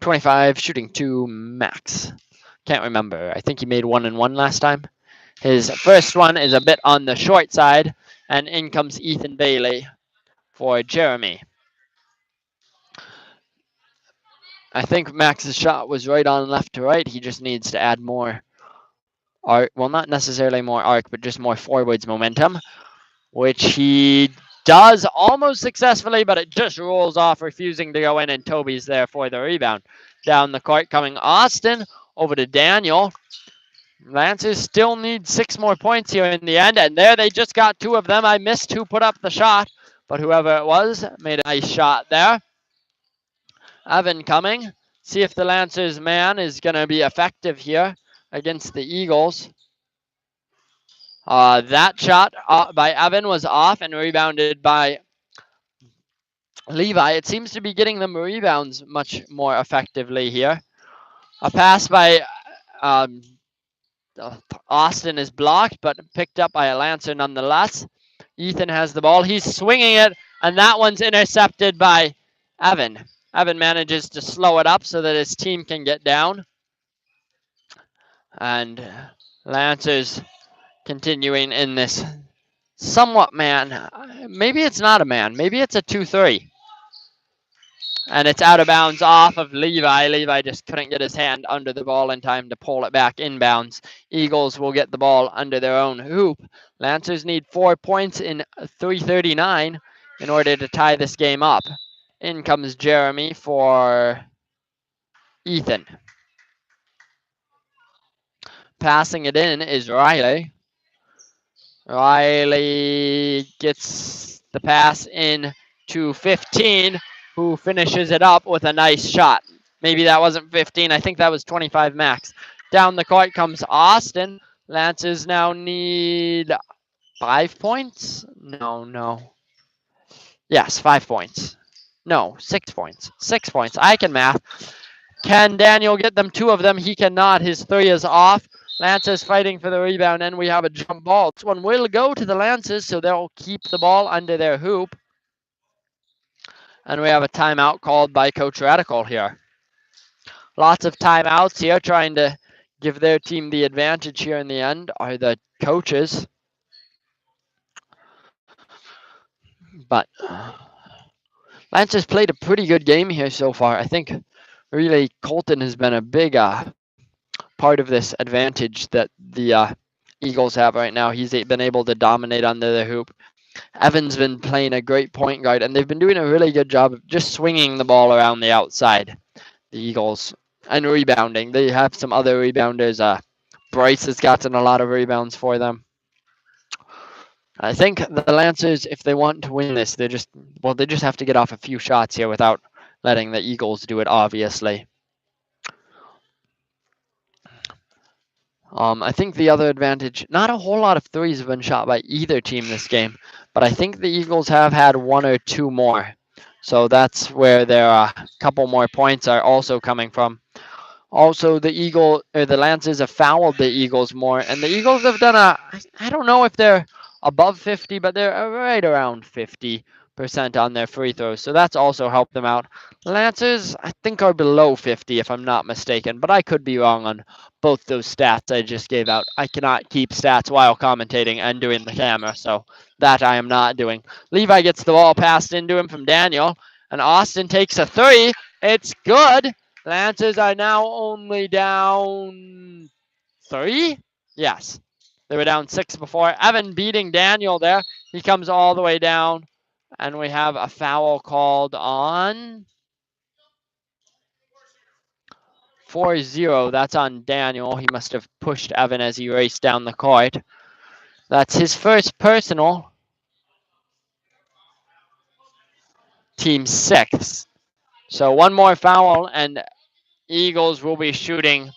25, shooting two, Max. Can't remember. I think he made 1 and 1 last time. His first one is a bit on the short side, and in comes Ethan Bailey for Jeremy. I think Max's shot was right on left to right. He just needs to add more arc. Well, not necessarily more arc, but just more forwards momentum, which he does almost successfully, but it just rolls off, refusing to go in, and Toby's there for the rebound. Down the court coming Austin, over to Daniel. Lancers still need 6 more points here in the end, and there they just got 2 of them. I missed who put up the shot, but whoever it was made a nice shot there. Evan coming. See if the Lancers man is going to be effective here against the Eagles. That shot by Evan was off and rebounded by Levi. It seems to be getting them rebounds much more effectively here. A pass by Austin is blocked, but picked up by a Lancer nonetheless. Ethan has the ball. He's swinging it, and that one's intercepted by Evan. Evan manages to slow it up so that his team can get down. And Lancers continuing in this somewhat man. Maybe it's not a man. Maybe it's a 2-3. And it's out of bounds off of Levi. Levi just couldn't get his hand under the ball in time to pull it back inbounds. Eagles will get the ball under their own hoop. Lancers need 4 points in 3:39 in order to tie this game up. In comes Jeremy for Ethan. Passing it in is Riley. Riley gets the pass in to 15, who finishes it up with a nice shot. Maybe that wasn't 15. I think that was 25 max. Down the court comes Austin. Lancers now need 5 points. No. Yes, 5 points. No, 6 points. 6 points. I can math. Can Daniel get them 2 of them? He cannot. His 3 is off. Lancers fighting for the rebound, and we have a jump ball. This one will go to the Lancers, so they'll keep the ball under their hoop. And we have a timeout called by Coach Radical here. Lots of timeouts here, trying to give their team the advantage here in the end are the coaches. But Lancers played a pretty good game here so far. I think really Colton has been a big part of this advantage that the Eagles have right now. He's been able to dominate under the hoop. Evan's been playing a great point guard, and they've been doing a really good job of just swinging the ball around the outside, the Eagles, and rebounding. They have some other rebounders. Bryce has gotten a lot of rebounds for them. I think the Lancers, if they want to win this, they just have to get off a few shots here without letting the Eagles do it, obviously. I think the other advantage, not a whole lot of threes have been shot by either team this game, but I think the Eagles have had one or two more. So that's where their couple more points are also coming from. Also, the Lancers have fouled the Eagles more, and the Eagles have done I don't know if they're above 50, but they're right around 50% on their free throws. So that's also helped them out. Lancers, I think, are below 50 if I'm not mistaken, but I could be wrong on both those stats I just gave out. I cannot keep stats while commentating and doing the camera, so that I am not doing. Levi gets the ball passed into him from Daniel, and Austin takes a three. It's good. Lancers are now only down 3? Yes. They were down 6 before. Evan beating Daniel there. He comes all the way down. And we have a foul called on 4-0. That's on Daniel. He must have pushed Evan as he raced down the court. That's his first personal. Team 6. So one more foul, and Eagles will be shooting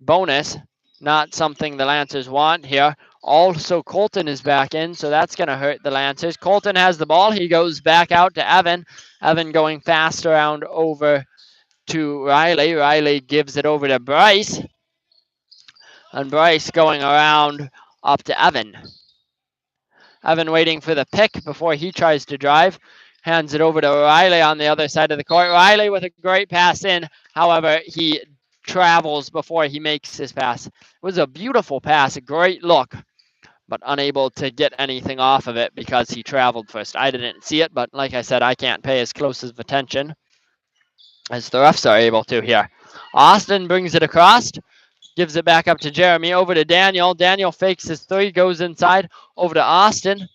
bonus. Not something the Lancers want here. Also, Colton is back in, so that's going to hurt the Lancers. Colton has the ball. He goes back out to Evan. Evan going fast around over to Riley. Riley gives it over to Bryce. And Bryce going around up to Evan. Evan waiting for the pick before he tries to drive. Hands it over to Riley on the other side of the court. Riley with a great pass in. However, he travels before he makes his pass. It was a beautiful pass, a great look, but unable to get anything off of it because he traveled first. I didn't see it, but like I said, I can't pay as close of attention as the refs are able to here. Austin brings it across, gives it back up to Jeremy, over to Daniel. Daniel fakes his three, goes inside, over to Austin.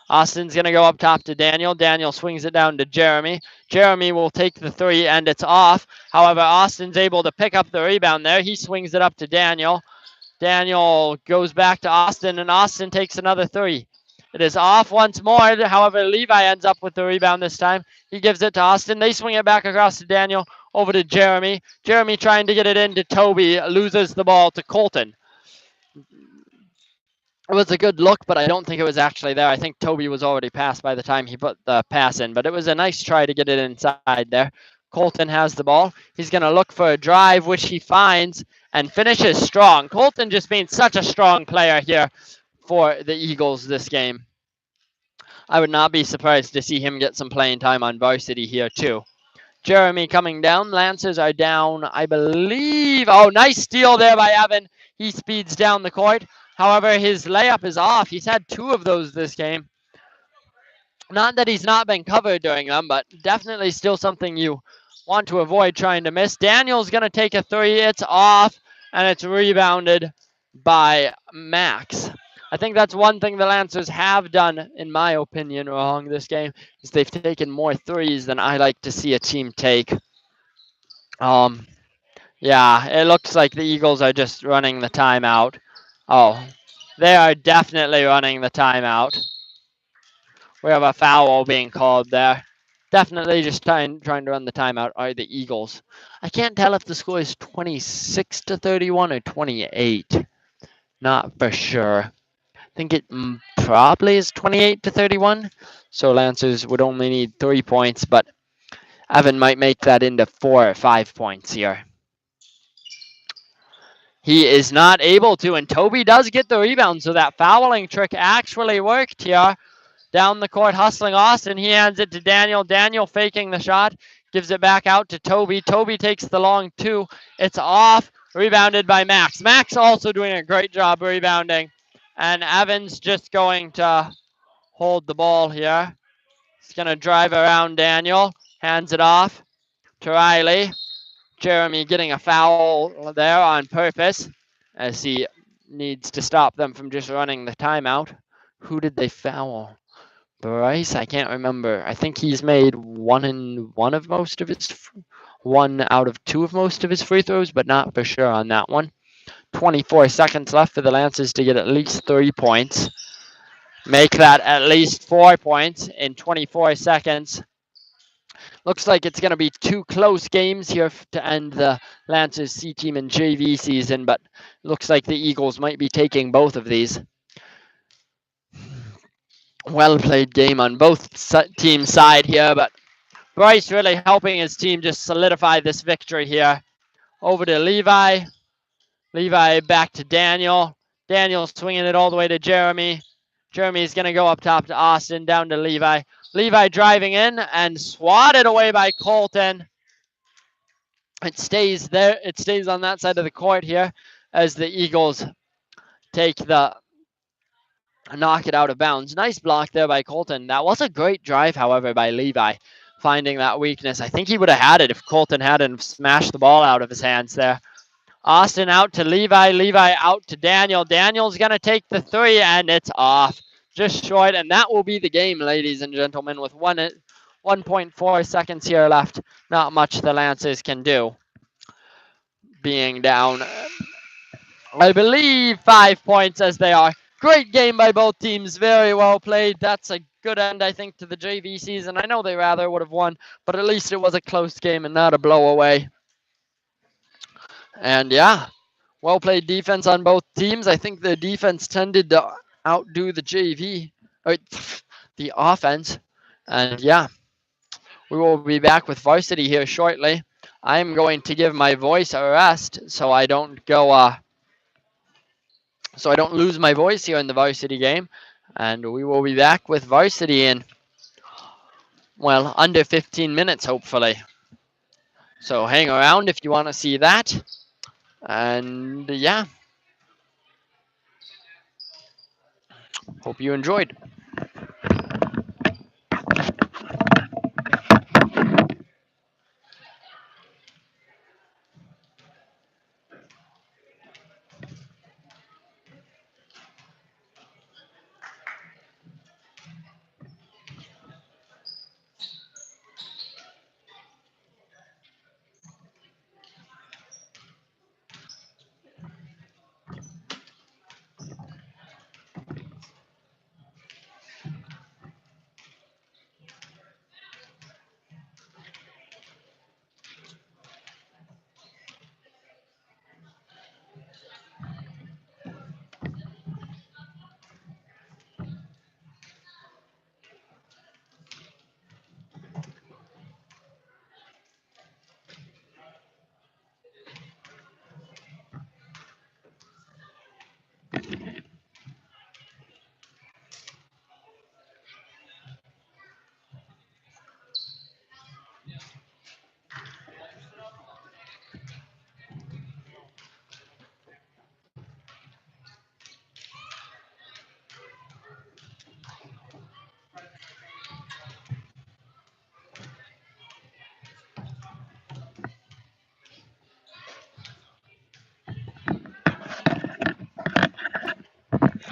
Austin's going to go up top to Daniel. Daniel swings it down to Jeremy. Jeremy will take the three, and it's off. However, Austin's able to pick up the rebound there. He swings it up to Daniel. Daniel goes back to Austin, and Austin takes another three. It is off once more. However, Levi ends up with the rebound this time. He gives it to Austin. They swing it back across to Daniel, over to Jeremy. Jeremy trying to get it into Toby, loses the ball to Colton. It was a good look, but I don't think it was actually there. I think Toby was already passed by the time he put the pass in, but it was a nice try to get it inside there. Colton has the ball. He's going to look for a drive, which he finds and finishes strong. Colton just being such a strong player here for the Eagles this game. I would not be surprised to see him get some playing time on varsity here too. Jeremy coming down. Lancers are down, I believe. Oh, nice steal there by Evan. He speeds down the court. However, his layup is off. He's had 2 of those this game. Not that he's not been covered during them, but definitely still something you want to avoid trying to miss. Daniel's going to take a three. It's off, and it's rebounded by Max. I think that's one thing the Lancers have done, in my opinion, wrong this game, is they've taken more threes than I like to see a team take. Yeah, it looks like the Eagles are just running the timeout. Oh, they are definitely running the timeout. We have a foul being called there. Definitely just trying to run the timeout are the Eagles. I can't tell if the score is 26-31 or 28. Not for sure. I think it probably is 28-31. So Lancers would only need 3 points, but Evan might make that into 4 or 5 points here. He is not able to, and Toby does get the rebound, so that fouling trick actually worked here. Down the court, hustling Austin. He hands it to Daniel. Daniel faking the shot, gives it back out to Toby. Toby takes the long 2. It's off. Rebounded by Max. Max also doing a great job rebounding. And Evans just going to hold the ball here. He's going to drive around Daniel. Hands it off to Riley. Jeremy getting a foul there on purpose as he needs to stop them from just running the timeout. Who did they foul? Bryce? I can't remember. I think he's made one out of two of most of his free throws, but not for sure on that one. 24 seconds left for the Lancers to get at least 3 points. Make that at least 4 points in 24 seconds. Looks like it's going to be two close games here to end the Lancers C team and JV season, but looks like the Eagles might be taking both of these. Well played game on both teams' side here, but Bryce really helping his team just solidify this victory here. Over to Levi. Levi back to Daniel. Daniel swinging it all the way to Jeremy. Jeremy's going to go up top to Austin, down to Levi. Levi driving in and swatted away by Colton. It stays there. It stays on that side of the court here as the Eagles knock it out of bounds. Nice block there by Colton. That was a great drive, however, by Levi, finding that weakness. I think he would have had it if Colton hadn't smashed the ball out of his hands there. Austin out to Levi. Levi out to Daniel. Daniel's going to take the three, and it's off. Just short, and that will be the game, ladies and gentlemen, with 1.4 seconds here left. Not much the Lancers can do. Being down, I believe, 5 points as they are. Great game by both teams. Very well played. That's a good end, I think, to the JV season. I know they rather would have won, but at least it was a close game and not a blowaway. And yeah, well played defense on both teams. I think the defense tended to outdo the JV, or the offense. And yeah, we will be back with varsity here shortly. I'm going to give my voice a rest so I don't lose my voice here in the varsity game. And we will be back with varsity in, well, under 15 minutes, hopefully. So hang around if you want to see that. And yeah, hope you enjoyed.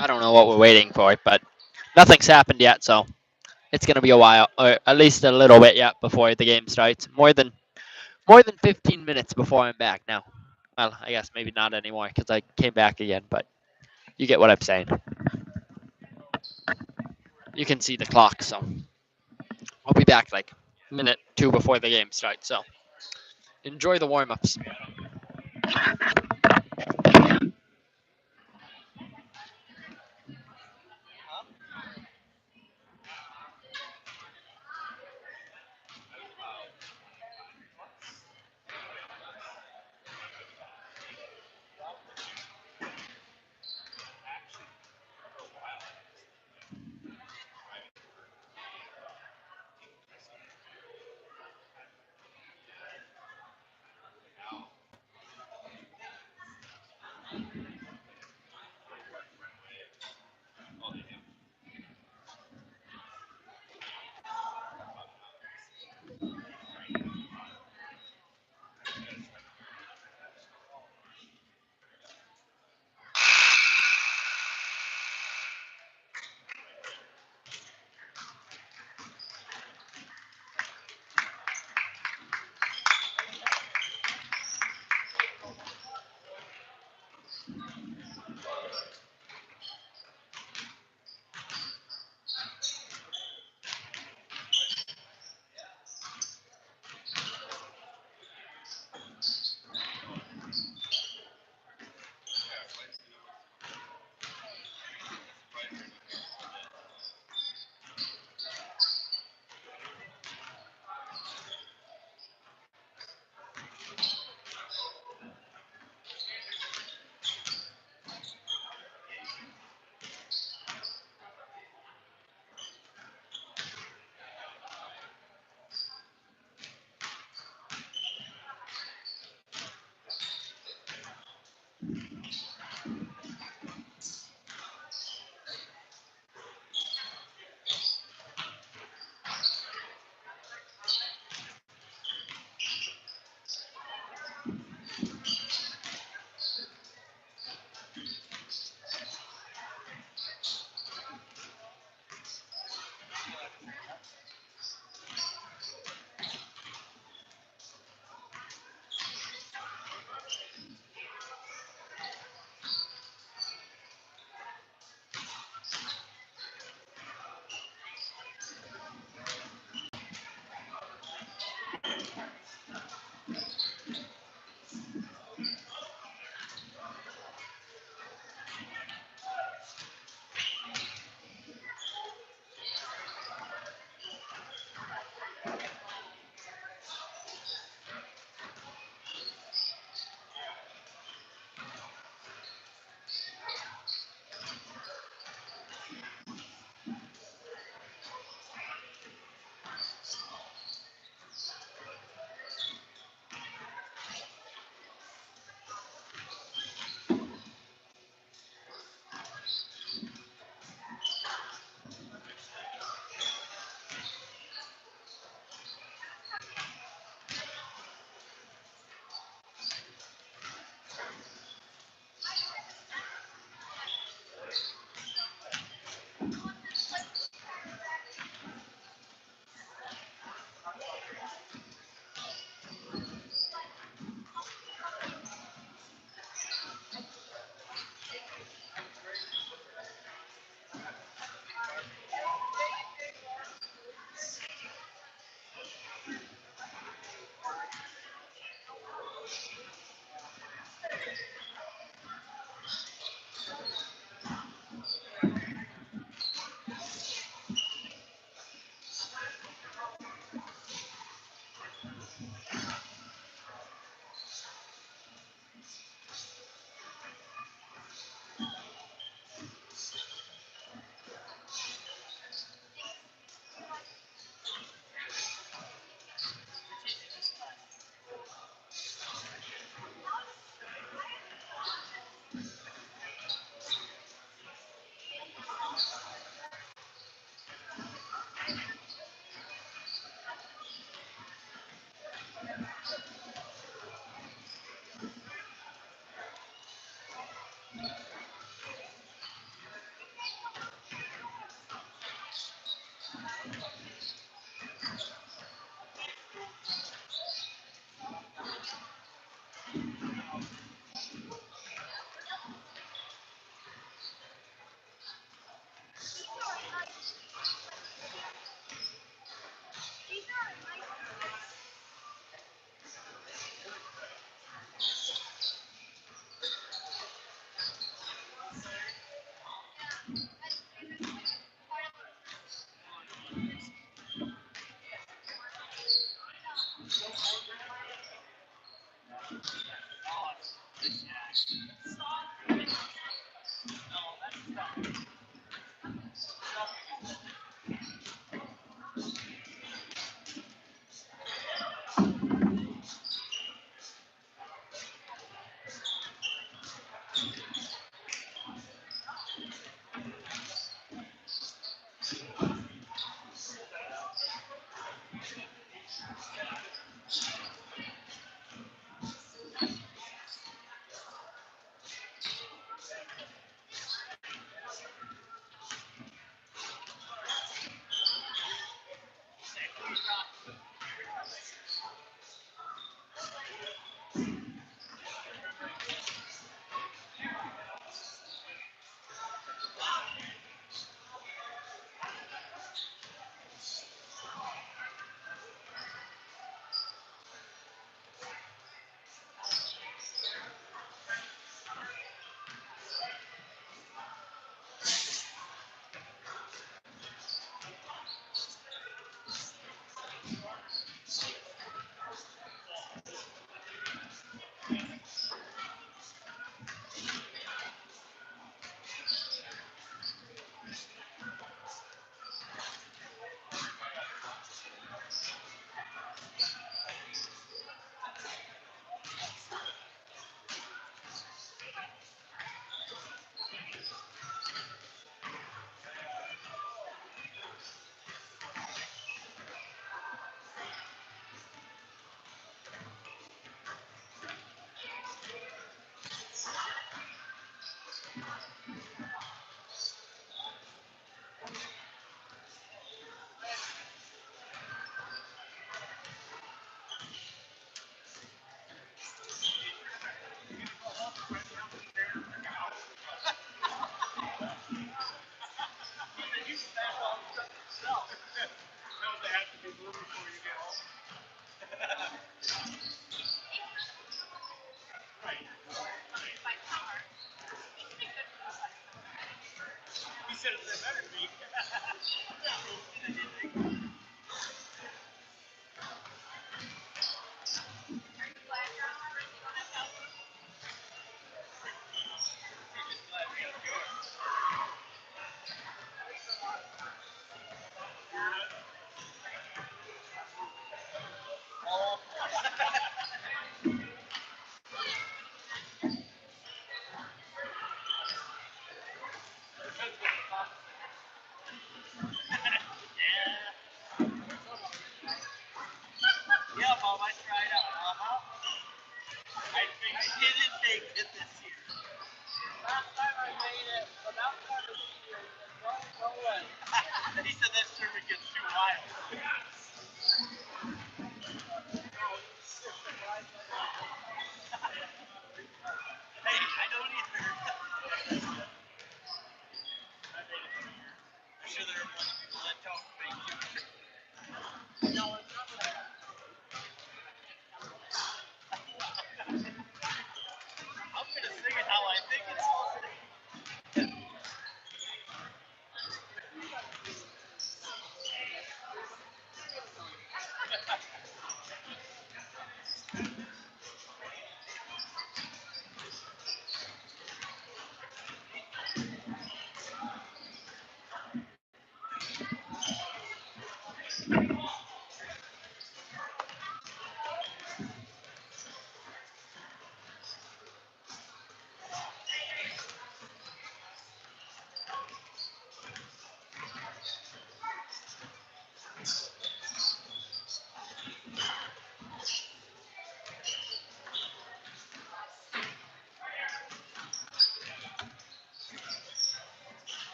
I don't know what we're waiting for, but nothing's happened yet, so it's going to be a while, or at least a little bit yet before the game starts. More than 15 minutes before I'm back now. Well, I guess maybe not anymore because I came back again, but you get what I'm saying. You can see the clock, so I'll be back like a minute, two before the game starts. So enjoy the warm-ups.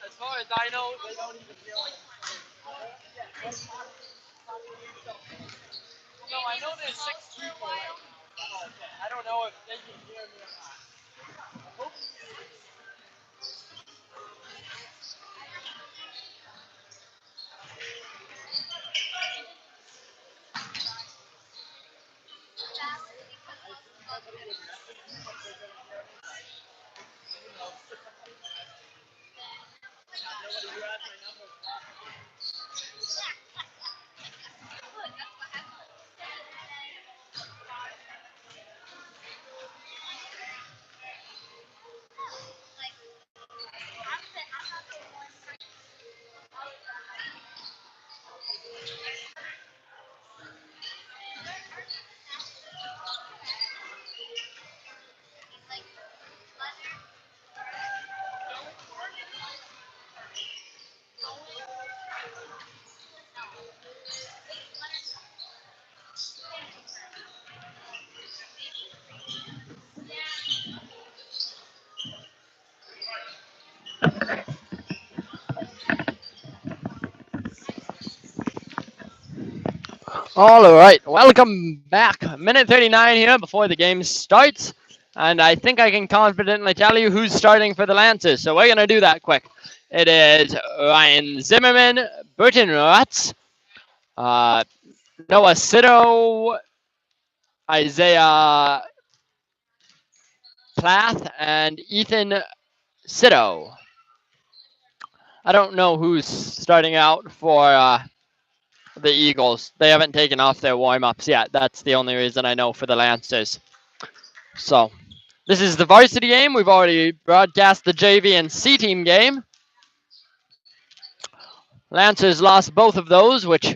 As far as I know, they don't even feel it. No, I know there's 6 people right now. Okay. I don't know if they can hear me or not. All right, welcome back. Minute 39 here before the game starts. And I think I can confidently tell you who's starting for the Lancers. So we're going to do that quick. It is Ryan Zimmerman, Burton Rutz, uh, Noah Sito, Isaiah Plath, and Ethan Sito. I don't know who's starting out for the Eagles. They haven't taken off their warm-ups yet. That's the only reason I know for the Lancers. So This is the varsity game. We've already broadcast the JV and C team game. Lancers lost both of those, which,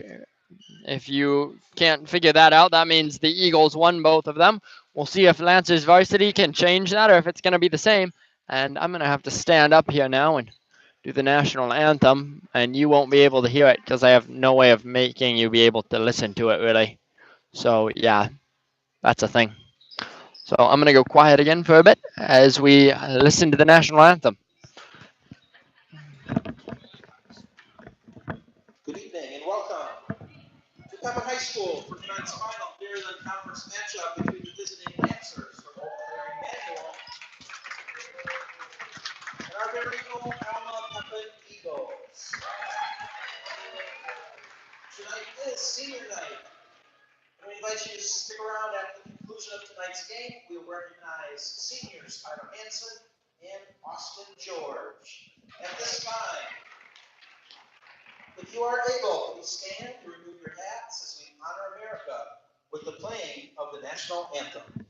if you can't figure that out, that means the Eagles won both of them. We'll see if Lancers varsity can change that or if it's going to be the same. And I'm going to have to stand up here now and do the national anthem, and you won't be able to hear it because I have no way of making you be able to listen to it, really. So, yeah, that's a thing. So I'm going to go quiet again for a bit as we listen to the national anthem. Good evening and welcome to Pepin High School for tonight's final Maryland Conference matchup between the visiting Lancers from Old Prairie Manual and our very own Alma Pepin Eagles. Tonight is senior night. And we invite you to stick around at the conclusion of tonight's game. We will recognize seniors Tyler Hansen and Austin George. At this time, if you are able, please stand to remove your hats as we honor America with the playing of the national anthem.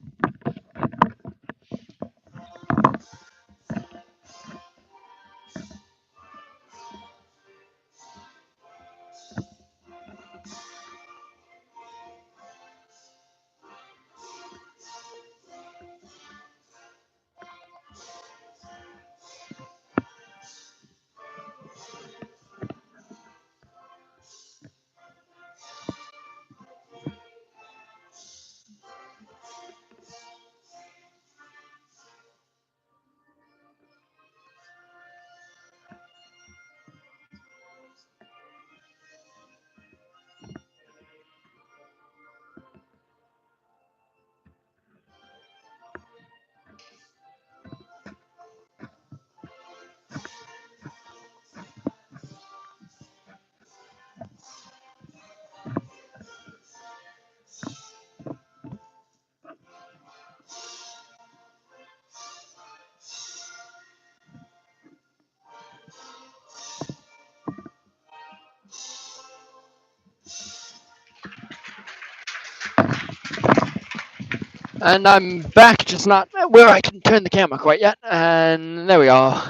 And I'm back, just not where I can turn the camera quite yet. And there we go.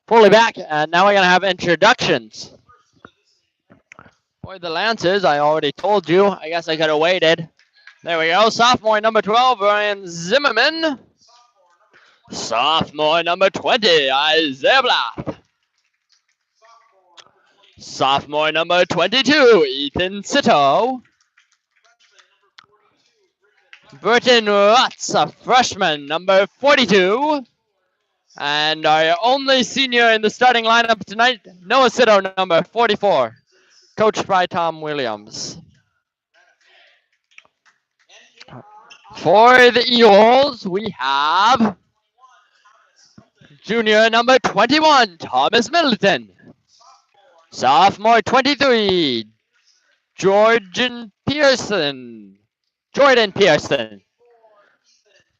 Fully back, and now we're going to have introductions. For the Lancers, I already told you. I guess I could have waited. There we go. Sophomore number 12, Ryan Zimmerman. Sophomore number 20, Isaiah Blath. Sophomore number 22, Ethan Sito. Burton Rutz, a freshman, number 42. And our only senior in the starting lineup tonight, Noah Sito, number 44. Coached by Tom Williams. For the Eagles, we have junior number 21, Thomas Middleton. Sophomore 23, Jordan Pearson.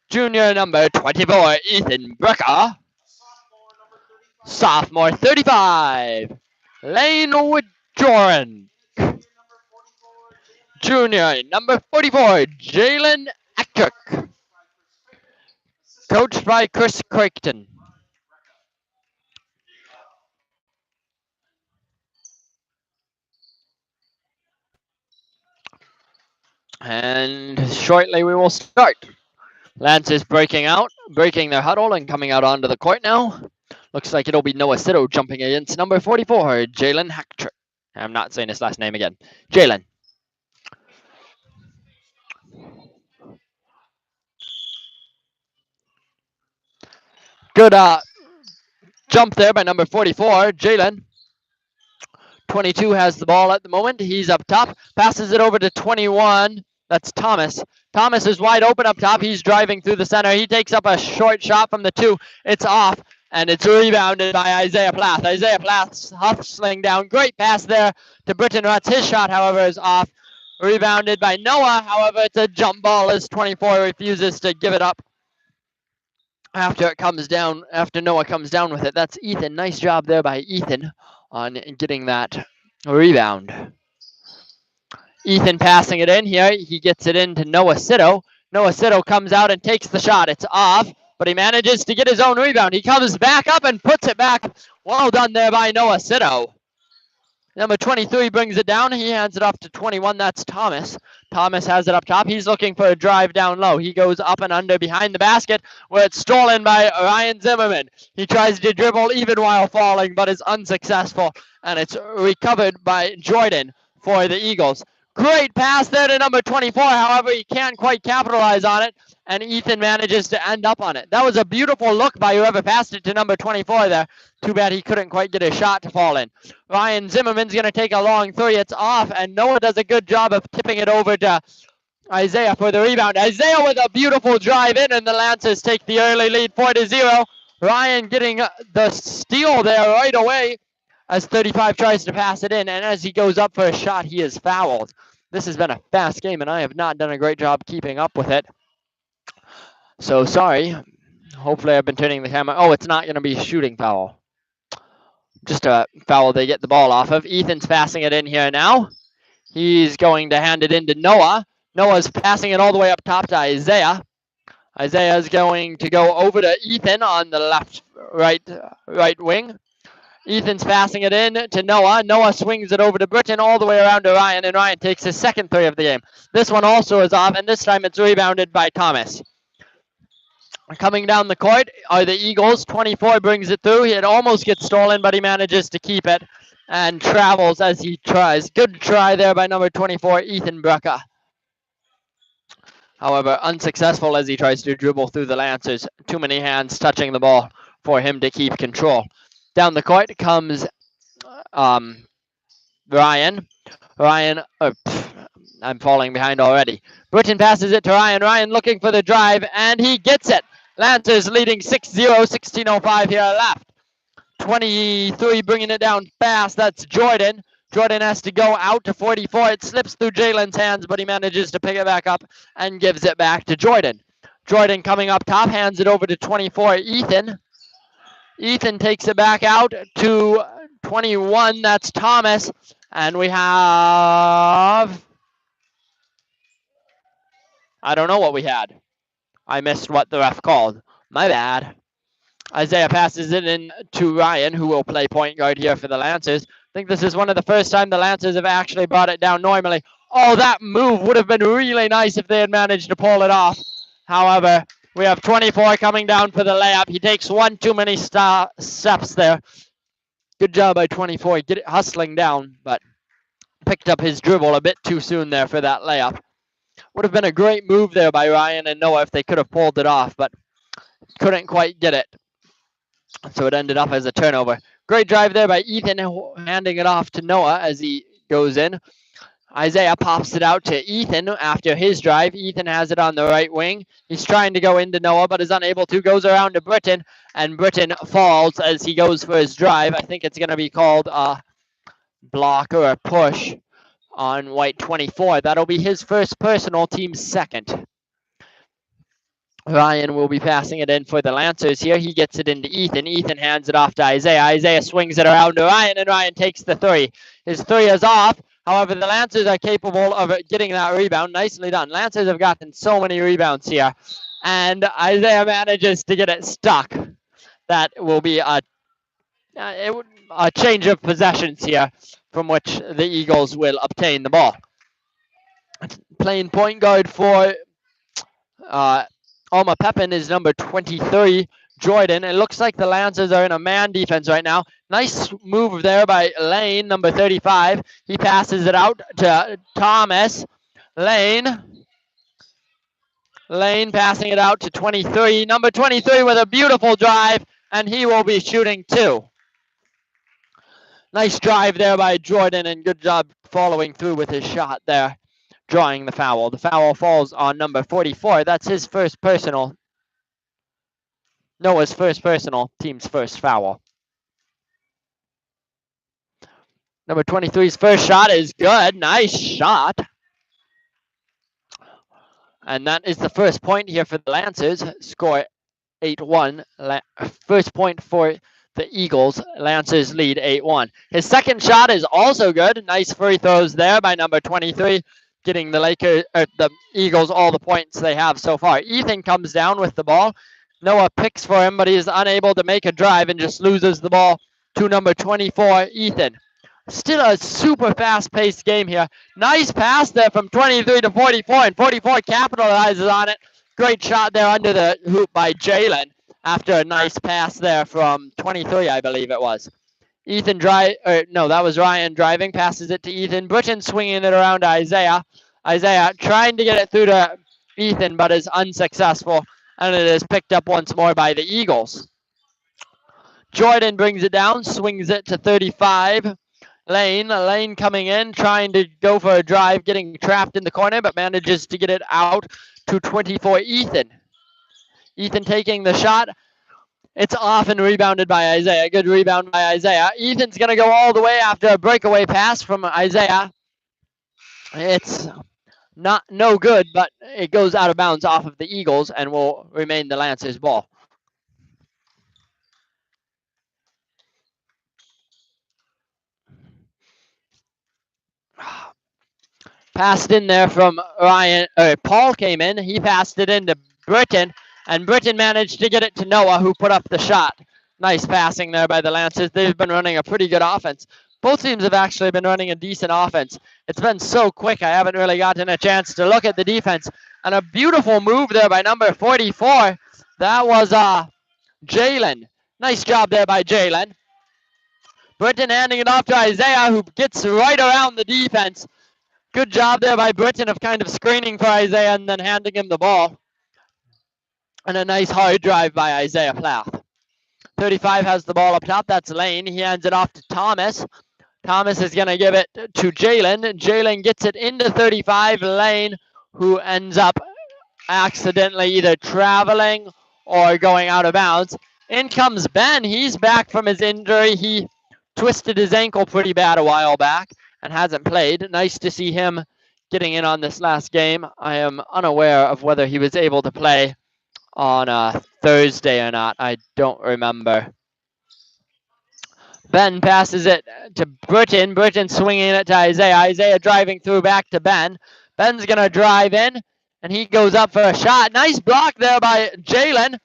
Junior number 24, Ethan Brecker. Sophomore 35, Lane Woodjoran. Junior number 44, Jalen Eckrick. Coached by Chris Crichton. And shortly we will start. Lance is breaking their huddle and coming out onto the court now. Looks like it'll be Noah Sito jumping against number 44, Jalen Hacktrick. I'm not saying his last name again. Jalen. Good jump there by number 44, Jalen. 22 has the ball at the moment. He's up top. Passes it over to 21. That's Thomas. Thomas is wide open up top. He's driving through the center. He takes up a short shot from the 2. It's off, and it's rebounded by Isaiah Plath. Isaiah Plath hustling down. Great pass there to Britton Rutz. His shot, however, is off. Rebounded by Noah. However, it's a jump ball as 24 refuses to give it up after Noah comes down with it. That's Ethan. Nice job there by Ethan on getting that rebound. Ethan passing it in here. He gets it into Noah Sito. Noah Sitto comes out and takes the shot. It's off, but he manages to get his own rebound. He comes back up and puts it back. Well done there by Noah Sitto. Number 23 brings it down. He hands it off to 21. That's Thomas. Thomas has it up top. He's looking for a drive down low. He goes up and under behind the basket where it's stolen by Ryan Zimmerman. He tries to dribble even while falling, but is unsuccessful, and it's recovered by Jordan for the Eagles. Great pass there to number 24. However, he can't quite capitalize on it, and Ethan manages to end up on it. That was a beautiful look by whoever passed it to number 24 there. Too bad he couldn't quite get a shot to fall in. Ryan Zimmerman's going to take a long three. It's off, and Noah does a good job of tipping it over to Isaiah for the rebound. Isaiah with a beautiful drive in, and the Lancers take the early lead 4-0. Ryan getting the steal there right away as 35 tries to pass it in, and as he goes up for a shot, he is fouled. This has been a fast game, and I have not done a great job keeping up with it. So sorry. Hopefully I've been turning the camera. Oh, it's not going to be a shooting foul. Just a foul they get the ball off of. Ethan's passing it in here now. He's going to hand it in to Noah. Noah's passing it all the way up top to Isaiah. Isaiah's going to go over to Ethan on the right wing. Ethan's passing it in to Noah. Noah swings it over to Britton all the way around to Ryan, and Ryan takes his second three of the game. This one also is off, and this time it's rebounded by Thomas. Coming down the court are the Eagles. 24 brings it through. It almost gets stolen, but he manages to keep it and travels as he tries. Good try there by number 24, Ethan Brucka. However, unsuccessful as he tries to dribble through the Lancers. Too many hands touching the ball for him to keep control. Down the court comes Ryan. I'm falling behind already. Britton passes it to Ryan. Ryan looking for the drive, and he gets it. Lancers leading 6-0, 16:05 here left. 23 bringing it down fast. That's Jordan. Jordan has to go out to 44. It slips through Jalen's hands, but he manages to pick it back up and gives it back to Jordan. Jordan coming up top, hands it over to 24, Ethan. Ethan takes it back out to 21. That's Thomas. And we have... I don't know what we had. I missed what the ref called. My bad. Isaiah passes it in to Ryan, who will play point guard here for the Lancers. I think this is one of the first time the Lancers have actually brought it down normally. Oh, that move would have been really nice if they had managed to pull it off. However, we have 24 coming down for the layup. He takes one too many steps there. Good job by 24 hustling down, but picked up his dribble a bit too soon there for that layup. Would have been a great move there by Ryan and Noah if they could have pulled it off, but couldn't quite get it. So it ended up as a turnover. Great drive there by Ethan, handing it off to Noah as he goes in. Isaiah pops it out to Ethan after his drive. Ethan has it on the right wing. He's trying to go into Noah, but is unable to. Goes around to Britton, and Britton falls as he goes for his drive. I think it's going to be called a block or a push on white 24. That'll be his first personal, team's second. Ryan will be passing it in for the Lancers here. He gets it into Ethan. Ethan hands it off to Isaiah. Isaiah swings it around to Ryan, and Ryan takes the three. His three is off. However, the Lancers are capable of getting that rebound. Nicely done. Lancers have gotten so many rebounds here. And Isaiah manages to get it stuck. That will be a change of possessions here from which the Eagles will obtain the ball. Playing point guard for Pepin is number 23, Jordan. It looks like the Lancers are in a man defense right now. Nice move there by Lane, number 35. He passes it out to Thomas. Lane passing it out to 23. Number 23 with a beautiful drive, and he will be shooting two. Nice drive there by Jordan, and good job following through with his shot there, drawing the foul. The foul falls on number 44. That's his first personal. Noah's first personal, team's first foul. Number 23's first shot is good. Nice shot. And that is the first point here for the Lancers. Score 8-1. First point for the Eagles. Lancers lead 8-1. His second shot is also good. Nice free throws there by number 23. getting the Eagles all the points they have so far. Ethan comes down with the ball. Noah picks for him, but he is unable to make a drive and just loses the ball to number 24, Ethan. Still a super fast-paced game here. Nice pass there from 23 to 44, and 44 capitalizes on it. Great shot there under the hoop by Jalen after a nice pass there from 23, I believe it was. Ethan that was Ryan driving, passes it to Ethan. Britton swinging it around to Isaiah. Isaiah trying to get it through to Ethan, but is unsuccessful, and it is picked up once more by the Eagles. Jordan brings it down, swings it to 35. Lane coming in, trying to go for a drive, getting trapped in the corner, but manages to get it out to 24, Ethan. Ethan taking the shot. It's off and rebounded by Isaiah. Good rebound by Isaiah. Ethan's going to go all the way after a breakaway pass from Isaiah. It's no good, but it goes out of bounds off of the Eagles and will remain the Lancers' ball. Passed in there from Ryan. Paul came in. He passed it into Britton, and Britton managed to get it to Noah, who put up the shot. Nice passing there by the Lancers. They've been running a pretty good offense. Both teams have actually been running a decent offense. It's been so quick, I haven't really gotten a chance to look at the defense. And a beautiful move there by number 44. That was Jalen. Nice job there by Jalen. Britton handing it off to Isaiah, who gets right around the defense. Good job there by Britton of kind of screening for Isaiah and then handing him the ball. And a nice hard drive by Isaiah Plath. 35 has the ball up top. That's Lane. He hands it off to Thomas. Thomas is going to give it to Jalen. Jalen gets it into 35. Lane, who ends up accidentally either traveling or going out of bounds. In comes Ben. He's back from his injury. He twisted his ankle pretty bad a while back and hasn't played. Nice to see him getting in on this last game. I am unaware of whether he was able to play on Thursday or not. I don't remember. Ben passes it to Britton. Britton swinging it to Isaiah. Isaiah driving through back to Ben. Ben's going to drive in, and he goes up for a shot. Nice block there by Jalen.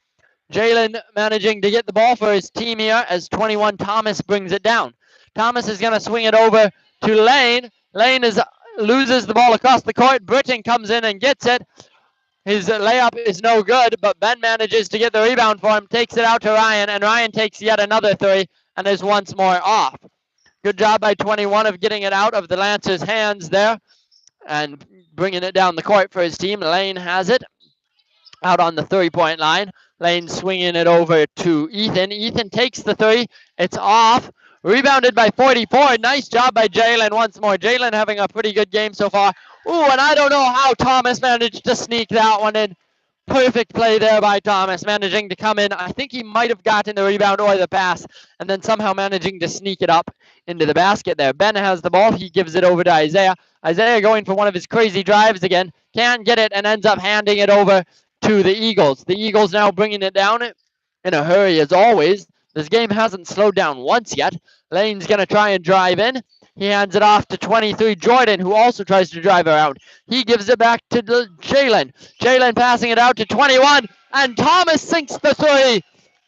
Jalen managing to get the ball for his team here as 21 Thomas brings it down. Thomas is going to swing it over to Lane. Lane loses the ball across the court. Britton comes in and gets it. His layup is no good, but Ben manages to get the rebound for him, takes it out to Ryan, and Ryan takes yet another three and is once more off. Good job by 21 of getting it out of the Lancers' hands there and bringing it down the court for his team. Lane has it out on the three-point line. Lane swinging it over to Ethan. Ethan takes the three. It's off. Rebounded by 44. Nice job by Jalen once more. Jalen having a pretty good game so far. Ooh, and I don't know how Thomas managed to sneak that one in. Perfect play there by Thomas, managing to come in. I think he might have gotten the rebound or the pass, and then somehow managing to sneak it up into the basket there. Ben has the ball. He gives it over to Isaiah. Isaiah going for one of his crazy drives again. Can't get it and ends up handing it over to the Eagles. The Eagles now bringing it down in a hurry as always. This game hasn't slowed down once yet. Lane's going to try and drive in. He hands it off to 23 Jordan, who also tries to drive around. He gives it back to Jalen. Jalen passing it out to 21, and Thomas sinks the three,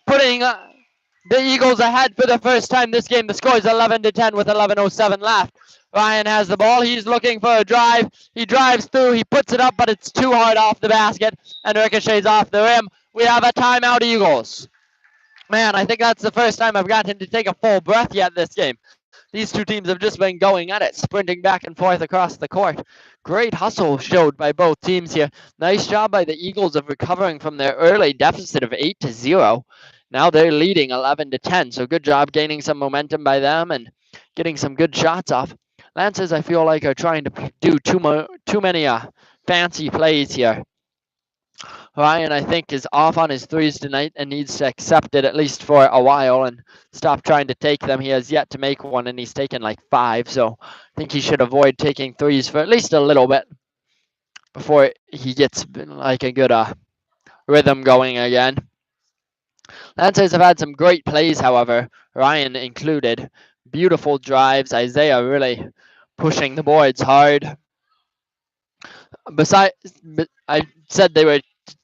putting the Eagles ahead for the first time this game. The score is 11-10 with 11:07 left. Ryan has the ball. He's looking for a drive. He drives through. He puts it up, but it's too hard off the basket and ricochets off the rim. We have a timeout, Eagles. Man, I think that's the first time I've gotten to take a full breath yet this game. These two teams have just been going at it, sprinting back and forth across the court. Great hustle showed by both teams here. Nice job by the Eagles of recovering from their early deficit of 8-0. Now they're leading 11-10, so good job gaining some momentum by them and getting some good shots off. Lancers, I feel like, are trying to do too many fancy plays here. Ryan, I think, is off on his threes tonight and needs to accept it at least for a while and stop trying to take them. He has yet to make one, and he's taken like 5. So I think he should avoid taking threes for at least a little bit before he gets like a good rhythm going again. Lancers have had some great plays, however, Ryan included. Beautiful drives. Isaiah really pushing the boards hard. Besides, I said they were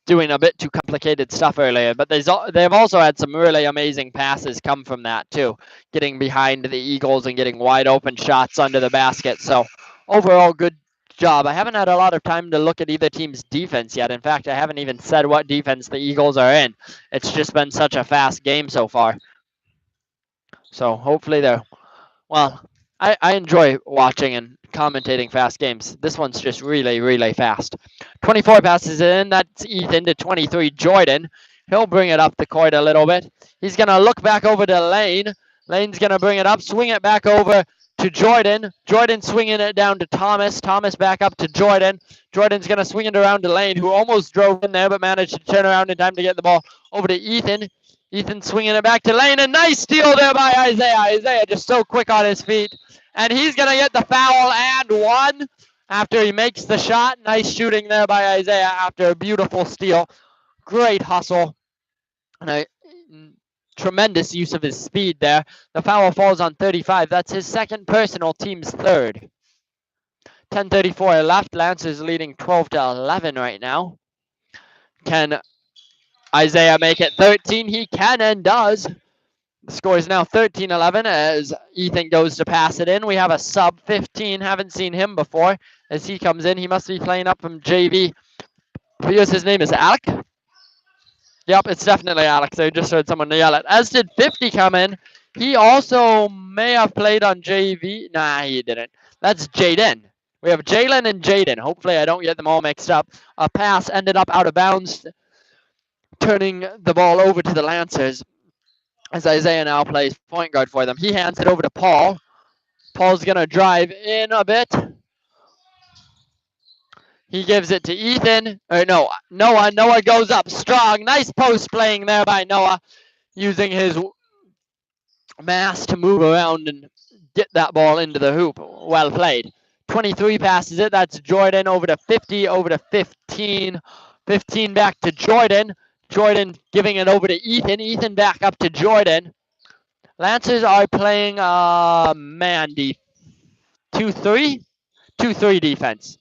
doing a bit too complicated stuff earlier, but they've also had some really amazing passes come from that too, getting behind the Eagles and getting wide open shots under the basket. So overall, good job. I haven't had a lot of time to look at either team's defense yet. In fact, I haven't even said what defense the Eagles are in. It's just been such a fast game so far. So hopefully they're well, I enjoy watching and commentating fast games. This one's just really, really fast. 24 passes in. That's Ethan to 23. Jordan. He'll bring it up the court a little bit. He's going to look back over to Lane. Lane's going to bring it up, swing it back over to Jordan. Jordan swinging it down to Thomas. Thomas back up to Jordan. Jordan's going to swing it around to Lane, who almost drove in there but managed to turn around in time to get the ball over to Ethan. Ethan swinging it back to Lane. A nice steal there by Isaiah. Isaiah just so quick on his feet. And he's going to get the foul and one after he makes the shot. Nice shooting there by Isaiah after a beautiful steal. Great hustle. And a tremendous use of his speed there. The foul falls on 35. That's his second personal, team's third. 10:34 left. Lancers leading 12-11 right now. Can Isaiah make it 13? He can and does. The score is now 13-11 as Ethan goes to pass it in. We have a sub 15. Haven't seen him before. As he comes in, he must be playing up from JV. Because his name is Alec. Yep, it's definitely Alex. I just heard someone yell it. As did 50 come in. He also may have played on JV. Nah, he didn't. That's Jaden. We have Jalen and Jaden. Hopefully I don't get them all mixed up. A pass ended up out of bounds, turning the ball over to the Lancers. As Isaiah now plays point guard for them. He hands it over to Paul. Paul's going to drive in a bit. He gives it to Ethan. Or no, Noah. Noah goes up strong. Nice post playing there by Noah, using his mass to move around and get that ball into the hoop. Well played. 23 passes it. That's Jordan over to 50, over to 15. 15 back to Jordan. Jordan giving it over to Ethan. Ethan back up to Jordan. Lancers are playing man defense. 2-3? 2-3 defense.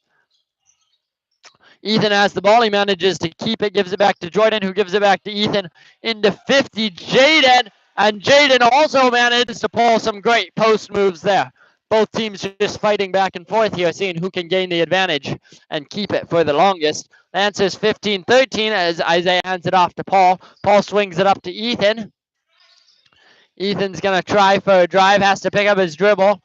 Ethan has the ball. He manages to keep it, gives it back to Jordan, who gives it back to Ethan into 50. Jaden, and Jaden also manages to pull some great post moves there. Both teams just fighting back and forth here, seeing who can gain the advantage and keep it for the longest. Lancers 15-13 as Isaiah hands it off to Paul. Paul swings it up to Ethan. Ethan's going to try for a drive, has to pick up his dribble.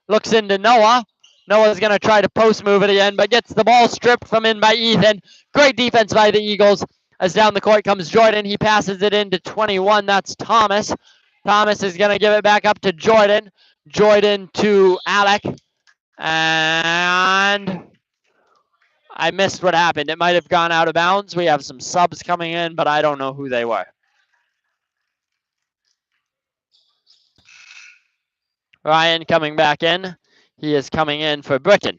Looks into Noah. Noah's going to try to post move it again, but gets the ball stripped from in by Ethan. Great defense by the Eagles. As down the court comes Jordan. He passes it into 21. That's Thomas. Thomas is going to give it back up to Jordan. Jordan to Alec. And I missed what happened. It might have gone out of bounds. We have some subs coming in, but I don't know who they were. Ryan coming back in. He is coming in for Britain.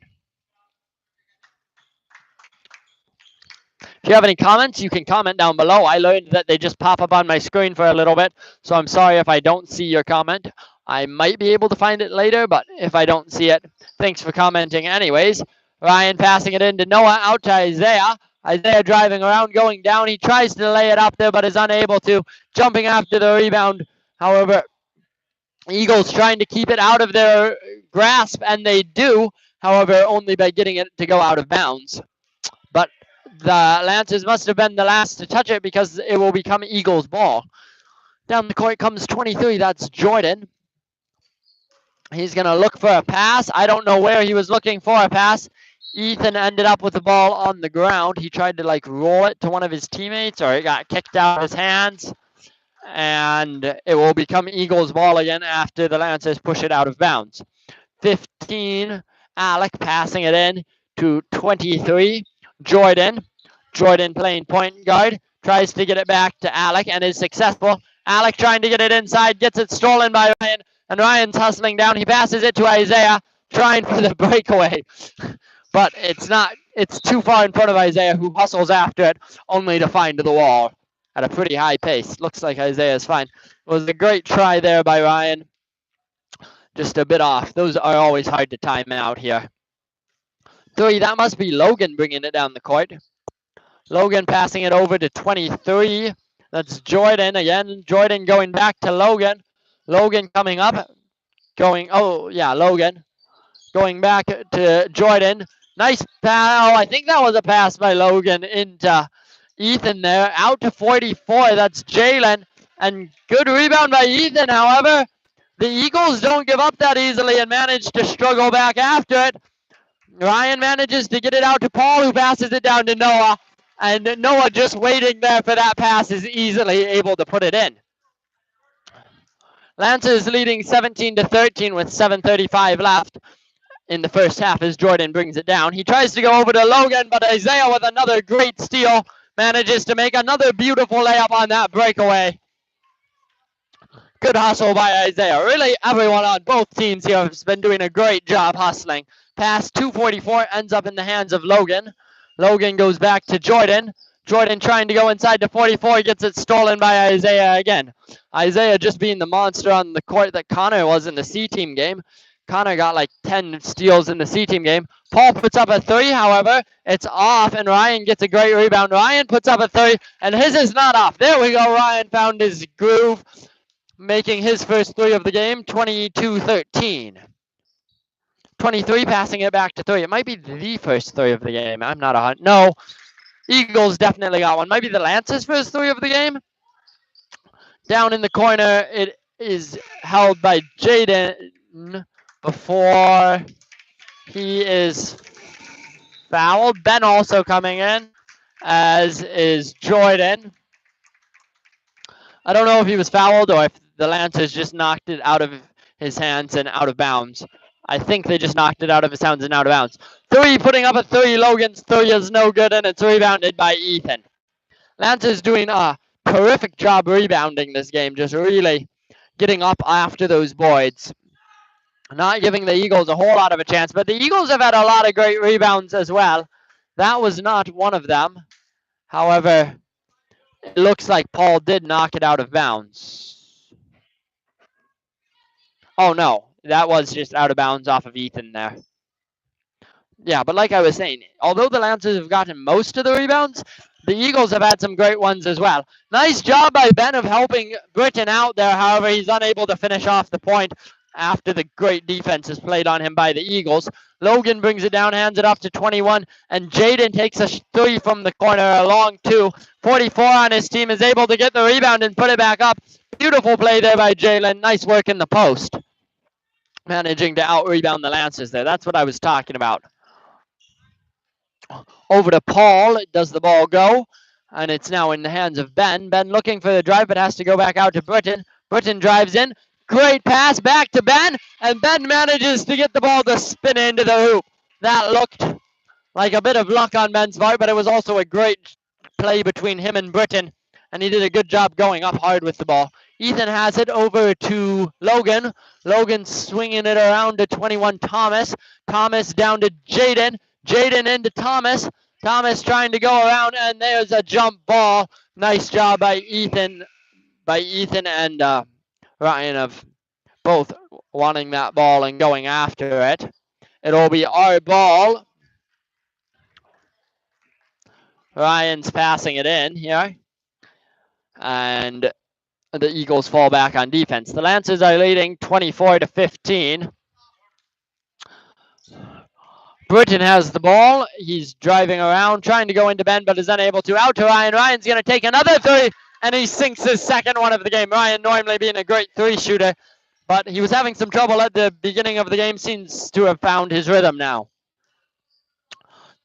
If you have any comments, you can comment down below. I learned that they just pop up on my screen for a little bit, so I'm sorry if I don't see your comment. I might be able to find it later, but if I don't see it, thanks for commenting anyways. Ryan passing it into Noah, out to Isaiah. Isaiah driving around, going down. He tries to lay it up there, but is unable to. Jumping after the rebound. However, Eagles trying to keep it out of their grasp, and they do. However, only by getting it to go out of bounds. But the Lancers must have been the last to touch it because it will become Eagles' ball. Down the court comes 23. That's Jordan. He's going to look for a pass. I don't know where he was looking for a pass. Ethan ended up with the ball on the ground. He tried to roll it to one of his teammates, or it got kicked out of his hands. And it will become Eagles' ball again after the Lancers push it out of bounds. 15. Alec passing it in to 23. Jordan playing point guard, tries to get it back to Alec and is successful. Alec trying to get it inside, gets it stolen by Ryan, and Ryan's hustling down. He passes it to Isaiah, trying for the breakaway. But it's too far in front of Isaiah, who hustles after it, only to find the wall at a pretty high pace. Looks like Isaiah's fine. It was a great try there by Ryan. Just a bit off. Those are always hard to time out here. 3. That must be Logan bringing it down the court. Logan passing it over to 23. That's Jordan again. Jordan going back to Logan. Logan coming up. Logan. Going back to Jordan. Nice pass. Oh, I think that was a pass by Logan into Ethan there. Out to 44. That's Jalen. And good rebound by Ethan. However, the Eagles don't give up that easily and manage to struggle back after it. Ryan manages to get it out to Paul, who passes it down to Noah. And Noah, just waiting there for that pass, is easily able to put it in. Lancers leading 17-13 with 7:35 left in the first half as Jordan brings it down. He tries to go over to Logan, but Isaiah with another great steal manages to make another beautiful layup on that breakaway. Good hustle by Isaiah. Really, everyone on both teams here has been doing a great job hustling. Pass 244 ends up in the hands of Logan. Logan goes back to Jordan. Jordan trying to go inside to 44, gets it stolen by Isaiah again. Isaiah just being the monster on the court that Connor was in the C-team game. Connor got like 10 steals in the C-team game. Paul puts up a 3, however, it's off, and Ryan gets a great rebound. Ryan puts up a 3, and his is not off. There we go. Ryan found his groove, making his first 3 of the game, 22-13. 23 passing it back to 3. It might be the first 3 of the game. I'm not a no. Eagles definitely got one. Might be the Lancers' first 3 of the game. Down in the corner, it is held by Jaden before he is fouled. Ben also coming in, as is Jordan. I don't know if he was fouled or if the Lancers just knocked it out of his hands and out of bounds. I think they just knocked it out of his hands and out of bounds. 3, putting up a 3. Logan's 3 is no good, and it's rebounded by Ethan. Lancers doing a terrific job rebounding this game, just really getting up after those boards. Not giving the Eagles a whole lot of a chance, but the Eagles have had a lot of great rebounds as well. That was not one of them. However, it looks like Paul did knock it out of bounds. Oh, no. That was just out of bounds off of Ethan there. Yeah, but like I was saying, although the Lancers have gotten most of the rebounds, the Eagles have had some great ones as well. Nice job by Ben of helping Britton out there. However, he's unable to finish off the point after the great defense is played on him by the Eagles. Logan brings it down, hands it off to 21, and Jaden takes a 3 from the corner, a long 2. 44 on his team is able to get the rebound and put it back up. Beautiful play there by Jalen. Nice work in the post. Managing to out-rebound the Lancers there. That's what I was talking about. Over to Paul. Does the ball go? And it's now in the hands of Ben. Ben looking for the drive, but has to go back out to Britton. Britton drives in. Great pass back to Ben. And Ben manages to get the ball to spin into the hoop. That looked like a bit of luck on Ben's part, but it was also a great play between him and Britton. And he did a good job going up hard with the ball. Ethan has it over to Logan. Logan swinging it around to 21 Thomas. Thomas down to Jaden. Jaden into Thomas. Thomas trying to go around, and there's a jump ball. Nice job by Ethan and Ryan of both wanting that ball and going after it. It'll be our ball. Ryan's passing it in here. And the Eagles fall back on defense. The Lancers are leading 24-15. Britton has the ball. He's driving around, trying to go into Ben, but is unable to. Out to Ryan. Ryan's going to take another 3, and he sinks his second one of the game. Ryan normally being a great 3 shooter, but he was having some trouble at the beginning of the game. Seems to have found his rhythm now.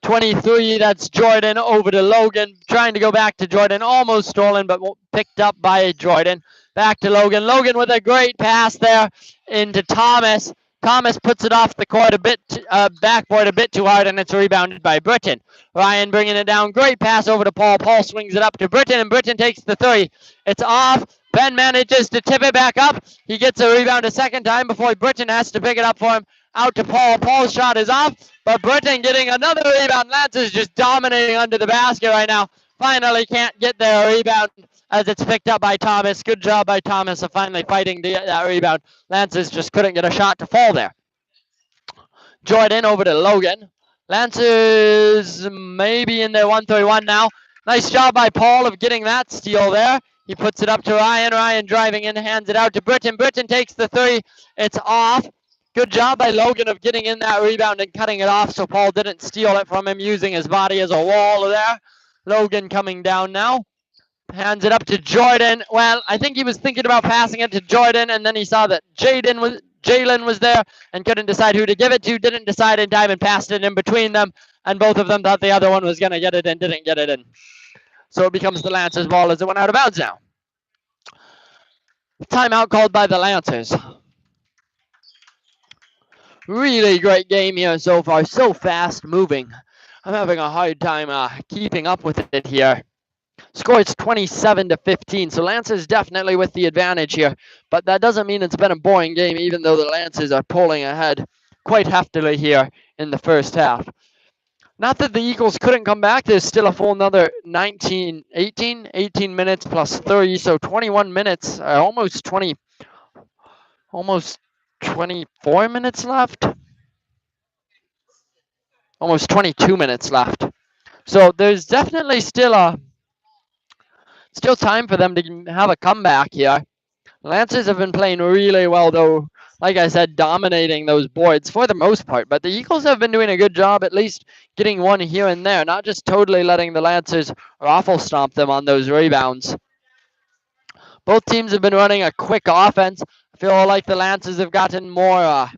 23, that's Jordan over to Logan. Trying to go back to Jordan. Almost stolen, but picked up by Jordan. Back to Logan. Logan with a great pass there into Thomas. Thomas puts it off the court backboard a bit too hard, and it's rebounded by Britton. Ryan bringing it down. Great pass over to Paul. Paul swings it up to Britton, and Britton takes the 3. It's off. Ben manages to tip it back up. He gets a rebound a second time before Britton has to pick it up for him. Out to Paul. Paul's shot is off, but Britton getting another rebound. Lancers just dominating under the basket right now. Finally can't get their rebound as it's picked up by Thomas. Good job by Thomas of finally fighting that rebound. Lancers just couldn't get a shot to fall there. Jordan over to Logan. Lancers maybe in their 131 now. Nice job by Paul of getting that steal there. He puts it up to Ryan. Ryan driving in, hands it out to Britton. Britton takes the three. It's off. Good job by Logan of getting in that rebound and cutting it off so Paul didn't steal it from him, using his body as a wall there. Logan coming down now. Hands it up to Jordan. Well, I think he was thinking about passing it to Jordan, and then he saw that Jalen was there and couldn't decide who to give it to. Didn't decide in time and passed it in between them, and both of them thought the other one was gonna get it and didn't get it in. So it becomes the Lancers' ball as it went out of bounds now. Timeout called by the Lancers. Really great game here so far. So fast moving. I'm having a hard time keeping up with it here. Score is 27-15, so Lancers definitely with the advantage here. But that doesn't mean it's been a boring game, even though the Lancers are pulling ahead quite heftily here in the first half. Not that the Eagles couldn't come back. There's still a full another 18 minutes plus 30, so 21 minutes, almost 24 minutes left. Almost 22 minutes left. So there's definitely still time for them to have a comeback here. Lancers have been playing really well, though, like I said, dominating those boards for the most part. But the Eagles have been doing a good job, at least getting one here and there, not just totally letting the Lancers raffle stomp them on those rebounds. Both teams have been running a quick offense. I feel like the Lancers have gotten more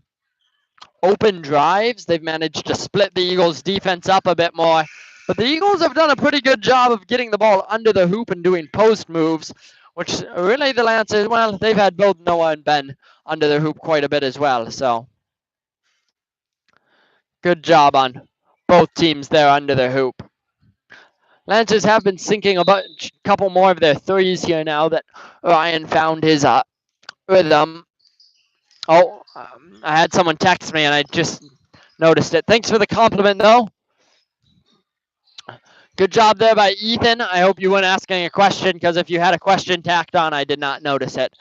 open drives. They've managed to split the Eagles' defense up a bit more. But the Eagles have done a pretty good job of getting the ball under the hoop and doing post moves, which really the Lancers, well, they've had both Noah and Ben under the hoop quite a bit as well. So good job on both teams there under the hoop. Lancers have been sinking a couple more of their threes here now that Ryan found his rhythm. Oh, I had someone text me and I just noticed it. Thanks for the compliment, though. Good job there by Ethan. I hope you weren't asking a question, because if you had a question tacked on, I did not notice it.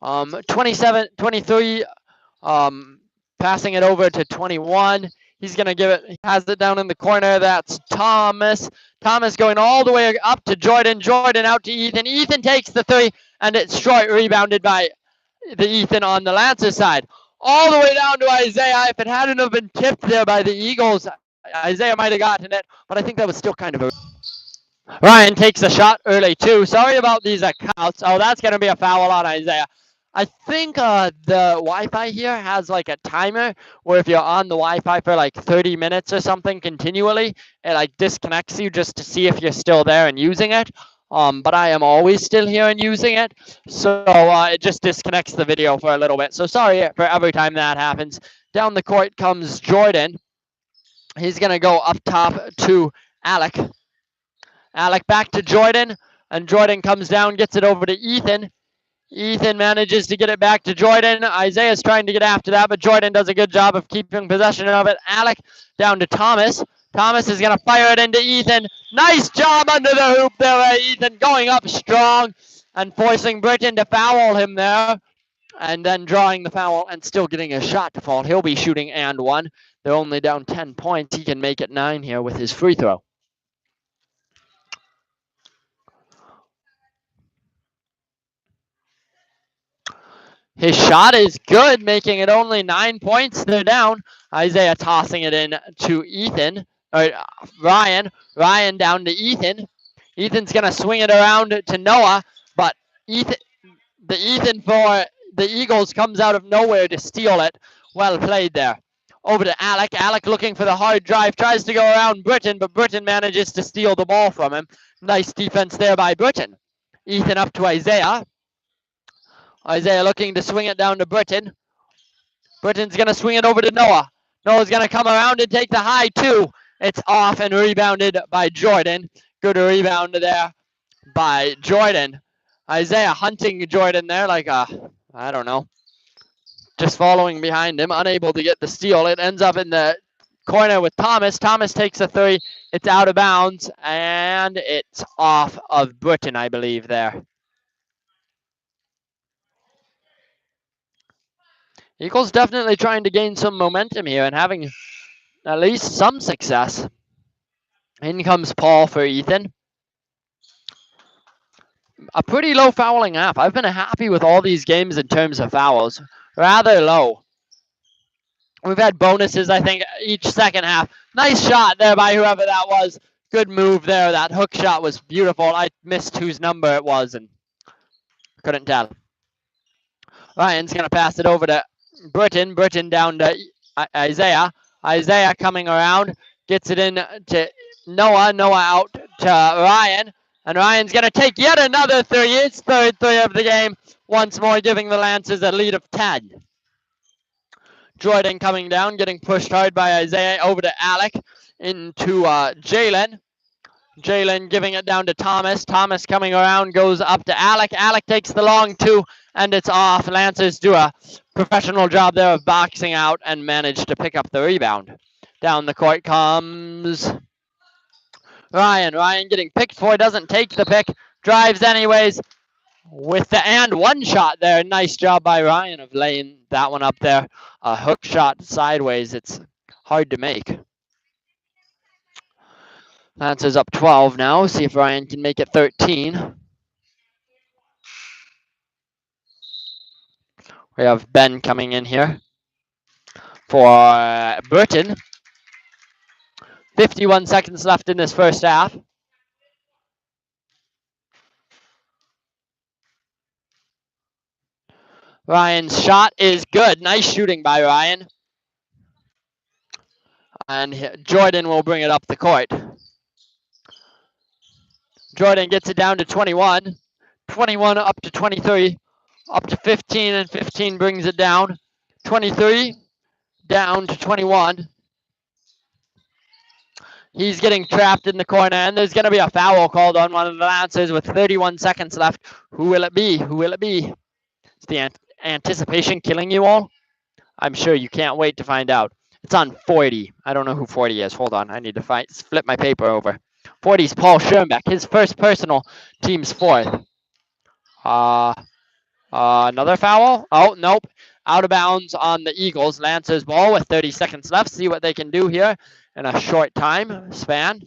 23, passing it over to 21. He's going to give it, he has it down in the corner. That's Thomas. Thomas going all the way up to Jordan. Jordan out to Ethan. Ethan takes the three, and it's short, rebounded by the Ethan on the Lancers side. All the way down to Isaiah. If it hadn't have been tipped there by the Eagles, Isaiah might have gotten it, but I think that was still kind of a... Ryan takes a shot early too. Sorry about these counts. Oh, that's going to be a foul on Isaiah. I think the Wi-Fi here has like a timer where if you're on the Wi-Fi for like 30 minutes or something continually, it like disconnects you just to see if you're still there and using it. But I am always still here and using it, so it just disconnects the video for a little bit. So sorry for every time that happens. Down the court comes Jordan. He's going to go up top to Alec. Alec back to Jordan, and Jordan comes down, gets it over to Ethan. Ethan manages to get it back to Jordan. Isaiah's trying to get after that, but Jordan does a good job of keeping possession of it. Alec down to Thomas. Thomas is going to fire it into Ethan. Nice job under the hoop there, Ethan, going up strong and forcing Britton to foul him there, and then drawing the foul and still getting a shot to fall. He'll be shooting and one. They're only down 10 points. He can make it 9 here with his free throw. His shot is good, making it only 9 points. They're down. Isaiah tossing it in to Ethan, or Ryan. Ryan down to Ethan. Ethan's going to swing it around to Noah, but Ethan for the Eagles comes out of nowhere to steal it. Well played there. Over to Alec. Alec looking for the hard drive. Tries to go around Britton, but Britton manages to steal the ball from him. Nice defense there by Britton. Ethan up to Isaiah. Isaiah looking to swing it down to Britton. Britton's going to swing it over to Noah. Noah's going to come around and take the high two. It's off and rebounded by Jordan. Good rebound there by Jordan. Isaiah hunting Jordan there like I don't know, just following behind him, unable to get the steal. It ends up in the corner with Thomas. Thomas takes a three. It's out of bounds, and it's off of Britton, I believe, there. Eagles definitely trying to gain some momentum here and having at least some success. In comes Paul for Ethan. A pretty low fouling half. I've been happy with all these games in terms of fouls. Rather low. We've had bonuses, I think, each second half. Nice shot there by whoever that was. Good move there. That hook shot was beautiful. I missed whose number it was and couldn't tell. Ryan's going to pass it over to Britton. Britton down to Isaiah. Isaiah coming around. Gets it in to Noah. Noah out to Ryan. And Ryan's going to take yet another three. It's third three of the game. Once more giving the Lancers a lead of 10. Jordan coming down, getting pushed hard by Isaiah over to Alec. Into Jalen. Jalen giving it down to Thomas. Thomas coming around, goes up to Alec. Alec takes the long two, and it's off. Lancers do a professional job there of boxing out and manage to pick up the rebound. Down the court comes Ryan. Ryan getting picked for, doesn't take the pick, drives anyways with the and one shot there. Nice job by Ryan of laying that one up there. A hook shot sideways. It's hard to make. Lancers up 12 now. See if Ryan can make it 13. We have Ben coming in here for Burton. 51 seconds left in this first half. Ryan's shot is good. Nice shooting by Ryan. And Jordan will bring it up the court. Jordan gets it down to 21. 21 up to 23. Up to 15, and 15 brings it down. 23 down to 21. He's getting trapped in the corner, and there's going to be a foul called on one of the Lancers with 31 seconds left. Who will it be? Who will it be? Is the anticipation killing you all? I'm sure you can't wait to find out. It's on 40. I don't know who 40 is. Hold on. I need to flip my paper over. 40 is Paul Schoenbeck. His first personal, team's fourth. Another foul? Oh, nope. Out of bounds on the Eagles. Lancers ball with 30 seconds left. See what they can do here in a short time span.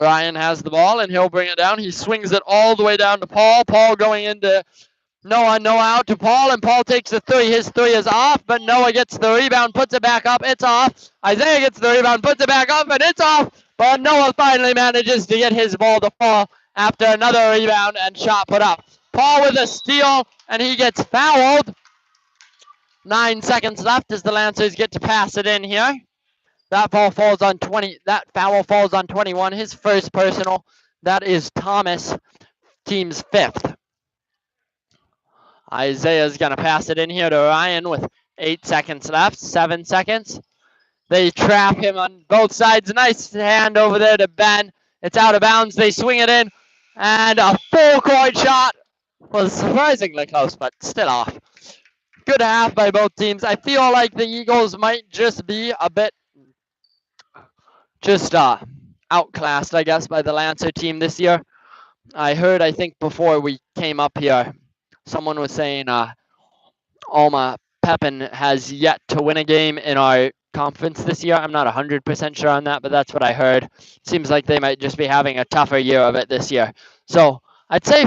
Ryan has the ball, and he'll bring it down. He swings it all the way down to Paul. Paul going into Noah. Noah out to Paul, and Paul takes the three. His three is off, but Noah gets the rebound, puts it back up. It's off. Isaiah gets the rebound, puts it back up, and it's off. But Noah finally manages to get his ball to fall after another rebound and shot put up. Paul with a steal, and he gets fouled. 9 seconds left as the Lancers get to pass it in here. That foul falls on 20. That foul falls on 21. His first personal. That is Thomas, team's fifth. Isaiah's gonna pass it in here to Ryan with 8 seconds left. 7 seconds. They trap him on both sides. Nice hand over there to Ben. It's out of bounds. They swing it in, and a full court shot was surprisingly close, but still off. Good half by both teams. I feel like the Eagles might just be a bit outclassed, I guess, by the Lancer team this year. I think before we came up here, someone was saying Alma Pepin has yet to win a game in our conference this year. I'm not 100% sure on that, but that's what I heard. Seems like they might just be having a tougher year of it this year. So I'd say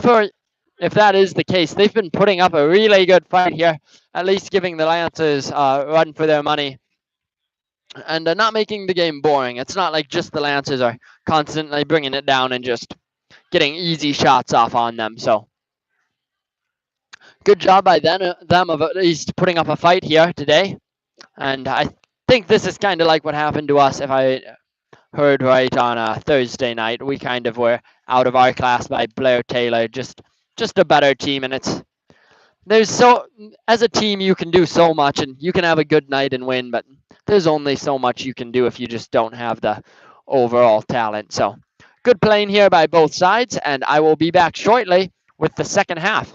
if that is the case, they've been putting up a really good fight here, at least giving the Lancers a run for their money and not making the game boring. It's not like just the Lancers are constantly bringing it down and just getting easy shots off on them. So good job by them of at least putting up a fight here today. And I think this is kind of like what happened to us, if I heard right, on a Thursday night. We kind of were out of our class by Blair Taylor, just a better team. And as a team, you can do so much, and you can have a good night and win, but there's only so much you can do if you just don't have the overall talent. So good playing here by both sides, and I will be back shortly with the second half.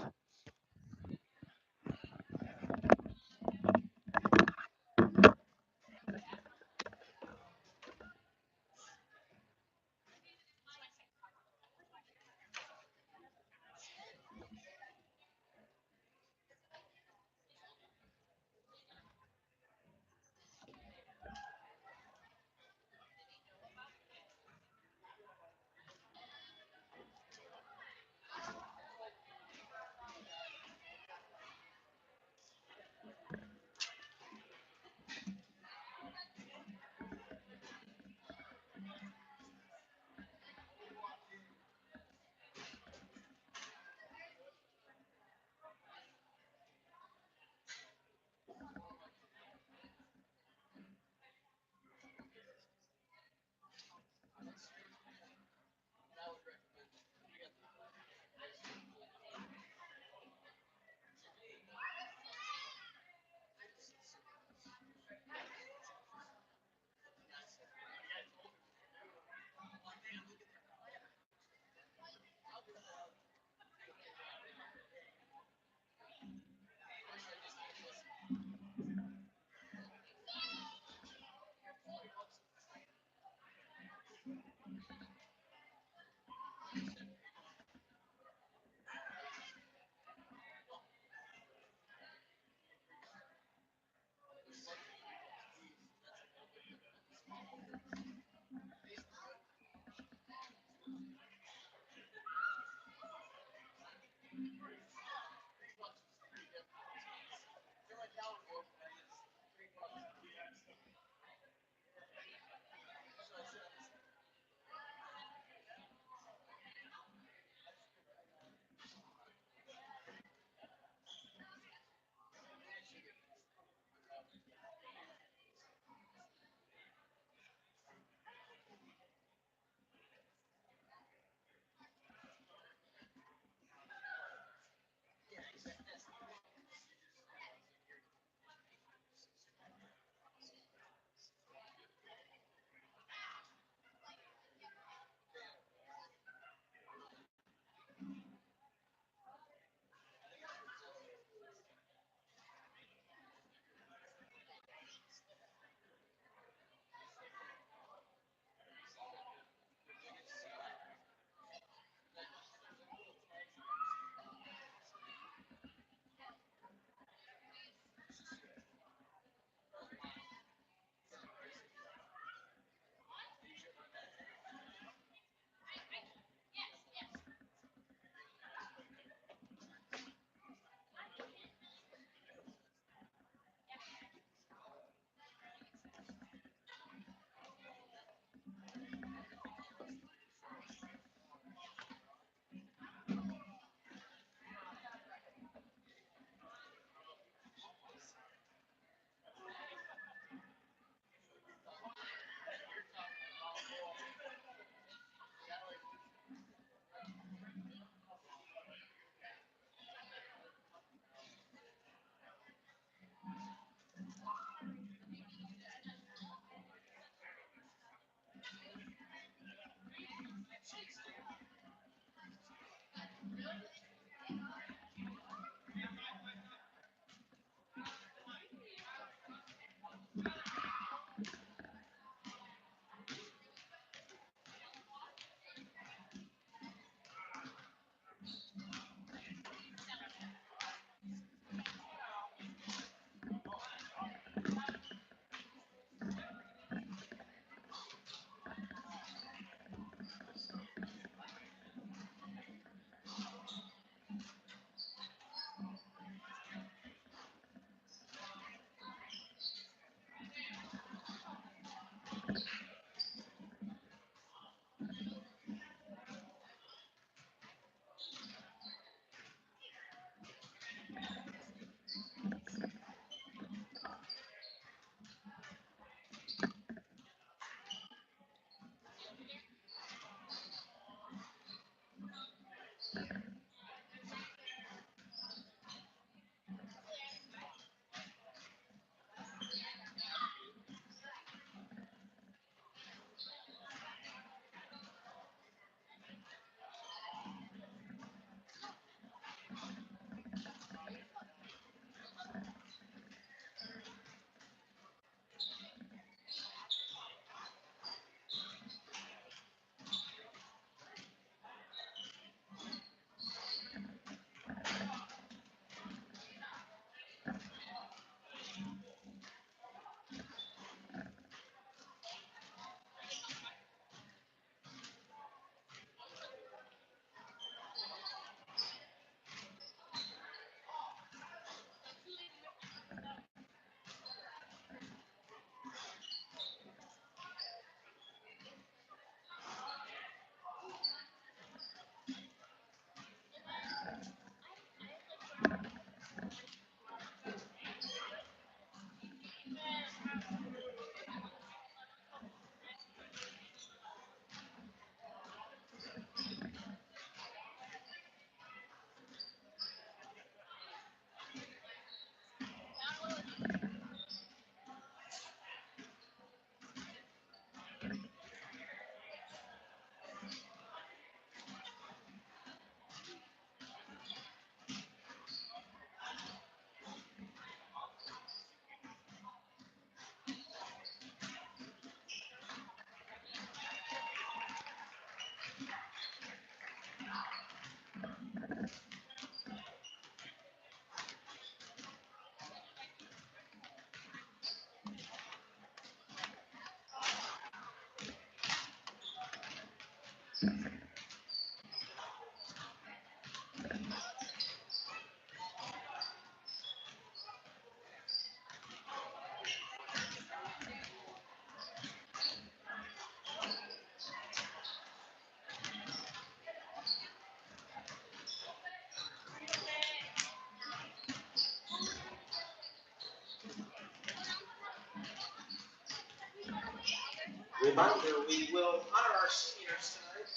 Reminder, we will honor our seniors tonight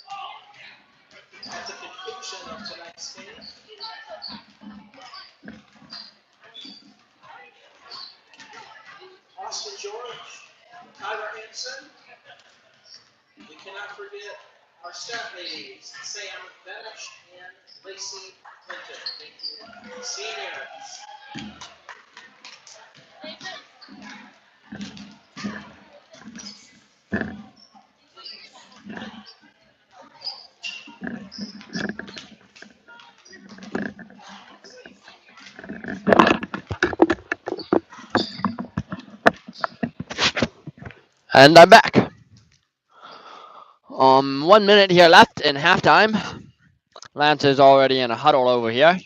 at the conclusion of tonight's game. Austin George, Tyler Hanson. We cannot forget our staff ladies, Sam Benish and Lacey Clinton. Thank you. Seniors. And I'm back. 1 minute here left in halftime. Lancers already in a huddle over here.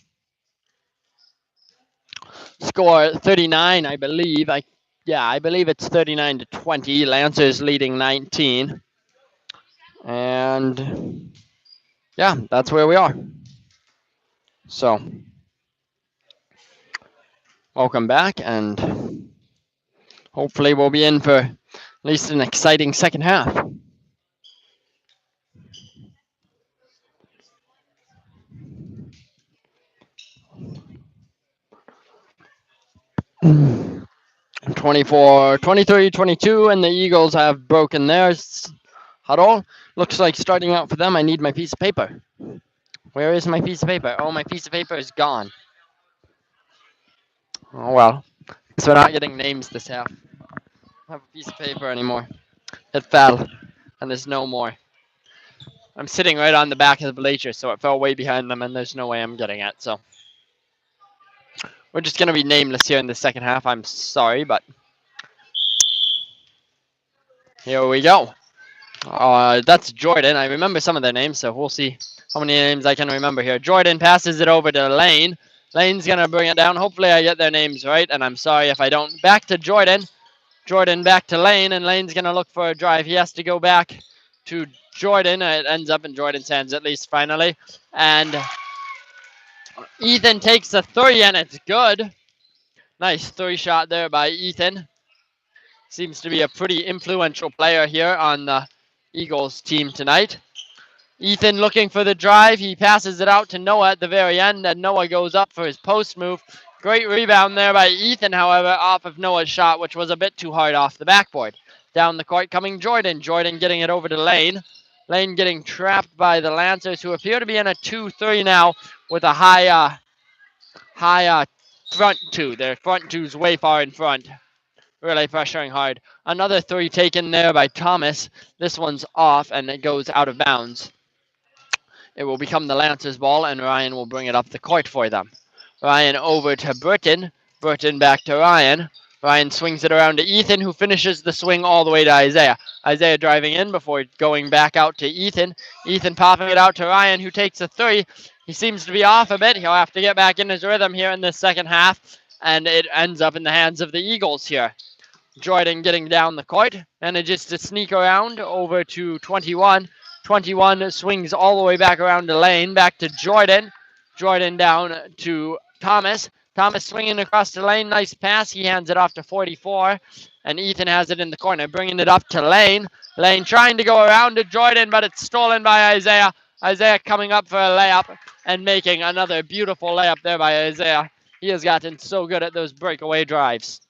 Score 39, I believe. I believe it's 39-20. Lancers leading 19. And yeah, that's where we are. So, welcome back, and hopefully we'll be in for at least an exciting second half. Mm. 24, 23, 22, and the Eagles have broken theirs huddle. Looks like starting out for them, I need my piece of paper. Where is my piece of paper? Oh, my piece of paper is gone. Oh, well. So we're not getting names this half. I don't have a piece of paper anymore. It fell, and there's no more. I'm sitting right on the back of the bleachers, so it fell way behind them, and there's no way I'm getting it, so. We're just going to be nameless here in the second half. I'm sorry, but here we go. That's Jordan. I remember some of their names, so we'll see how many names I can remember here. Jordan passes it over to Lane. Lane's going to bring it down. Hopefully I get their names right, and I'm sorry if I don't. Back to Jordan. Jordan back to Lane, and Lane's going to look for a drive. He has to go back to Jordan. It ends up in Jordan's hands at least finally. And Ethan takes a three, and it's good. Nice three shot there by Ethan. Seems to be a pretty influential player here on the Eagles team tonight. Ethan looking for the drive. He passes it out to Noah at the very end, and Noah goes up for his post move. Great rebound there by Ethan, however, off of Noah's shot, which was a bit too hard off the backboard. Down the court coming Jordan. Jordan getting it over to Lane. Lane getting trapped by the Lancers, who appear to be in a 2-3 now with a high front two. Their front two's way far in front. Really pressuring hard. Another three taken there by Thomas. This one's off, and it goes out of bounds. It will become the Lancers' ball, and Ryan will bring it up the court for them. Ryan over to Burton. Burton back to Ryan. Ryan swings it around to Ethan, who finishes the swing all the way to Isaiah. Isaiah driving in before going back out to Ethan. Ethan popping it out to Ryan, who takes a three. He seems to be off a bit. He'll have to get back in his rhythm here in the second half, and it ends up in the hands of the Eagles here. Jordan getting down the court, manages to sneak around over to 21. 21 swings all the way back around the lane, back to Jordan. Jordan down to Thomas. Thomas swinging across the lane, nice pass. He hands it off to 44, and Ethan has it in the corner, bringing it up to Lane. Lane trying to go around to Jordan, but it's stolen by Isaiah. Isaiah coming up for a layup and making another beautiful layup there by Isaiah. He has gotten so good at those breakaway drives.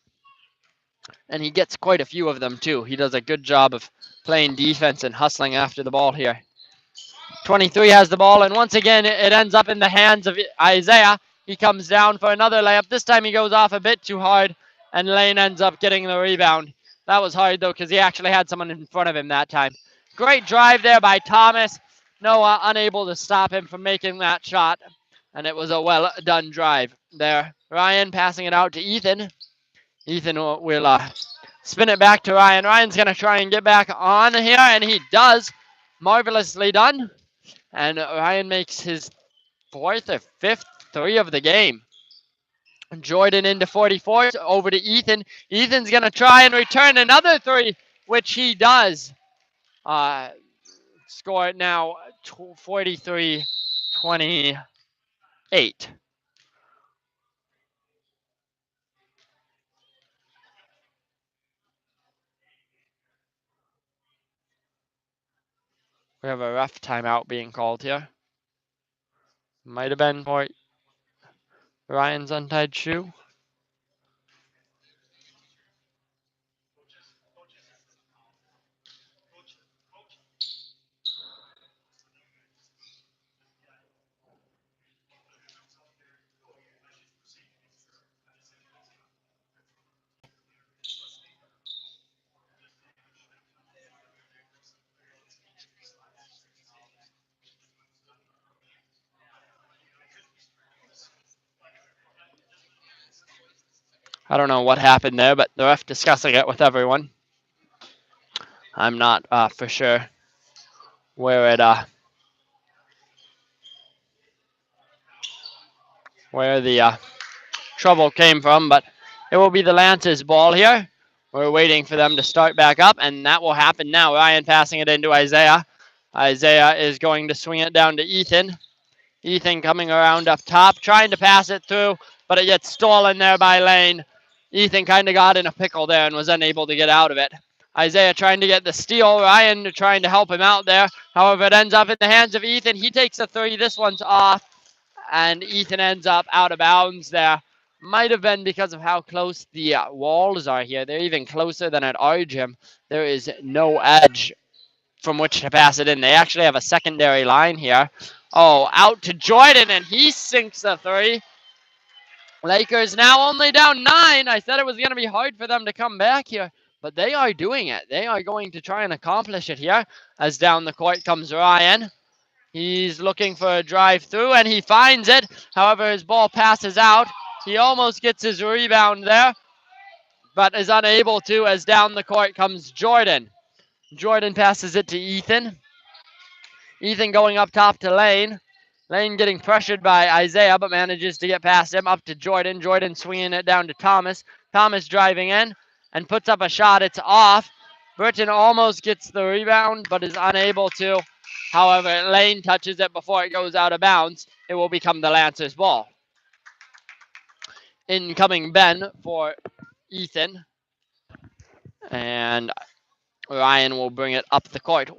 And he gets quite a few of them, too. He does a good job of playing defense and hustling after the ball here. 23 has the ball, and once again, it ends up in the hands of Isaiah. He comes down for another layup. This time he goes off a bit too hard, and Lane ends up getting the rebound. That was hard, though, because he actually had someone in front of him that time. Great drive there by Thomas. Noah unable to stop him from making that shot, and it was a well-done drive there. Ryan passing it out to Ethan. Ethan will spin it back to Ryan. Ryan's going to try and get back on here, and he does. Marvelously done. And Ryan makes his fourth or fifth three of the game. Jordan into 44, over to Ethan. Ethan's going to try and return another three, which he does. Score it now 43-28. We have a rough timeout being called here. Might have been for Ryan's untied shoe. I don't know what happened there, but the ref discussing it with everyone. I'm not for sure where it where the trouble came from, but it will be the Lance's ball here. We're waiting for them to start back up, and that will happen now. Ryan passing it into Isaiah. Isaiah is going to swing it down to Ethan. Ethan coming around up top, trying to pass it through, but it gets stolen there by Lane. Ethan kind of got in a pickle there and was unable to get out of it. Isaiah trying to get the steal. Ryan trying to help him out there. However, it ends up in the hands of Ethan. He takes a three. This one's off, and Ethan ends up out of bounds there. Might have been because of how close the walls are here. They're even closer than at our gym. There is no edge from which to pass it in. They actually have a secondary line here. Oh, out to Jordan, and he sinks a three. Lakers now only down 9. I said it was going to be hard for them to come back here, but they are doing it. They are going to try and accomplish it here as down the court comes Ryan. He's looking for a drive through, and he finds it. However, his ball passes out. He almost gets his rebound there, but is unable to as down the court comes Jordan. Jordan passes it to Ethan. Ethan going up top to Lane. Lane getting pressured by Isaiah, but manages to get past him up to Jordan. Jordan swinging it down to Thomas. Thomas driving in and puts up a shot. It's off. Burton almost gets the rebound, but is unable to. However, Lane touches it before it goes out of bounds. It will become the Lancers' ball. Incoming Ben for Ethan. And Ryan will bring it up the court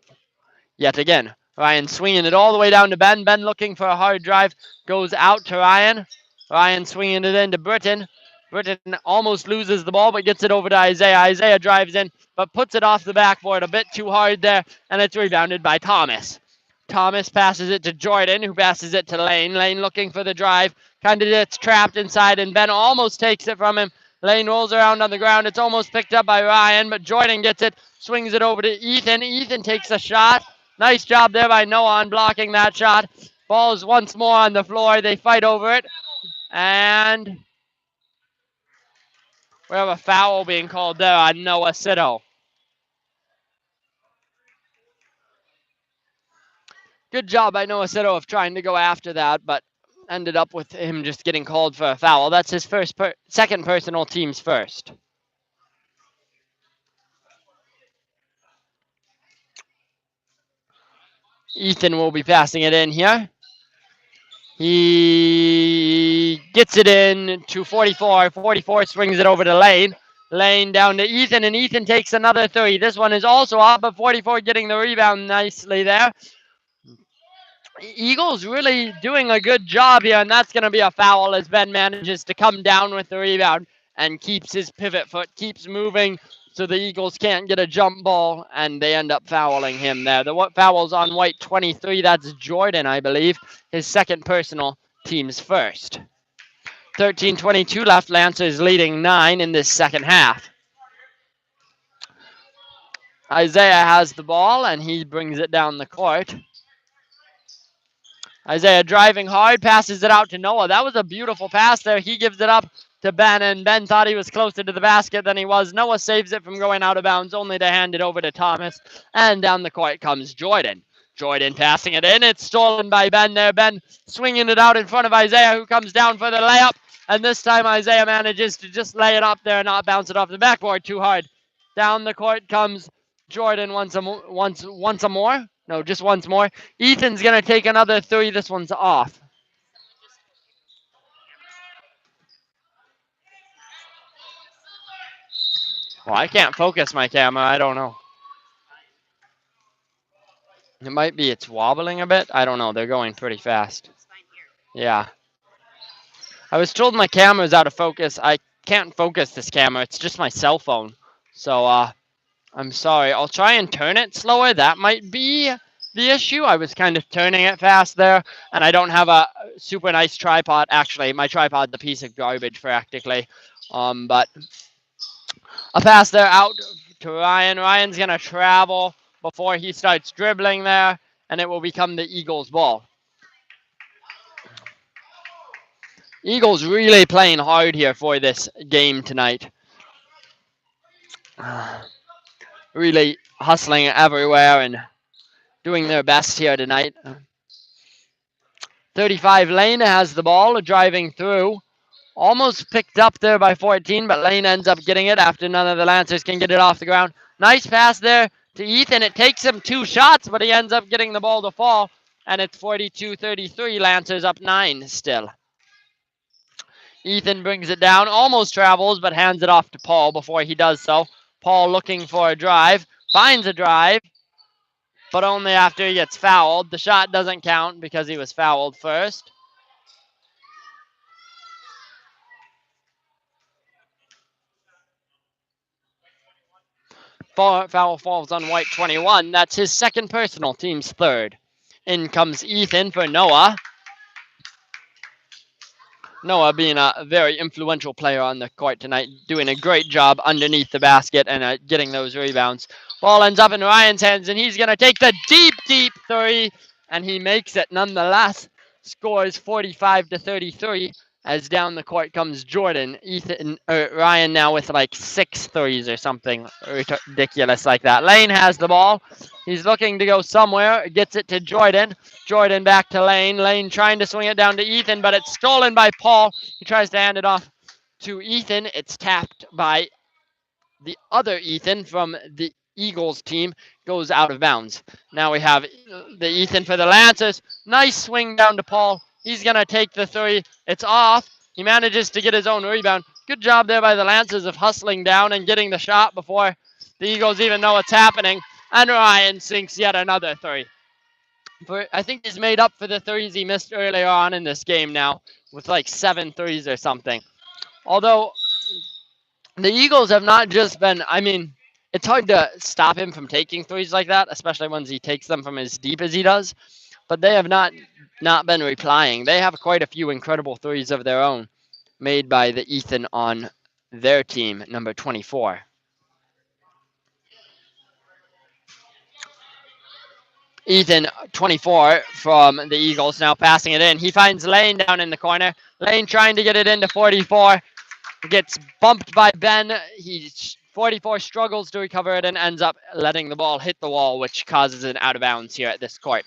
yet again. Ryan swinging it all the way down to Ben. Ben looking for a hard drive. Goes out to Ryan. Ryan swinging it into Burton. Burton almost loses the ball, but gets it over to Isaiah. Isaiah drives in, but puts it off the backboard a bit too hard there, and it's rebounded by Thomas. Thomas passes it to Jordan, who passes it to Lane. Lane looking for the drive. Kind of gets trapped inside, and Ben almost takes it from him. Lane rolls around on the ground. It's almost picked up by Ryan, but Jordan gets it, swings it over to Ethan. Ethan takes a shot. Nice job there by Noah on blocking that shot. Ball is once more on the floor. They fight over it. And we have a foul being called there on Noah Sitto. Good job by Noah Sitto of trying to go after that, but ended up with him just getting called for a foul. That's his second personal, team's first. Ethan will be passing it in here. He gets it in to 44. 44 swings it over to Lane. Lane down to Ethan, and Ethan takes another three. This one is also off, but 44 getting the rebound nicely there. Eagles really doing a good job here, and that's going to be a foul as Ben manages to come down with the rebound and keeps his pivot foot, keeps moving so the Eagles can't get a jump ball, and they end up fouling him there. The foul's on White 23. That's Jordan, I believe, his second personal, team's first. 13:22 left. Lancers leading 9 in this second half. Isaiah has the ball, and he brings it down the court. Isaiah driving hard, passes it out to Noah. That was a beautiful pass there. He gives it up to Ben, and Ben thought he was closer to the basket than he was. Noah saves it from going out of bounds, only to hand it over to Thomas. And down the court comes Jordan. Jordan passing it in. It's stolen by Ben there. Ben swinging it out in front of Isaiah, who comes down for the layup. And this time Isaiah manages to just lay it up there and not bounce it off the backboard too hard. Down the court comes Jordan once more. No, just once more. Ethan's going to take another three. This one's off. Well, I can't focus my camera. I don't know. It might be it's wobbling a bit. I don't know. They're going pretty fast. Yeah. I was told my camera's out of focus. I can't focus this camera. It's just my cell phone. So, I'm sorry. I'll try and turn it slower. That might be the issue. I was kind of turning it fast there, and I don't have a super nice tripod. Actually, my tripod's a piece of garbage practically. But a pass there out to Ryan. Ryan's going to travel before he starts dribbling there, and it will become the Eagles' ball. Eagles really playing hard here for this game tonight. Really hustling everywhere and doing their best here tonight. 35 Lane has the ball, driving through. Almost picked up there by 14, but Lane ends up getting it after none of the Lancers can get it off the ground. Nice pass there to Ethan. It takes him 2 shots, but he ends up getting the ball to fall, and it's 42-33. Lancers up 9 still. Ethan brings it down, almost travels, but hands it off to Paul before he does so. Paul looking for a drive, finds a drive, but only after he gets fouled. The shot doesn't count because he was fouled first. Foul falls on White 21. That's his second personal, team's third. In comes Ethan for Noah. Noah being a very influential player on the court tonight, doing a great job underneath the basket and getting those rebounds. Ball ends up in Ryan's hands, and he's going to take the deep three, and he makes it nonetheless. Scores 45-33. As down the court comes Jordan. Ryan now with like 6 threes or something ridiculous like that. Lane has the ball. He's looking to go somewhere. Gets it to Jordan. Jordan back to Lane. Lane trying to swing it down to Ethan, but it's stolen by Paul. He tries to hand it off to Ethan. It's tapped by the other Ethan from the Eagles team. Goes out of bounds. Now we have the Ethan for the Lancers. Nice swing down to Paul. He's going to take the three. It's off. He manages to get his own rebound. Good job there by the Lancers of hustling down and getting the shot before the Eagles even know what's happening. And Ryan sinks yet another three. I think he's made up for the threes he missed earlier on in this game now with like 7 threes or something. Although the Eagles have not just been, it's hard to stop him from taking threes like that, especially once he takes them from as deep as he does. But they have not been replying. They have quite a few incredible threes of their own made by the Ethan on their team, number 24. Ethan, 24 from the Eagles, now passing it in. He finds Lane down in the corner. Lane trying to get it into 44. Gets bumped by Ben. 44 struggles to recover it and ends up letting the ball hit the wall, which causes it out of bounds here at this court.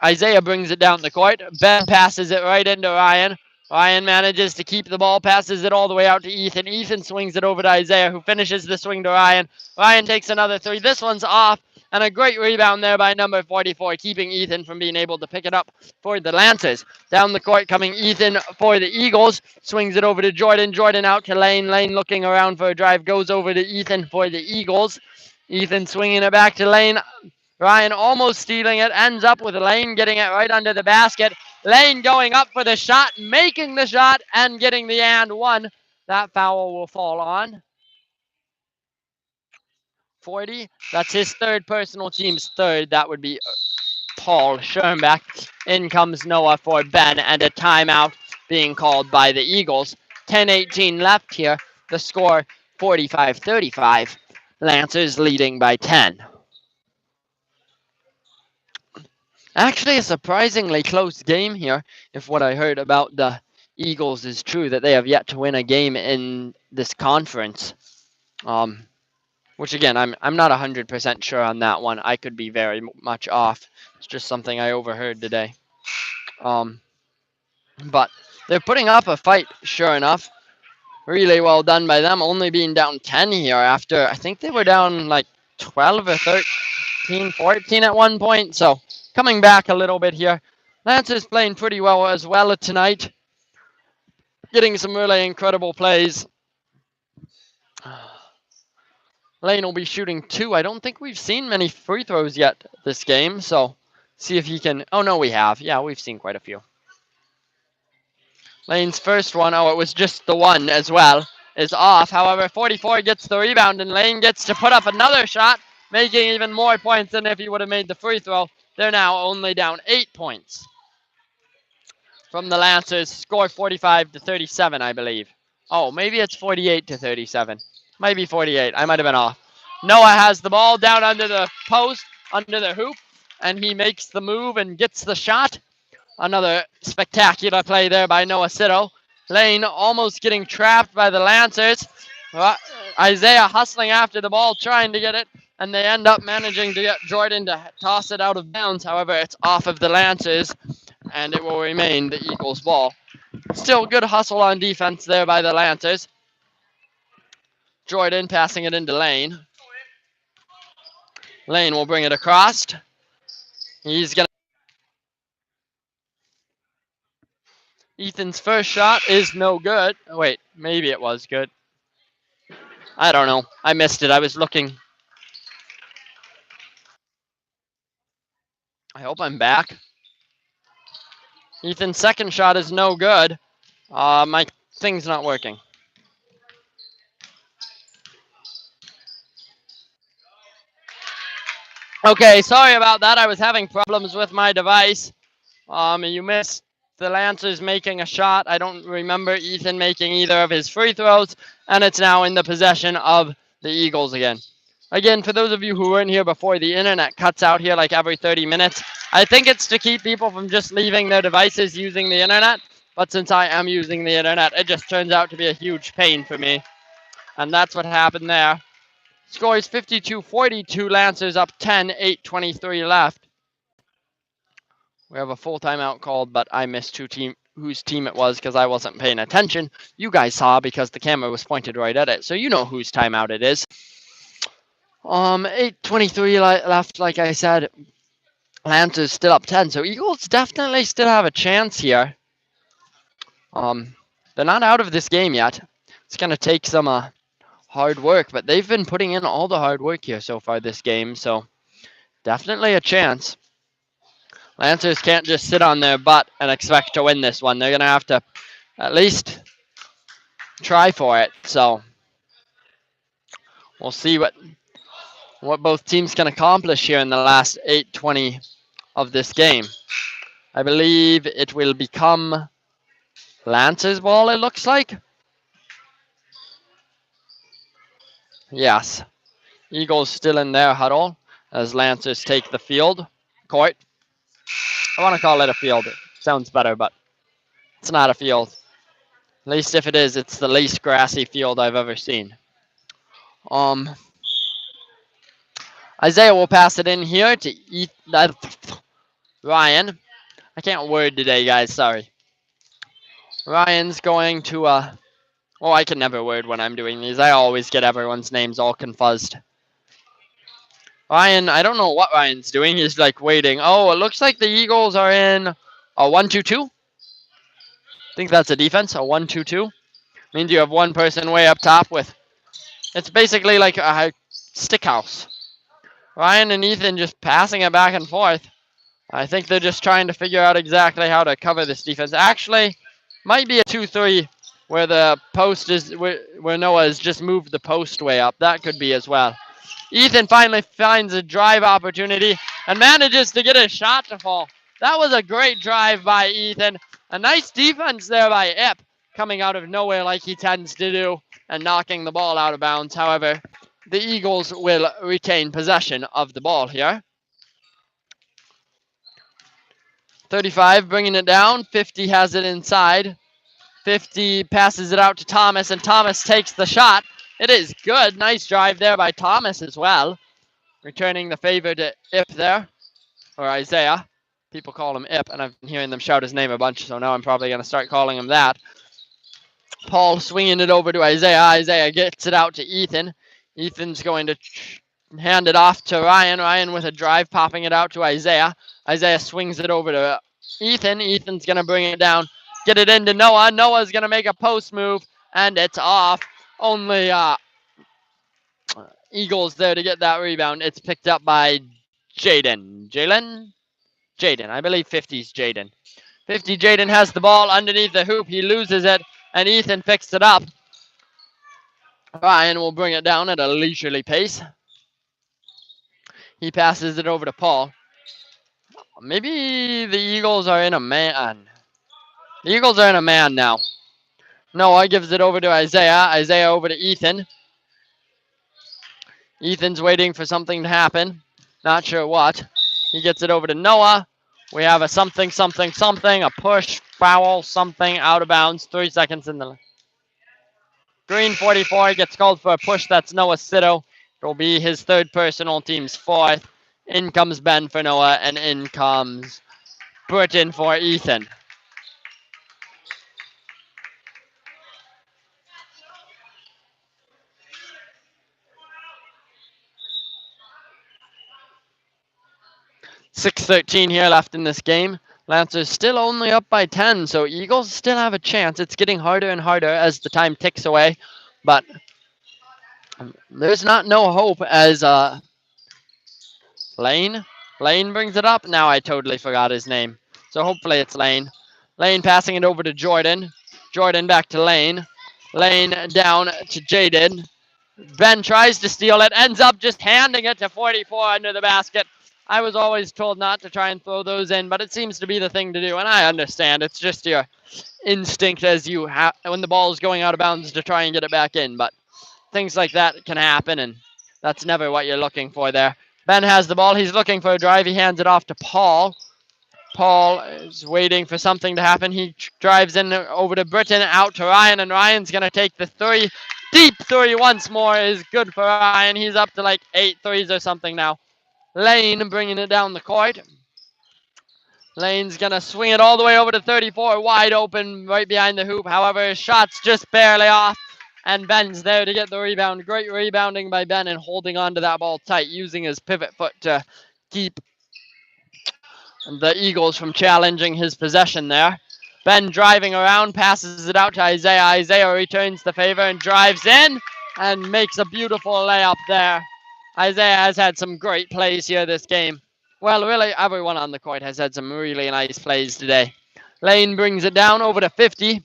Isaiah brings it down the court. Ben passes it right into Ryan. Ryan manages to keep the ball, passes it all the way out to Ethan. Ethan swings it over to Isaiah, who finishes the swing to Ryan. Ryan takes another three. This one's off, and a great rebound there by number 44, keeping Ethan from being able to pick it up for the Lancers. Down the court coming Ethan for the Eagles. Swings it over to Jordan. Jordan out to Lane. Lane looking around for a drive. Goes over to Ethan for the Eagles. Ethan swinging it back to Lane. Ryan almost stealing it, ends up with Lane getting it right under the basket. Lane going up for the shot, making the shot, and getting the and one. That foul will fall on 40. That's his third personal, team's third. That would be Paul Schoenbeck. In comes Noah for Ben, and a timeout being called by the Eagles. 10:18 left here. The score 45-35. Lancers leading by 10. Actually, a surprisingly close game here, if what I heard about the Eagles is true, that they have yet to win a game in this conference. Um, which again, I'm not 100% sure on that one. I could be very much off. It's just something I overheard today. Um, but they're putting up a fight, sure enough. Really well done by them, only being down 10 here after I think they were down like 12 or 13, 14 at one point. So coming back a little bit here. Lance is playing pretty well tonight, getting some really incredible plays. Lane will be shooting 2. I don't think we've seen many free throws yet this game, so see if he can. Oh, no, we have. Yeah, we've seen quite a few. Lane's first one, oh, it was just the one as well, is off. However, 44 gets the rebound, and Lane gets to put up another shot, making even more points than if he would have made the free throw. They're now only down 8 points from the Lancers. Score 45-37, I believe. Oh, maybe it's 48-37. Might be 48. I might have been off. Noah has the ball down under the post, under the hoop, and he makes the move and gets the shot. Another spectacular play there by Noah Sitto. Lane almost getting trapped by the Lancers. Isaiah hustling after the ball, trying to get it, and they end up managing to get Jordan to toss it out of bounds. However, it's off of the Lancers, and it will remain the Eagles' ball. Still good hustle on defense there by the Lancers. Jordan passing it into Lane. Lane will bring it across. He's going to. Ethan's first shot is no good. Oh, wait, maybe it was good. I don't know. I missed it. I was looking. I hope I'm back. Ethan's second shot is no good. My thing's not working. Okay, sorry about that. I was having problems with my device. You missed the Lancers making a shot. I don't remember Ethan making either of his free throws, and it's now in the possession of the Eagles again. Again, for those of you who weren't here before, the internet cuts out here like every 30 minutes. I think it's to keep people from just leaving their devices using the internet, but since I am using the internet, it just turns out to be a huge pain for me. And that's what happened there. Score is 52-42, Lancers up 10, 8:23 left. We have a full timeout called, but I missed whose team it was because I wasn't paying attention. You guys saw because the camera was pointed right at it, so you know whose timeout it is. 8:23 left, like I said. Lancers still up 10, so Eagles definitely still have a chance here. They're not out of this game yet. It's gonna take some hard work, but they've been putting in all the hard work here so far this game, so definitely a chance. Lancers can't just sit on their butt and expect to win this one. They're going to have to at least try for it. So we'll see what both teams can accomplish here in the last 8:20 of this game. I believe it will become Lancers' ball, it looks like. Yes. Eagles still in their huddle as Lancers take the field. Court. I want to call it a field. It sounds better, but it's not a field. At least if it is, it's the least grassy field I've ever seen. Isaiah will pass it in here to Ryan. I can't word today, guys. Sorry. Ryan's going to oh, I can never word when I'm doing these. I always get everyone's names all confused. Ryan, I don't know what Ryan's doing. He's like waiting. Oh, it looks like the Eagles are in a 1-2-2. I think that's a defense. A 1-2-2 means you have one person way up top with. It's basically like a stick house. Ryan and Ethan just passing it back and forth. I think they're just trying to figure out exactly how to cover this defense. Actually, might be a 2-3 where the post is where Noah has just moved the post way up. That could be as well. Ethan finally finds a drive opportunity and manages to get a shot to fall. That was a great drive by Ethan. A nice defense there by Ip, coming out of nowhere like he tends to do and knocking the ball out of bounds. However, the Eagles will retain possession of the ball here. 35 bringing it down. 50 has it inside. 50 passes it out to Thomas, and Thomas takes the shot. It is good. Nice drive there by Thomas as well. Returning the favor to Ip there, or Isaiah. People call him Ip, and I've been hearing them shout his name a bunch, so now I'm probably going to start calling him that. Paul swinging it over to Isaiah. Isaiah gets it out to Ethan. Ethan's going to hand it off to Ryan. Ryan with a drive, popping it out to Isaiah. Isaiah swings it over to Ethan. Ethan's going to bring it down, get it into Noah. Noah's going to make a post move, and it's off. Only Eagles there to get that rebound. It's picked up by Jaden. Jaden. I believe 50's Jaden. 50 Jaden has the ball underneath the hoop. He loses it, and Ethan picks it up. Ryan will bring it down at a leisurely pace. He passes it over to Paul. Maybe the Eagles are in a man. The Eagles are in a man now. Noah gives it over to Isaiah. Isaiah over to Ethan. Ethan's waiting for something to happen. Not sure what. He gets it over to Noah. We have a something, a push, foul, something, out of bounds. 3 seconds in the green. 44 gets called for a push. That's Noah Sito. It'll be his third personal, team's fourth. In comes Ben for Noah, and in comes Burton for Ethan. .6:13 here left in this game. Lancers still only up by 10, so Eagles still have a chance. It's getting harder and harder as the time ticks away, but there's no hope as Lane brings it up. Now I totally forgot his name, so hopefully it's Lane. Lane passing it over to Jordan. Jordan back to Lane. Lane down to Jaden. Ben tries to steal it, ends up just handing it to 44 under the basket. I was always told not to try and throw those in, but it seems to be the thing to do, and I understand. It's just your instinct as you when the ball is going out of bounds to try and get it back in, but things like that can happen, and that's never what you're looking for there. Ben has the ball. He's looking for a drive. He hands it off to Paul. Paul is waiting for something to happen. He drives in over to Britton, out to Ryan, and Ryan's going to take the three. Deep three once more is good for Ryan. He's up to like 8 threes or something now. Lane bringing it down the court. Lane's going to swing it all the way over to 34, wide open right behind the hoop. However, his shot's just barely off, and Ben's there to get the rebound. Great rebounding by Ben and holding on to that ball tight, using his pivot foot to keep the Eagles from challenging his possession there. Ben driving around, passes it out to Isaiah. Isaiah returns the favor and drives in and makes a beautiful layup there. Isaiah has had some great plays here this game. Well, really, everyone on the court has had some really nice plays today. Lane brings it down over to 50.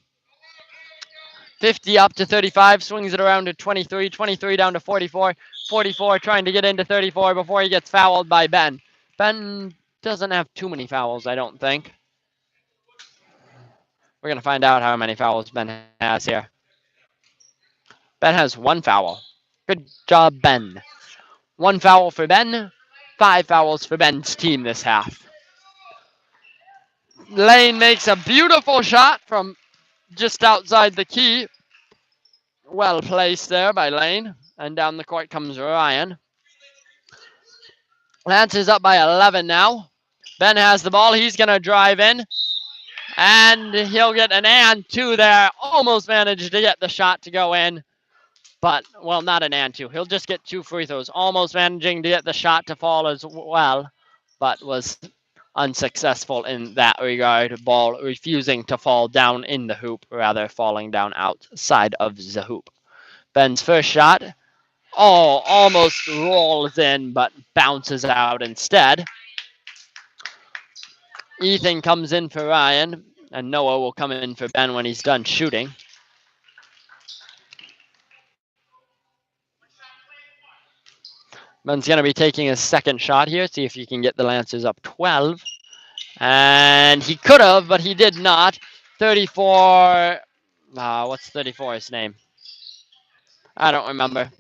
50 up to 35, swings it around to 23. 23 down to 44. 44 trying to get into 34 before he gets fouled by Ben. Ben doesn't have too many fouls, I don't think. We're going to find out how many fouls Ben has here. Ben has 1 foul. Good job, Ben. 1 foul for Ben. 5 fouls for Ben's team this half. Lane makes a beautiful shot from just outside the key. Well placed there by Lane. And down the court comes Ryan. Lancers up by 11 now. Ben has the ball. He's going to drive in. And he'll get an and 2 there. Almost managed to get the shot to go in. But, well, not an and 2. He'll just get 2 free throws. Almost managing to get the shot to fall as well. But was unsuccessful in that regard. Ball refusing to fall down in the hoop. Rather falling down outside of the hoop. Ben's first shot. Oh, almost rolls in, but bounces out instead. Ethan comes in for Ryan, and Noah will come in for Ben when he's done shooting. Ben's going to be taking his second shot here, see if he can get the Lancers up 12. And he could have, but he did not. 34, what's 34's name? I don't remember.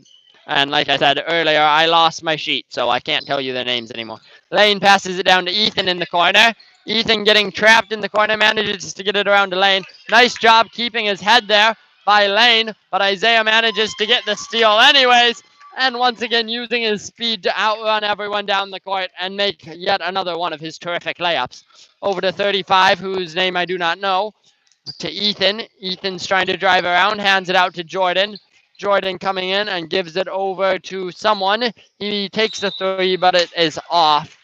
And like I said earlier, I lost my sheet, so I can't tell you their names anymore. Lane passes it down to Ethan in the corner. Ethan getting trapped in the corner, manages to get it around to Lane. Nice job keeping his head there by Lane, but Isaiah manages to get the steal anyways, and once again using his speed to outrun everyone down the court and make yet another one of his terrific layups. Over to 35, whose name I do not know, to Ethan. Ethan's trying to drive around, hands it out to Jordan. Jordan coming in and gives it over to someone. He takes the three, but it is off.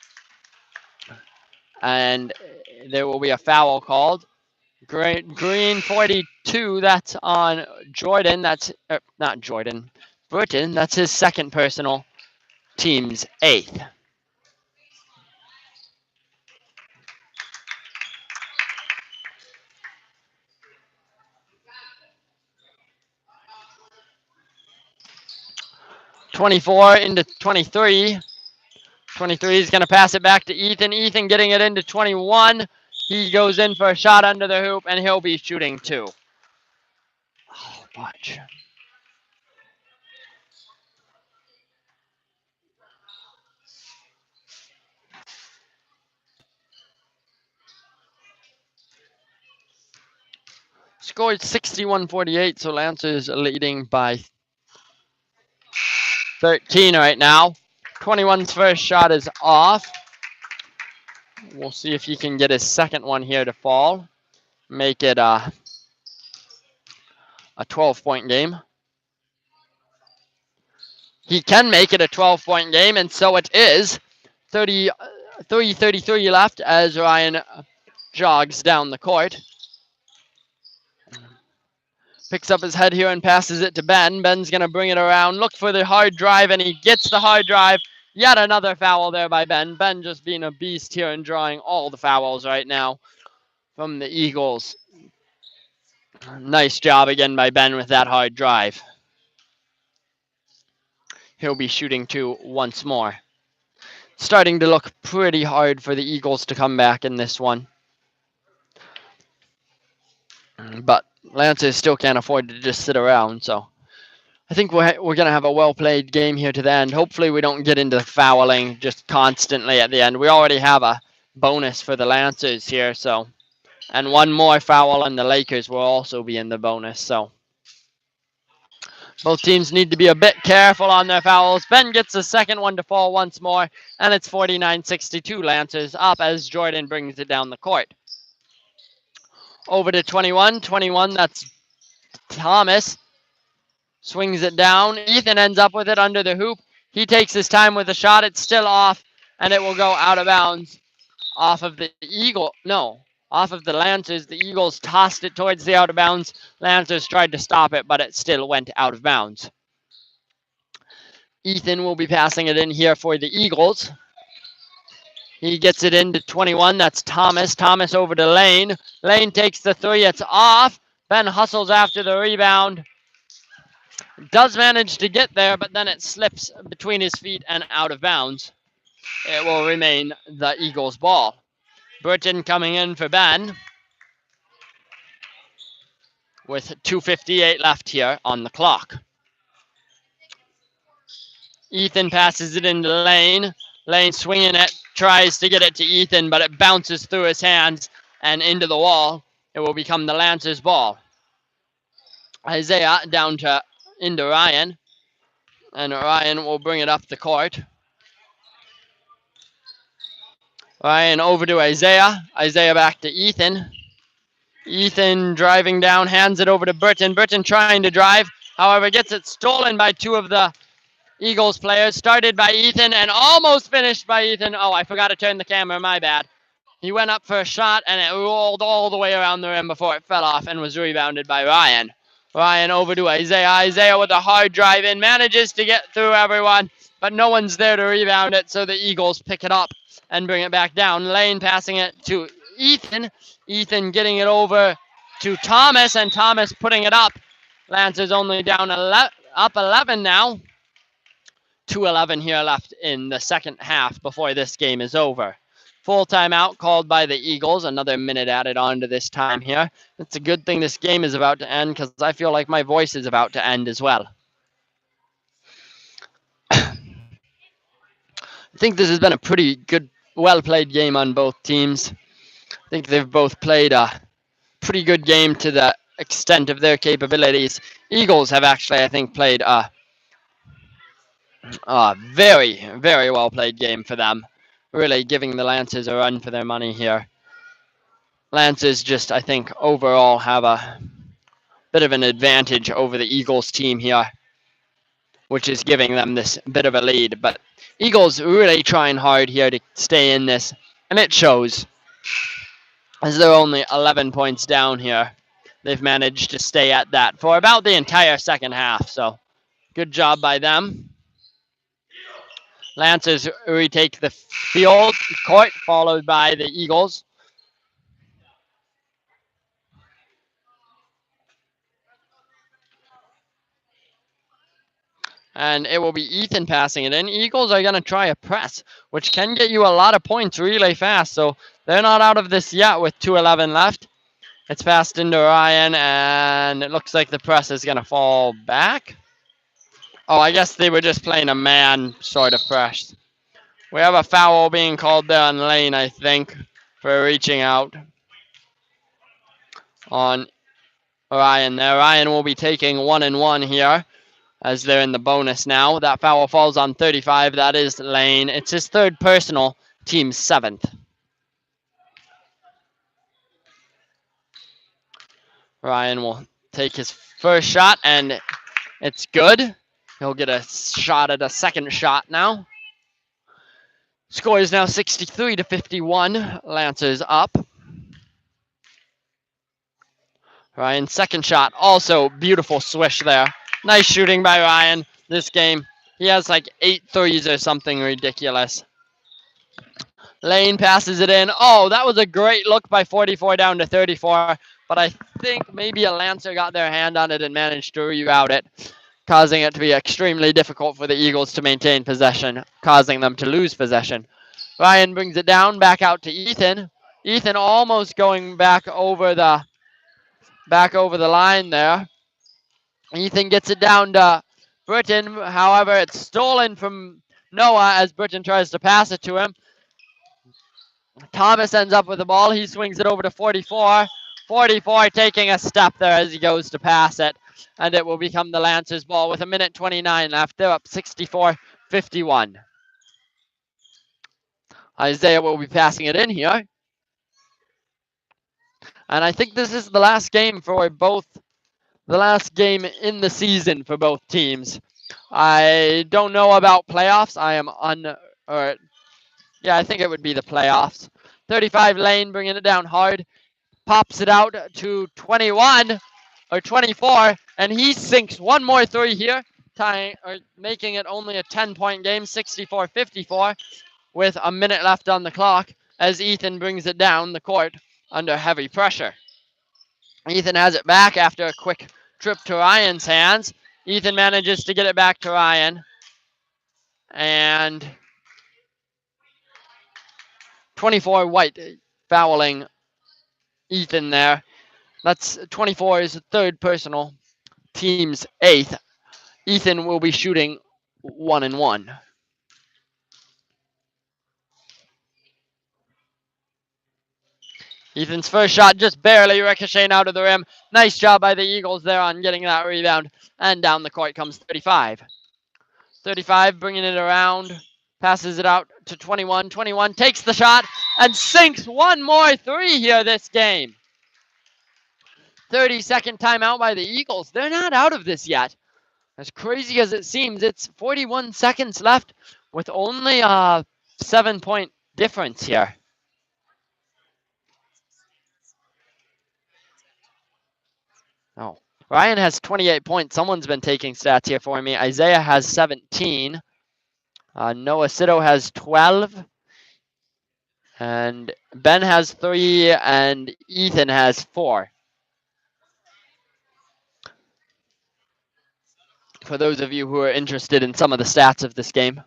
And there will be a foul called. Green 42, that's on Jordan. That's not Jordan. Burton, that's his second personal, team's 8th. (24 into 23). 23 is going to pass it back to Ethan. Ethan getting it into 21. He goes in for a shot under the hoop, and he'll be shooting 2. Oh, bunch. Scored 61-48, so Lancers leading by 13 right now. 21's first shot is off. We'll see if he can get his second one here to fall. Make it a 12-point game. He can make it a 12-point game, and so it is. 33 left as Ryan jogs down the court. Picks up his head here and passes it to Ben. Ben's going to bring it around, look for the hard drive, and he gets the hard drive. Yet another foul there by Ben. Ben just being a beast here and drawing all the fouls right now from the Eagles. Nice job again by Ben with that hard drive. He'll be shooting 2 once more. Starting to look pretty hard for the Eagles to come back in this one. But Lancers still can't afford to just sit around, so I think we're going to have a well-played game here to the end. Hopefully we don't get into fouling just constantly at the end. We already have a bonus for the Lancers here, so, and one more foul and the Lakers will also be in the bonus, so both teams need to be a bit careful on their fouls. Ben gets the second one to fall once more, and it's 49-62. Lancers up as Jordan brings it down the court. Over to 21. 21, that's Thomas. Swings it down. Ethan ends up with it under the hoop. He takes his time with the shot. It's still off, and it will go out of bounds off of the off of the Lancers. The Eagles tossed it towards the out of bounds. Lancers tried to stop it, but it still went out of bounds. Ethan will be passing it in here for the Eagles. He gets it into 21. That's Thomas. Thomas over to Lane. Lane takes the three. It's off. Ben hustles after the rebound. Does manage to get there, but then it slips between his feet and out of bounds. It will remain the Eagles' ball. Burton coming in for Ben with 2:58 left here on the clock. Ethan passes it into Lane. Lane swinging it, tries to get it to Ethan, but it bounces through his hands and into the wall. It will become the Lancers' ball. Isaiah down to into Ryan, and Ryan will bring it up the court. Ryan over to Isaiah. Isaiah back to Ethan. Ethan driving down, hands it over to Burton. Burton trying to drive, however, gets it stolen by 2 of the Eagles players. Started by Ethan and almost finished by Ethan. Oh, I forgot to turn the camera, my bad. He went up for a shot and it rolled all the way around the rim before it fell off and was rebounded by Ryan. Ryan over to Isaiah. Isaiah with a hard drive in, manages to get through everyone, but no one's there to rebound it, so the Eagles pick it up and bring it back down. Lane passing it to Ethan. Ethan getting it over to Thomas, and Thomas putting it up. Lancers only down up 11 now. 2:11 here left in the second half before this game is over. Full timeout called by the Eagles. Another minute added on to this time here. It's a good thing this game is about to end because I feel like my voice is about to end as well. I think this has been a pretty good, well-played game on both teams. I think they've both played a pretty good game to the extent of their capabilities. Eagles have actually, I think, played a very, very well played game for them. Really giving the Lancers a run for their money here. Lancers just, I think, overall have a bit of an advantage over the Eagles team here, which is giving them this bit of a lead. But Eagles really trying hard here to stay in this, and it shows. As they're only 11 points down here, they've managed to stay at that for about the entire second half. So good job by them. Lancers retake the field court, followed by the Eagles. And it will be Ethan passing it in. Eagles are going to try a press, which can get you a lot of points really fast. So they're not out of this yet with 2:11 left. It's passed into Ryan, and it looks like the press is going to fall back. Oh, I guess they were just playing a man sort of press. We have a foul being called there on Lane, I think, for reaching out on Ryan there. Ryan will be taking 1-1 here as they're in the bonus now. That foul falls on 35. That is Lane. It's his third personal, team's 7th. Ryan will take his first shot, and it's good. He'll get a shot at a second shot now. Score is now 63-51. Lancers up. Ryan's second shot, also beautiful swish there. Nice shooting by Ryan this game. He has like 8 threes or something ridiculous. Lane passes it in. Oh, that was a great look by 44 down to 34. But I think maybe a Lancer got their hand on it and managed to reroute it, causing it to be extremely difficult for the Eagles to maintain possession, causing them to lose possession. Ryan brings it down, back out to Ethan. Ethan almost going back over the line there. Ethan gets it down to Britton. However, it's stolen from Noah as Britton tries to pass it to him. Thomas ends up with the ball. He swings it over to 44. 44 taking a step there as he goes to pass it. And it will become the Lancers' ball with 1:29 left. They're up 64-51. Isaiah will be passing it in here. And I think this is the last game in the season for both teams. I don't know about playoffs. I think it would be the playoffs. 35 Lane bringing it down hard. Pops it out to 21 or 24, and he sinks one more three here, making it only a 10-point game, 64-54, with a minute left on the clock as Ethan brings it down the court under heavy pressure. Ethan has it back after a quick trip to Ryan's hands. Ethan manages to get it back to Ryan. And 24 White fouling Ethan there. That's 24's third personal, team's 8th. Ethan will be shooting 1-1. Ethan's first shot just barely ricocheting out of the rim. Nice job by the Eagles there on getting that rebound. And down the court comes 35. 35 bringing it around. Passes it out to 21. 21 takes the shot and sinks one more three here this game. 30-second timeout by the Eagles. They're not out of this yet. As crazy as it seems, it's 41 seconds left with only a 7-point difference here. Oh, Ryan has 28 points. Someone's been taking stats here for me. Isaiah has 17. Noah Sito has 12. And Ben has 3. And Ethan has 4. For those of you who are interested in some of the stats of this game.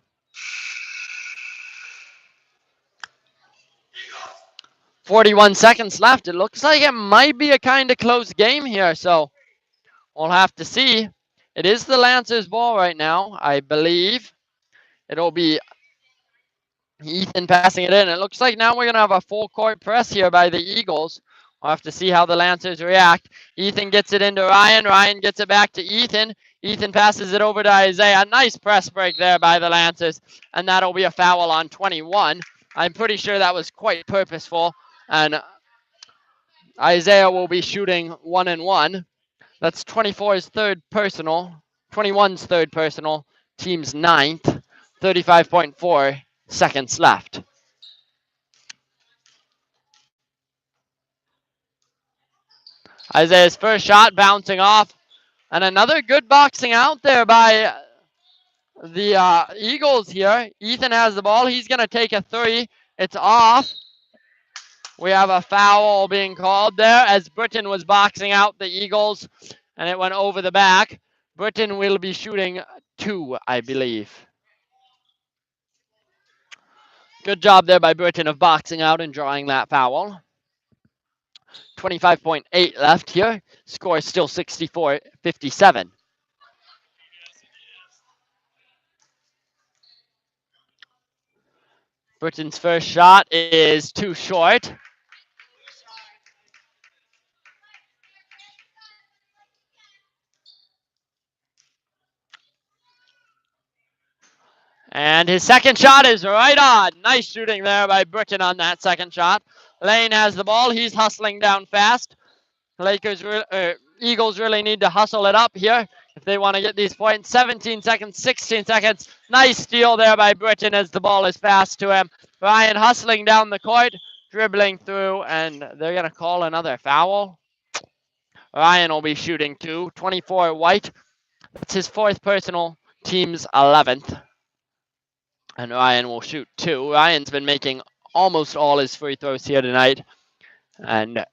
41 seconds left. It looks like it might be a kind of close game here, so we'll have to see. It is the Lancers' ball right now, I believe. It'll be Ethan passing it in. It looks like now we're going to have a full court press here by the Eagles. We'll have to see how the Lancers react. Ethan gets it into Ryan. Ryan gets it back to Ethan. Ethan passes it over to Isaiah. Nice press break there by the Lancers. And that'll be a foul on 21. I'm pretty sure that was quite purposeful. And Isaiah will be shooting 1 and 1. That's 24's third personal, 21's third personal, team's ninth, 35.4 seconds left. Isaiah's first shot bouncing off, and another good boxing out there by the Eagles here. Ethan has the ball. He's going to take a three. It's off. We have a foul being called there as Britton was boxing out the Eagles, and it went over the back. Britton will be shooting 2, I believe. Good job there by Britton of boxing out and drawing that foul. 25.8 left here. Score is still 64-57. Britton's first shot is too short. And his second shot is right on. Nice shooting there by Britton on that second shot. Lane has the ball. He's hustling down fast. Eagles really need to hustle it up here if they want to get these points. 17 seconds, 16 seconds. Nice steal there by Britton as the ball is fast to him. Ryan hustling down the court, dribbling through, and they're going to call another foul. Ryan will be shooting 2. 24 White. That's his fourth personal, team's 11th. And Ryan will shoot 2. Ryan's been making almost all his free throws here tonight. And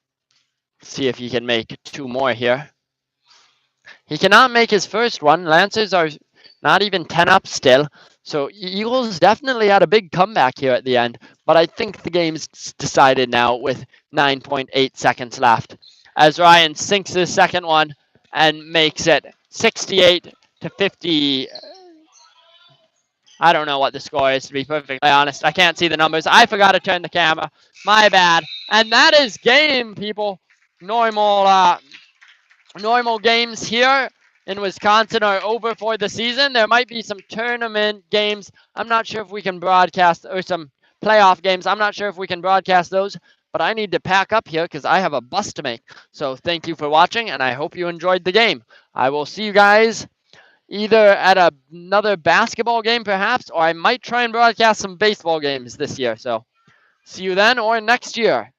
see if he can make 2 more here. He cannot make his first one. Lancers are not even 10 up still. So Eagles definitely had a big comeback here at the end. But I think the game's decided now with 9.8 seconds left. As Ryan sinks his second one and makes it 68-50. I don't know what the score is, to be perfectly honest. I can't see the numbers. I forgot to turn the camera. My bad. And that is game, people. Normal games here in Wisconsin are over for the season. There might be some tournament games. I'm not sure if we can broadcast, or some playoff games. I'm not sure if we can broadcast those, but I need to pack up here because I have a bus to make. So thank you for watching, and I hope you enjoyed the game. I will see you guys either at another basketball game perhaps, or I might try and broadcast some baseball games this year. So see you then or next year.